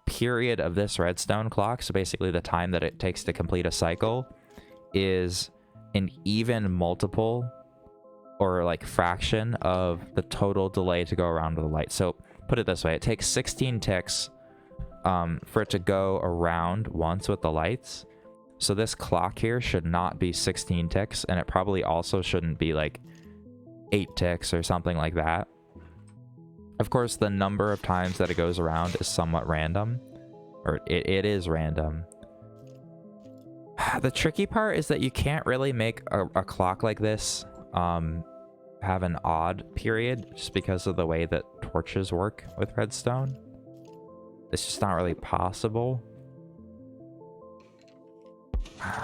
period of this redstone clock, so basically the time that it takes to complete a cycle, is an even multiple or like fraction of the total delay to go around with the light. So put it this way, it takes 16 ticks for it to go around once with the lights. So this clock here should not be 16 ticks, and it probably also shouldn't be like 8 ticks or something like that. Of course, the number of times that it goes around is somewhat random, or it is random. The tricky part is that you can't really make a clock like this have an odd period just because of the way that torches work with redstone. It's just not really possible.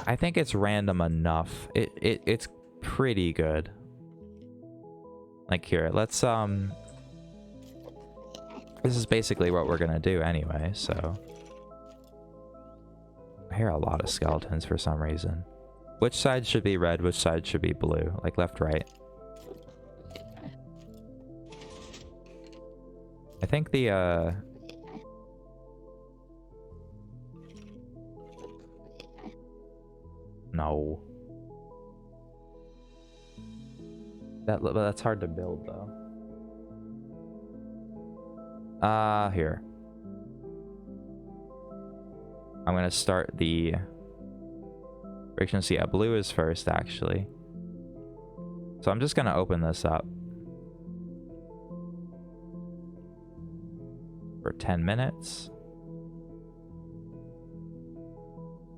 I think it's random enough. It's pretty good. Like here, let's this is basically what we're gonna do anyway, so I hear a lot of skeletons for some reason. Which side should be red? Which side should be blue? Like left, right? I think the no. That's hard to build though. Here. I'm gonna start the friction. So yeah, blue is first actually. So I'm just gonna open this up for 10 minutes.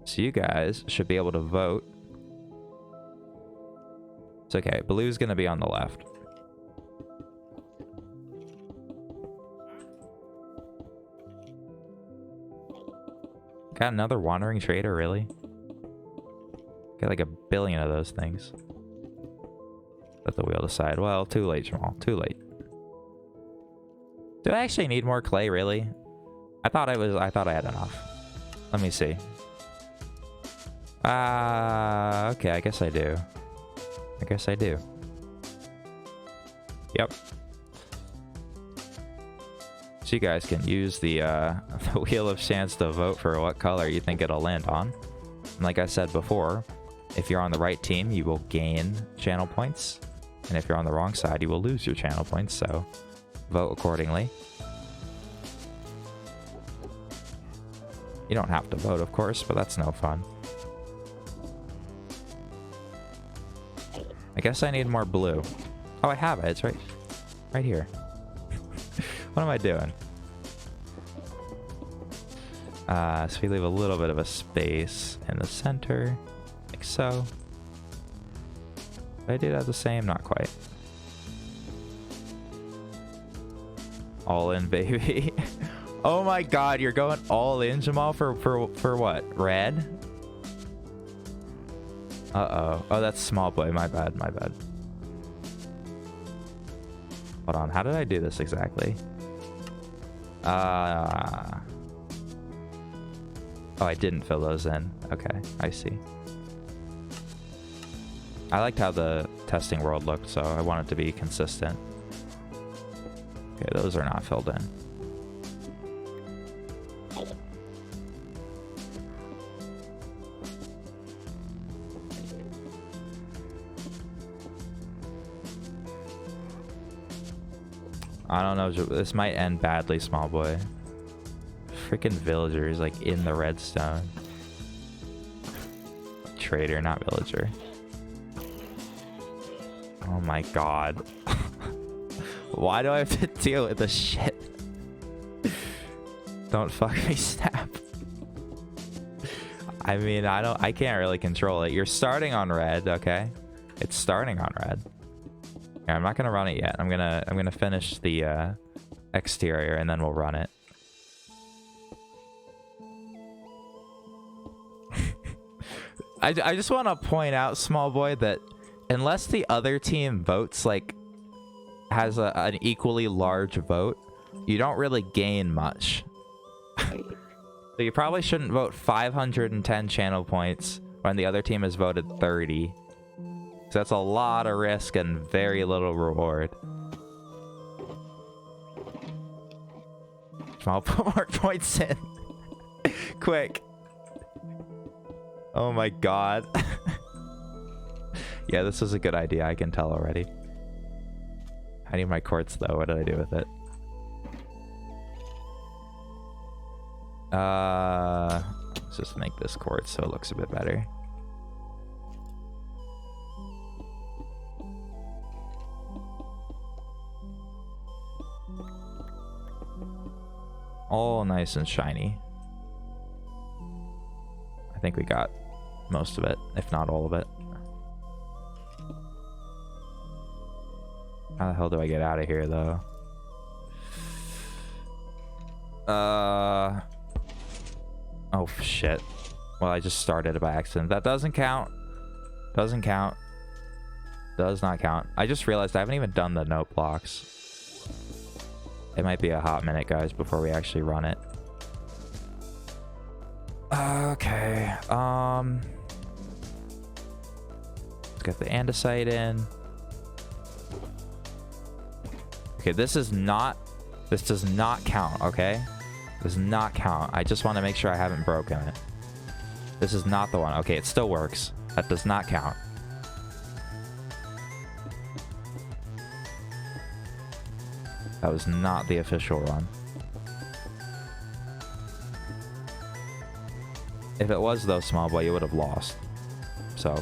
So you guys should be able to vote. It's okay, blue's gonna be on the left. Got another wandering trader, really? Got like a billion of those things. Let the wheel decide. Well, too late, Jamal. Too late. Do I actually need more clay, really? I thought I had enough. Let me see. Okay, I guess I do. I guess I do. Yep. So you guys can use the the wheel of chance to vote for what color you think it'll land on. And like I said before, if you're on the right team, you will gain channel points. And if you're on the wrong side, you will lose your channel points. So vote accordingly. You don't have to vote, of course, but that's no fun. I guess I need more blue. Oh, I have it. It's right here. What am I doing? So we leave a little bit of a space in the center, like so. Did I do that the same? Not quite. All in, baby. Oh my god, you're going all in, Jamal, for what? Red? Uh-oh. Oh, that's small boy. My bad, my bad. Hold on, how did I do this exactly? Oh, I didn't fill those in. Okay, I see. I liked how the testing world looked, so I want it to be consistent. Okay, those are not filled in. I don't know, this might end badly, small boy. Freaking villagers, like, in the redstone. Trader, not villager. Oh my god. Why do I have to deal with this shit? Don't fuck me, Snap. I mean, I can't really control it. You're starting on red, okay? It's starting on red. Yeah, I'm not gonna run it yet. I'm gonna finish the exterior and then we'll run it. I just want to point out, small boy, that unless the other team votes, like, has an equally large vote, you don't really gain much. So you probably shouldn't vote 510 channel points when the other team has voted 30. So that's a lot of risk and very little reward. I'll put more points in. Quick. Oh my god. Yeah, this is a good idea, I can tell already. I need my quartz though. What did I do with it? Let's just make this quartz so it looks a bit better. All nice and shiny. I think we got most of it, if not all of it. How the hell do I get out of here, though? Oh, shit. Well, I just started it by accident. That doesn't count. Doesn't count. Does not count. I just realized I haven't even done the note blocks. It might be a hot minute, guys, before we actually run it. Okay. Let's get the andesite in. Okay, this does not count, okay? This does not count. I just want to make sure I haven't broken it. This is not the one. Okay, it still works. That does not count. That was not the official run. If it was, though, small boy, you would have lost. So.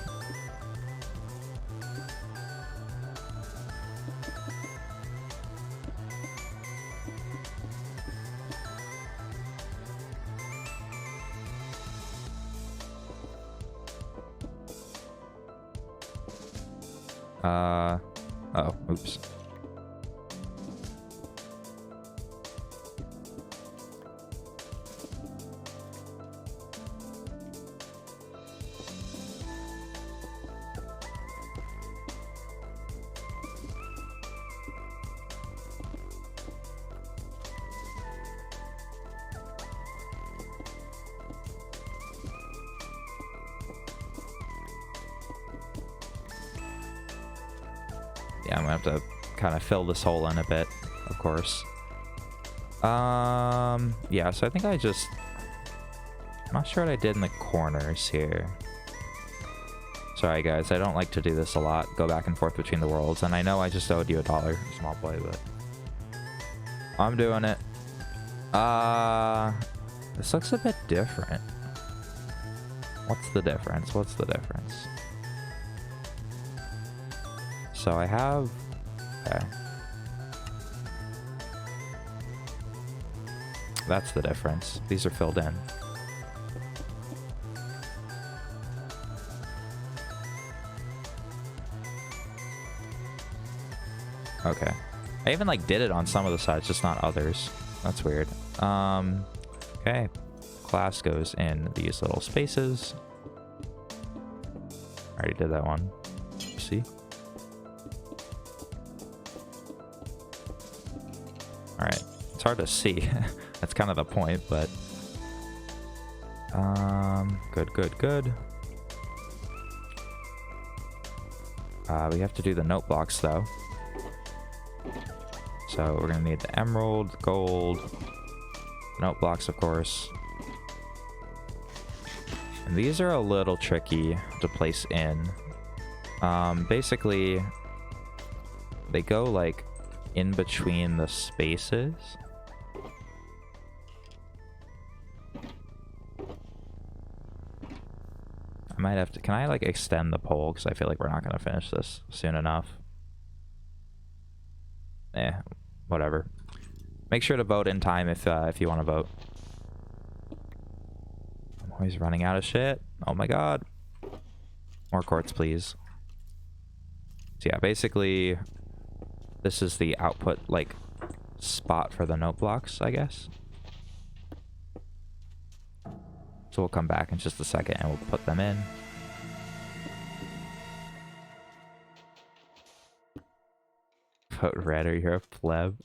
Oh, oops. Yeah, I'm gonna have to kind of fill this hole in a bit, of course. Yeah, so I think I'm not sure what I did in the corners here. Sorry guys, I don't like to do this a lot, go back and forth between the worlds, and I know I just owed you $1, small boy, but I'm doing it. This looks a bit different. What's the difference? What's the difference? So I have... Okay. That's the difference. These are filled in. Okay. I even like did it on some of the sides, just not others. That's weird. Okay. Class goes in these little spaces. I already did that one. See? Alright. It's hard to see. That's kind of the point, but... Good, good, good. We have to do the note blocks, though. So we're going to need the emerald, gold, note blocks, of course. And these are a little tricky to place in. Basically, they go, like, in between the spaces. I might have to... Can I, like, extend the poll? Because I feel like we're not going to finish this soon enough. Whatever. Make sure to vote in time if you want to vote. I'm always running out of shit. Oh my god. More quartz, please. So yeah, basically, this is the output, like, spot for the note blocks, I guess. So we'll come back in just a second and we'll put them in. Vote red or you're a pleb.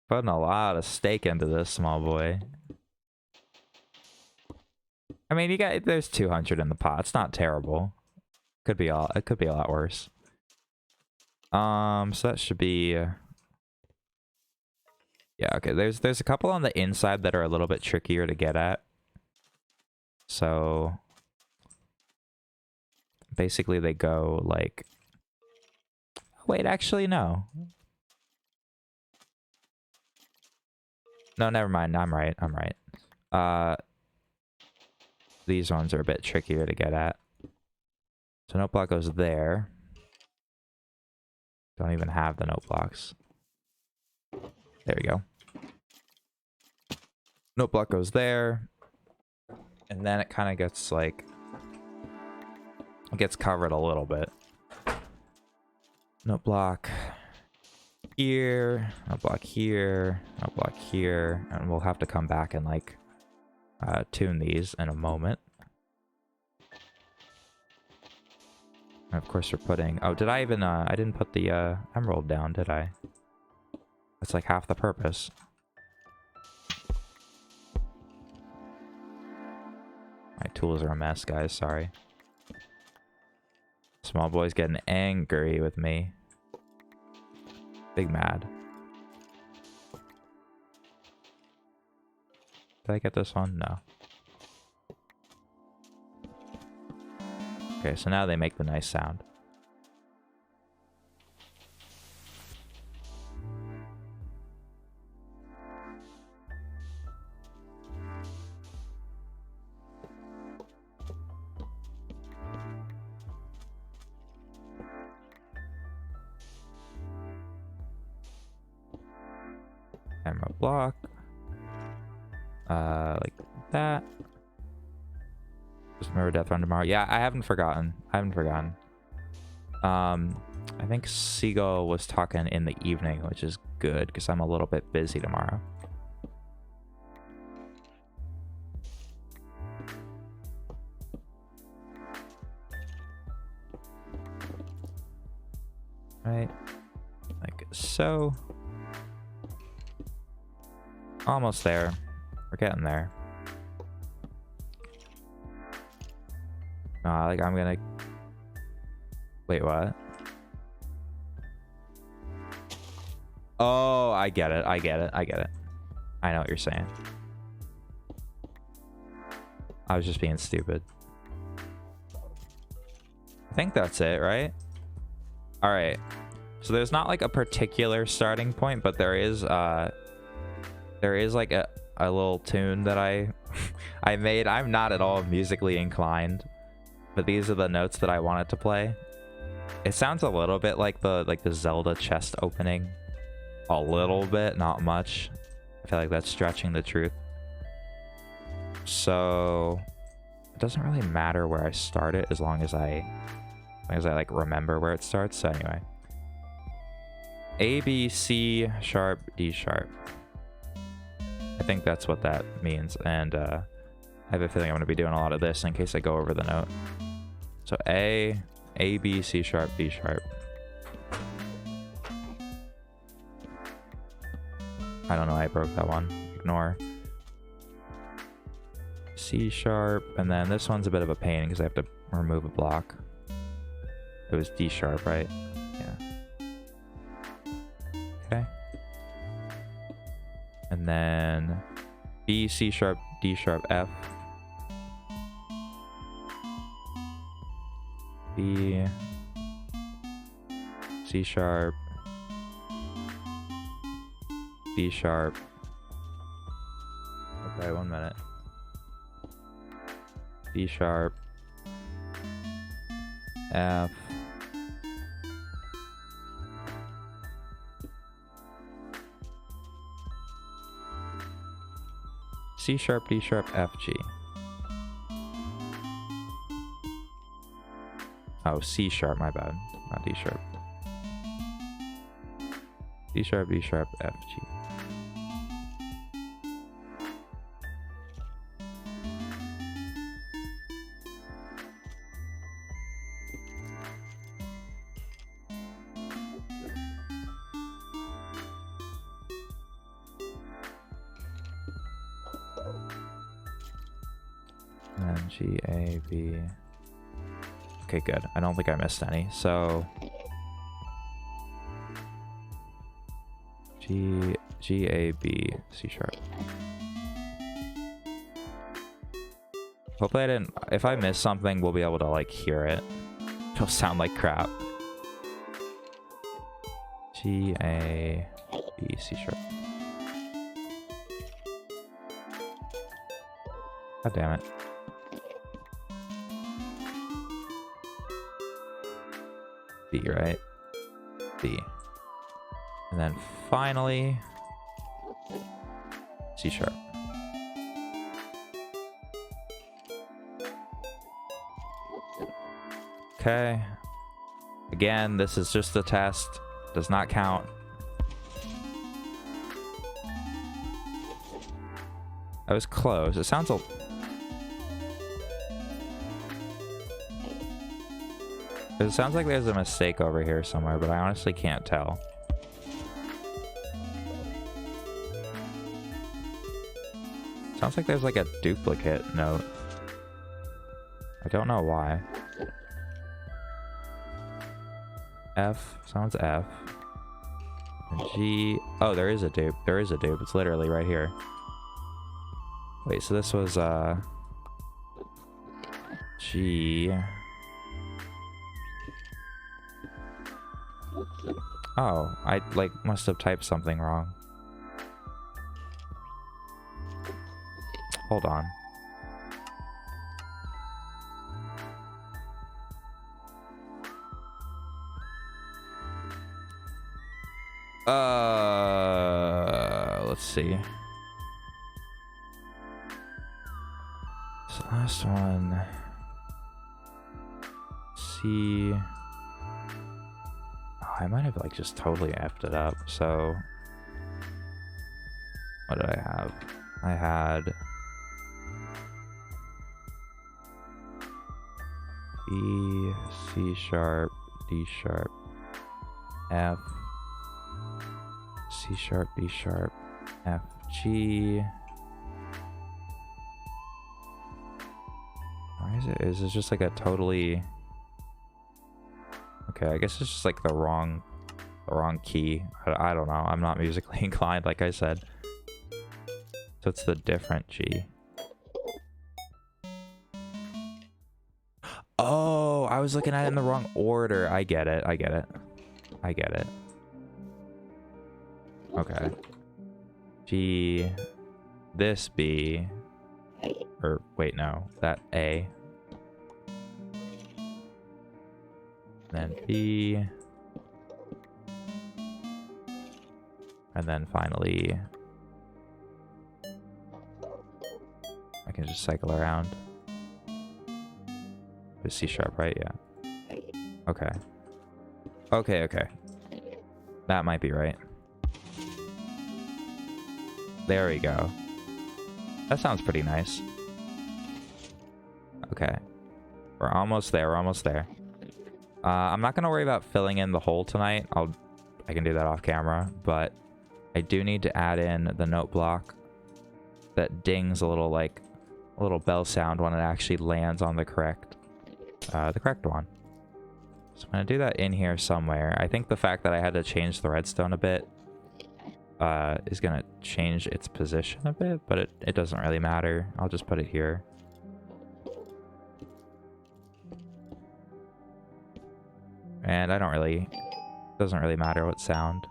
Putting a lot of stake into this, small boy. I mean, there's 200 in the pot. It's not terrible. It could be a lot worse. So that should be yeah, okay. There's a couple on the inside that are a little bit trickier to get at. So basically they go like, wait, actually no. No, never mind. I'm right. These ones are a bit trickier to get at. So note block goes there. Don't even have the note blocks. There we go. Note block goes there. And then it kind of gets like... It gets covered a little bit. Note block here. Note block here. Note block here. And we'll have to come back and like tune these in a moment. And of course we're putting... Oh, did I even... I didn't put the emerald down, did I? That's like half the purpose. My tools are a mess, guys. Sorry. Small boy's getting angry with me. Big mad. Did I get this one? No. Okay, so now they make the nice sound. Camera block. Like that. Just remember death run tomorrow. Yeah, I haven't forgotten. I think Seagull was talking in the evening, which is good because I'm a little bit busy tomorrow. Right, like so. Almost there. We're getting there. Like I'm gonna Wait, what? Oh, I get it. I get it. I get it. I know what you're saying. I was just being stupid. I think that's it, right? All right. So there's not like a particular starting point, but there is like a little tune that I I made. I'm not at all musically inclined, but these are the notes that I wanted to play. It sounds a little bit like the Zelda chest opening. A little bit, not much. I feel like that's stretching the truth. So it doesn't really matter where I start it as long as I like remember where it starts. So anyway. A, B, C sharp, D sharp. I think that's what that means. And I have a feeling I'm going to be doing a lot of this in case I go over the note. So A, B, C sharp, D sharp. I don't know, I broke that one. Ignore. C sharp, and then this one's a bit of a pain because I have to remove a block. It was D sharp, right? Yeah. Okay. And then B, C sharp, D sharp, F. B, C sharp, D sharp. Okay, 1 minute. D sharp, F, C sharp, D sharp, F, G. Oh, C sharp, my bad, not D sharp. D sharp, D sharp, F, G. And then G, A, B. Okay, good. I don't think I missed any. So G, A, B, C sharp. Hopefully I didn't, if I miss something, we'll be able to like hear it. It'll sound like crap. G, A, B, C sharp. God damn it. B, right? B. And then finally, C sharp. Okay. Again, this is just a test. Does not count. I was close. It sounds a... It sounds like there's a mistake over here somewhere, but I honestly can't tell. Sounds like there's like a duplicate note. I don't know why. F, sounds F. And G, oh, there is a dupe. There is a dupe. It's literally right here. Wait, so this was, G. Oh, I, like, must have typed something wrong. Hold on. Let's see. So last one. C. Oh, I might have like just totally effed it up. So what did I have? I had B, C sharp, D sharp, F, C sharp, D sharp, F, G. Why is it? Is it just like a totally... Okay, I guess it's just like the wrong key. I don't know. I'm not musically inclined, like I said. So it's the different G. Oh, I was looking at it in the wrong order. I get it. I get it. I get it. Okay. G. This B. Or, wait, no. That A. Then B. And then finally... I can just cycle around. It's C sharp, right? Yeah. Okay. Okay, okay. That might be right. There we go. That sounds pretty nice. Okay. We're almost there. We're almost there. I'm not gonna worry about filling in the hole tonight. I can do that off camera, but I do need to add in the note block that dings a little bell sound when it actually lands on the correct one. So I'm gonna do that in here somewhere. I think the fact that I had to change the redstone a bit is gonna change its position a bit, but it doesn't really matter. I'll just put it here. And doesn't really matter what sound.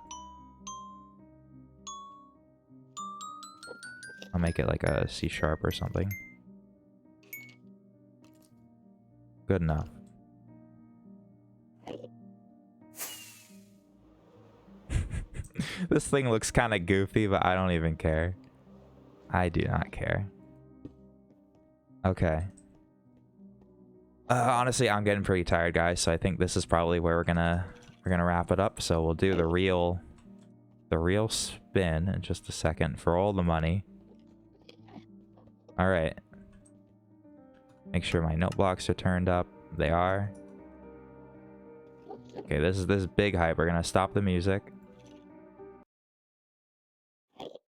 I'll make it like a C sharp or something. Good enough. This thing looks kind of goofy, but I don't even care. I do not care. Okay. Honestly, I'm getting pretty tired, guys, so I think this is probably where we're gonna wrap it up. So we'll do the real spin in just a second for all the money. All right. Make sure my note blocks are turned up. They are. Okay, this is big hype. We're gonna stop the music.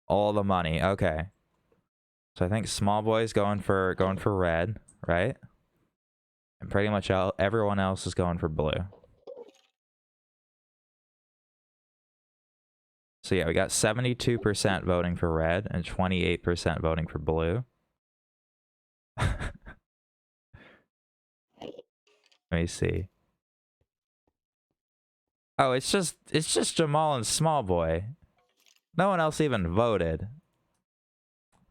All the money. Okay. So I think small boy's going for red, right? And pretty much everyone else is going for blue. So yeah, we got 72% voting for red and 28% voting for blue. Let me see. Oh, it's just Jamal and small boy. No one else even voted.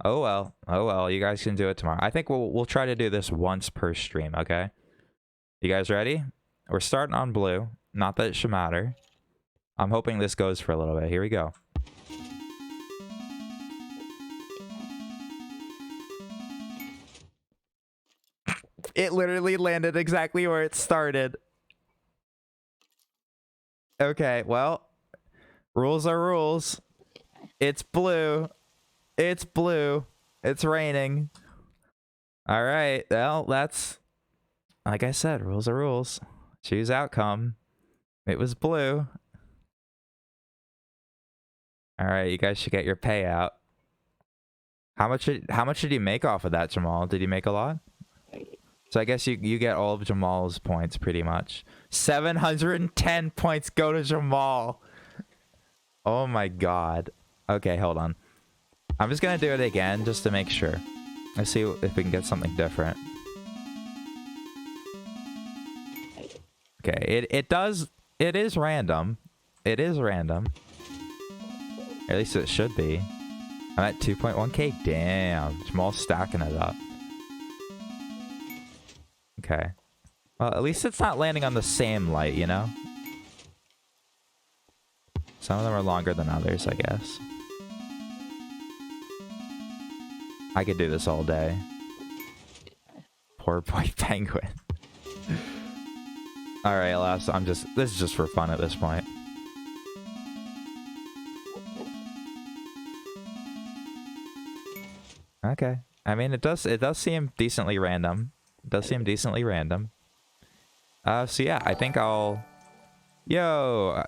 Oh well. Oh well. You guys can do it tomorrow. I think we'll try to do this once per stream, okay? You guys ready? We're starting on blue. Not that it should matter. I'm hoping this goes for a little bit. Here we go. It literally landed exactly where it started. Okay, well, rules are rules. It's blue. It's blue. It's raining. All right. Well, that's, like I said, rules are rules. Choose outcome. It was blue. All right, you guys should get your payout. How much did you make off of that, Jamal? Did you make a lot? So I guess you get all of Jamal's points pretty much. 710 points go to Jamal. Oh my god. Okay, hold on. I'm just gonna do it again just to make sure. Let's see if we can get something different. Okay, it is random. It is random. At least it should be. I'm at 2.1k. Damn. Jamal's stacking it up. Okay. Well, at least it's not landing on the same light, you know? Some of them are longer than others, I guess. I could do this all day. Poor boy penguin. Alright, last. This is just for fun at this point. Okay. I mean, it does seem decently random. It does seem decently random. So yeah, I think I'll... Yo!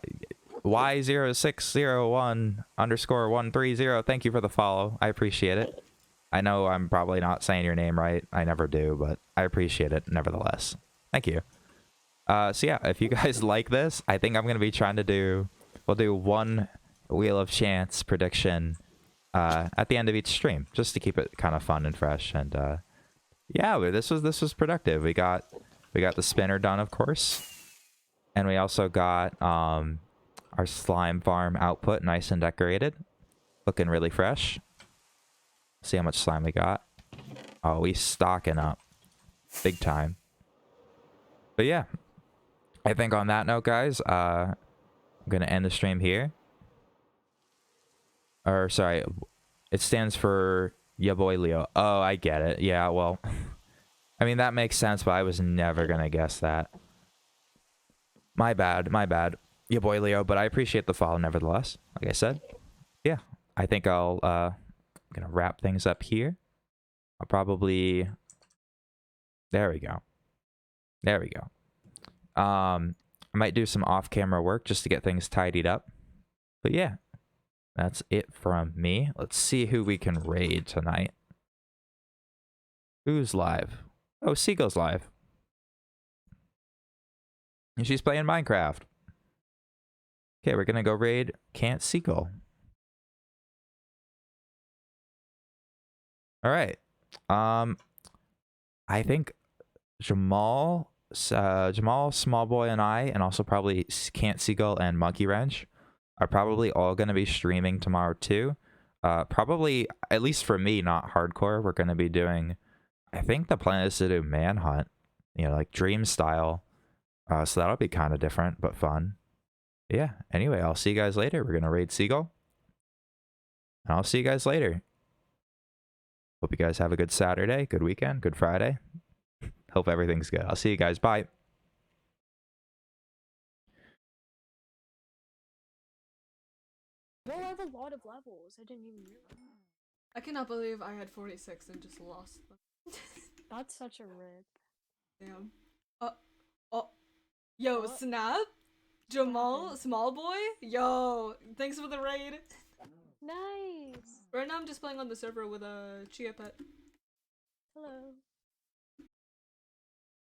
Y0601_130. Thank you for the follow. I appreciate it. I know I'm probably not saying your name right. I never do, but I appreciate it nevertheless. Thank you. So yeah, if you guys like this, I think I'm gonna be trying to do. We'll do one Wheel of Chance prediction at the end of each stream, just to keep it kind of fun and fresh. And yeah, this was productive. We got the spinner done, of course, and we also got our slime farm output nice and decorated, looking really fresh. See how much slime we got. Oh, we stocking up big time. But yeah, I think on that note, guys, I'm gonna end the stream here. Or sorry, it stands for ya boy Leo. Oh, I get it. Yeah, well, I mean that makes sense, but I was never gonna guess that. My bad, my bad. Ya boy Leo, but I appreciate the follow nevertheless. Like I said, yeah, I think I'm gonna wrap things up here. I'll probably, there we go. There we go. I might do some off-camera work just to get things tidied up. But yeah, that's it from me. Let's see who we can raid tonight. Who's live? Oh, Seagull's live. And she's playing Minecraft. Okay, we're gonna go raid Can't Seagull. Alright. I think Jamal, Smallboy, and I, and also probably Can't Seagull and Monkey Wrench are probably all going to be streaming tomorrow too. Probably, at least for me, not hardcore. We're going to be doing, I think the plan is to do Manhunt, you know, like Dream style. So that'll be kind of different, but fun. Yeah, anyway, I'll see you guys later. We're going to raid Seagull. And I'll see you guys later. Hope you guys have a good Saturday, good weekend, good Friday. Hope everything's good. I'll see you guys. Bye. Well, I have a lot of levels. I didn't even realize. I cannot believe I had 46 and just lost them. That's such a rip. Damn. Oh. Yo, What? Snap? Jamal, happened? small boy? Yo, thanks for the raid. Nice. Right now I'm just playing on the server with a Chia Pet. Hello.